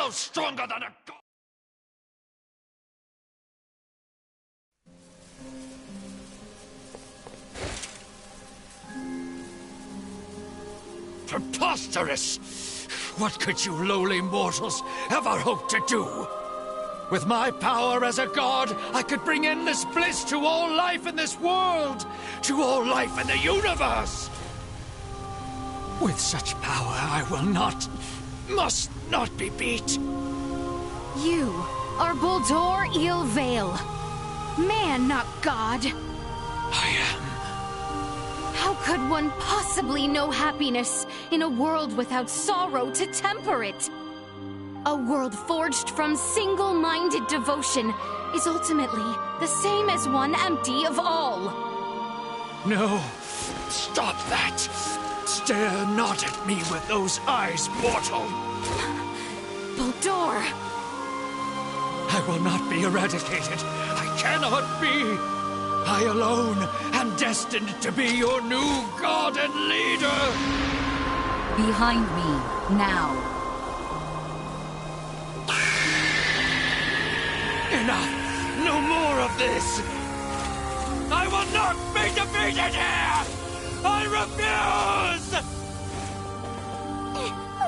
Stronger than a god! Preposterous! What could you lowly mortals ever hope to do? With my power as a god, I could bring endless bliss to all life in this world, to all life in the universe! With such power, I will not, must not be beat. You are Buldur Il-Vale. Man, not God. I am. How could one possibly know happiness in a world without sorrow to temper it? A world forged from single-minded devotion is ultimately the same as one empty of all. No, stop that. Stare not at me with those eyes, mortal. Buldur! I will not be eradicated. I cannot be. I alone am destined to be your new god and leader. Behind me, now. Enough. No more of this. I will not be defeated here. I refuse.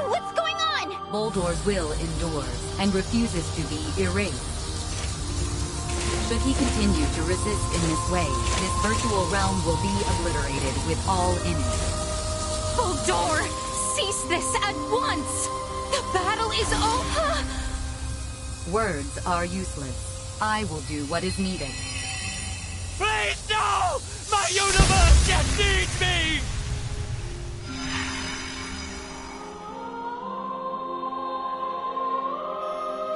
What's going on? Buldur's will endures and refuses to be erased. Should he continue to resist in this way, this virtual realm will be obliterated with all in it. Buldur! Cease this at once! The battle is over! Words are useless. I will do what is needed. Please, no! My universe just needs me!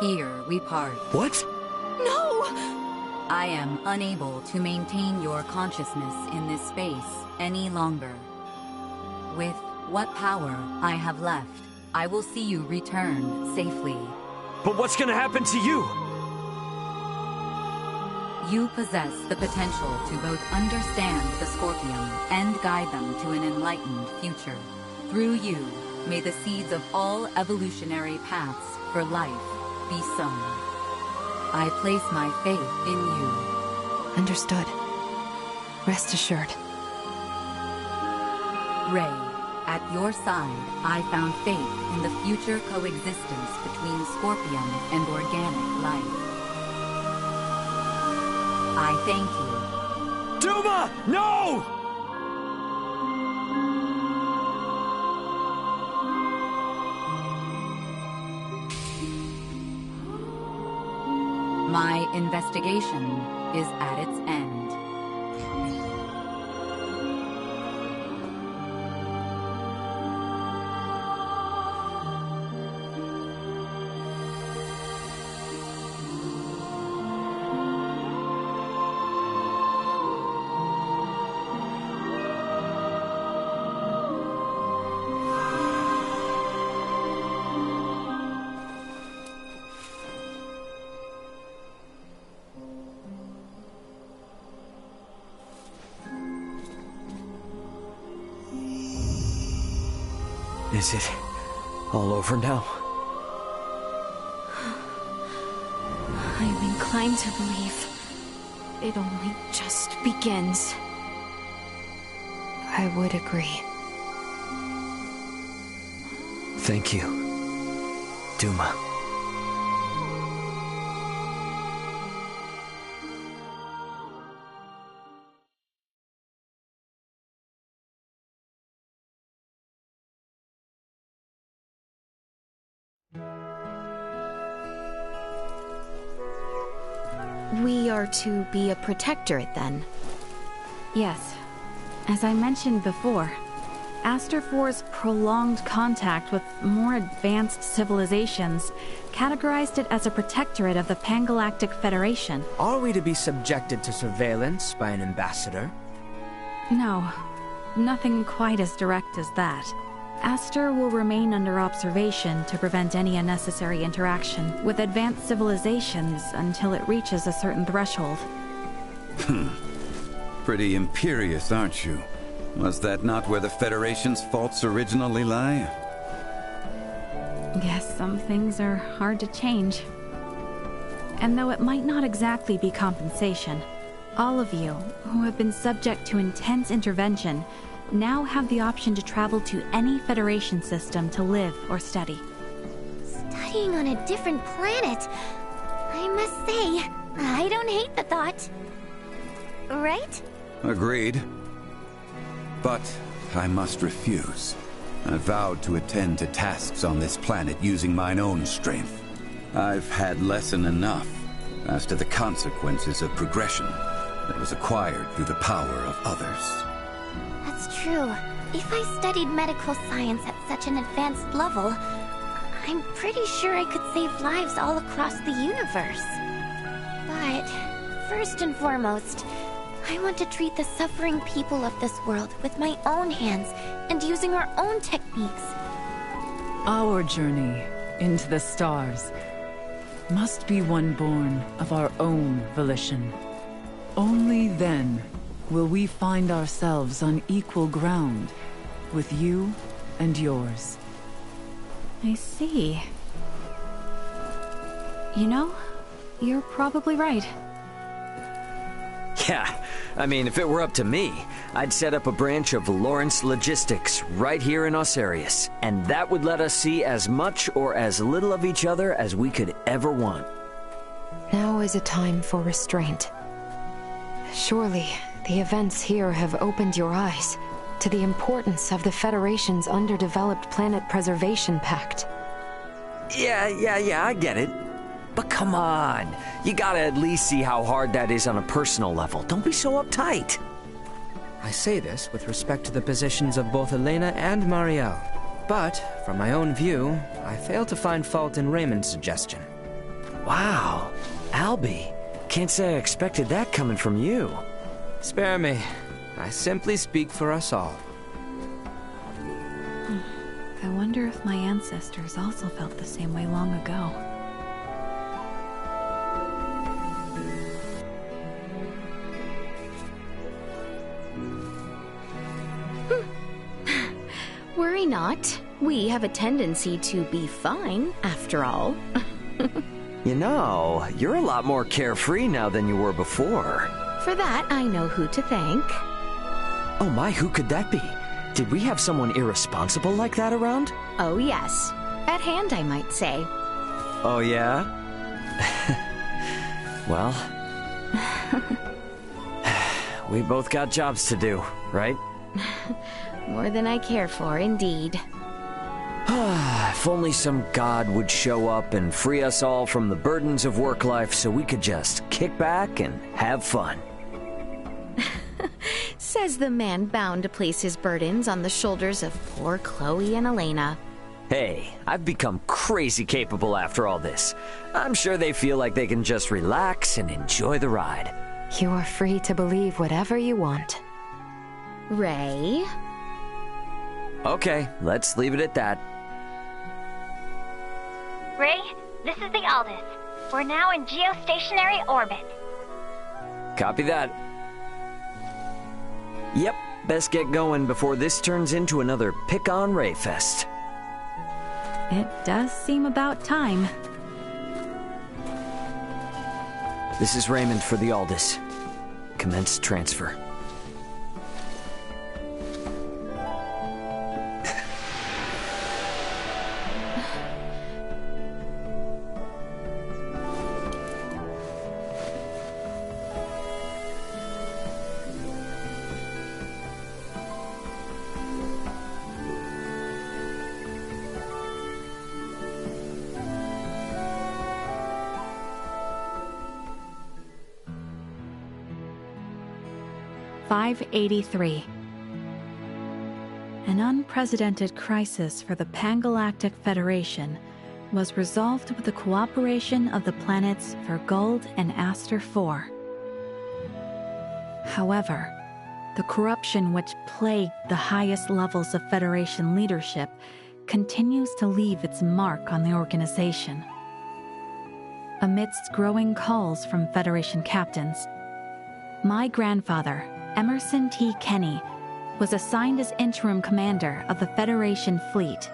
Here we part. What? No! I am unable to maintain your consciousness in this space any longer. With what power I have left, I will see you return safely. But what's gonna happen to you? You possess the potential to both understand the Scorpium and guide them to an enlightened future. Through you, may the seeds of all evolutionary paths for life be sown. I place my faith in you. Understood. Rest assured. Ray, at your side, I found faith in the future coexistence between Scorpium and organic life. I thank you. Duma! No! My investigation is at its end. Is it all over now? I'm inclined to believe it only just begins. I would agree. Thank you, Duma. We are to be a protectorate, then? Yes. As I mentioned before, Aster IV's prolonged contact with more advanced civilizations categorized it as a protectorate of the Pangalactic Federation. Are we to be subjected to surveillance by an ambassador? No, nothing quite as direct as that. Aster will remain under observation to prevent any unnecessary interaction with advanced civilizations until it reaches a certain threshold. Pretty imperious, aren't you? Was that not where the Federation's faults originally lie? Yes, some things are hard to change. And though it might not exactly be compensation, all of you who have been subject to intense intervention now have the option to travel to any Federation system to live or study. Studying on a different planet. I must say, I don't hate the thought. Right? Agreed. But I must refuse. I vowed to attend to tasks on this planet using mine own strength. I've had lesson enough as to the consequences of progression that was acquired through the power of others. That's true. If I studied medical science at such an advanced level, I'm pretty sure I could save lives all across the universe. But first and foremost, I want to treat the suffering people of this world with my own hands and using our own techniques. Our journey into the stars must be one born of our own volition. Only then will we find ourselves on equal ground with you and yours. I see. You know, you're probably right. Yeah, I mean, if it were up to me, I'd set up a branch of Lawrence Logistics right here in Osarius, and that would let us see as much or as little of each other as we could ever want. Now is a time for restraint. Surely, the events here have opened your eyes to the importance of the Federation's underdeveloped Planet Preservation Pact. Yeah, I get it. But come on, you gotta at least see how hard that is on a personal level. Don't be so uptight. I say this with respect to the positions of both Elena and Marielle. But, from my own view, I fail to find fault in Raymond's suggestion. Wow, Albie. Can't say I expected that coming from you. Spare me. I simply speak for us all. I wonder if my ancestors also felt the same way long ago. Worry not. We have a tendency to be fine, after all. You know, you're a lot more carefree now than you were before. For that, I know who to thank. Oh my, who could that be? Did we have someone irresponsible like that around? Oh yes. At hand, I might say. Oh yeah? Well... we both got jobs to do, right? More than I care for, indeed. If only some god would show up and free us all from the burdens of work life so we could just kick back and have fun. Says the man bound to place his burdens on the shoulders of poor Chloe and Elena. Hey, I've become crazy capable after all this. I'm sure they feel like they can just relax and enjoy the ride. You are free to believe whatever you want. Ray? Okay, let's leave it at that. Ray, this is the Aldous. We're now in geostationary orbit. Copy that. Yep, best get going before this turns into another pick-on Ray fest. It does seem about time. This is Raymond for the Aldous. Commence transfer. .583. An unprecedented crisis for the Pangalactic Federation was resolved with the cooperation of the planets Vergold and Aster IV. However, the corruption which plagued the highest levels of Federation leadership continues to leave its mark on the organization. Amidst growing calls from Federation captains, my grandfather, Emerson T. Kenny, was assigned as interim commander of the Federation fleet.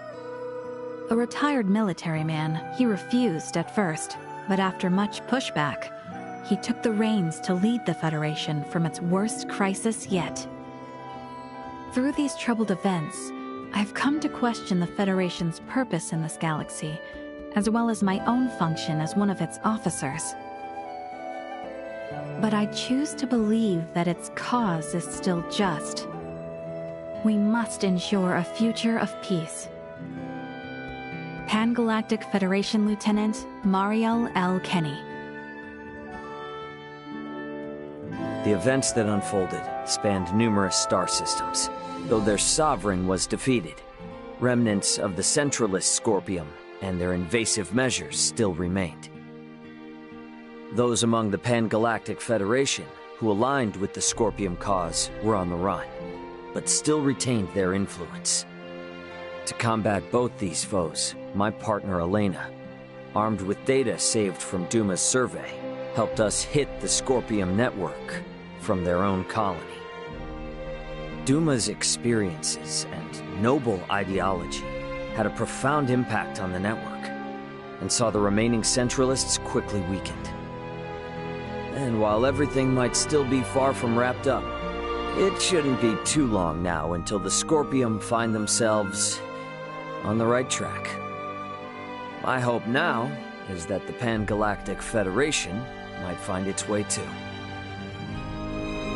A retired military man, he refused at first, but after much pushback, he took the reins to lead the Federation from its worst crisis yet. Through these troubled events, I've come to question the Federation's purpose in this galaxy, as well as my own function as one of its officers. But I choose to believe that its cause is still just. We must ensure a future of peace. Pangalactic Federation Lieutenant Marielle L. Kenny. The events that unfolded spanned numerous star systems, though their sovereign was defeated. Remnants of the centralist Scorpium and their invasive measures still remained. Those among the Pangalactic Federation who aligned with the Scorpium cause were on the run, but still retained their influence. To combat both these foes, my partner Elena, armed with data saved from Duma's survey, helped us hit the Scorpium network from their own colony. Duma's experiences and noble ideology had a profound impact on the network, and saw the remaining Centralists quickly weakened. And while everything might still be far from wrapped up, it shouldn't be too long now until the Scorpium find themselves on the right track. My hope now is that the Pangalactic Federation might find its way too.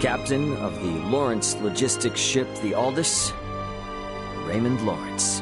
Captain of the Lawrence logistics ship the Aldous, Raymond Lawrence.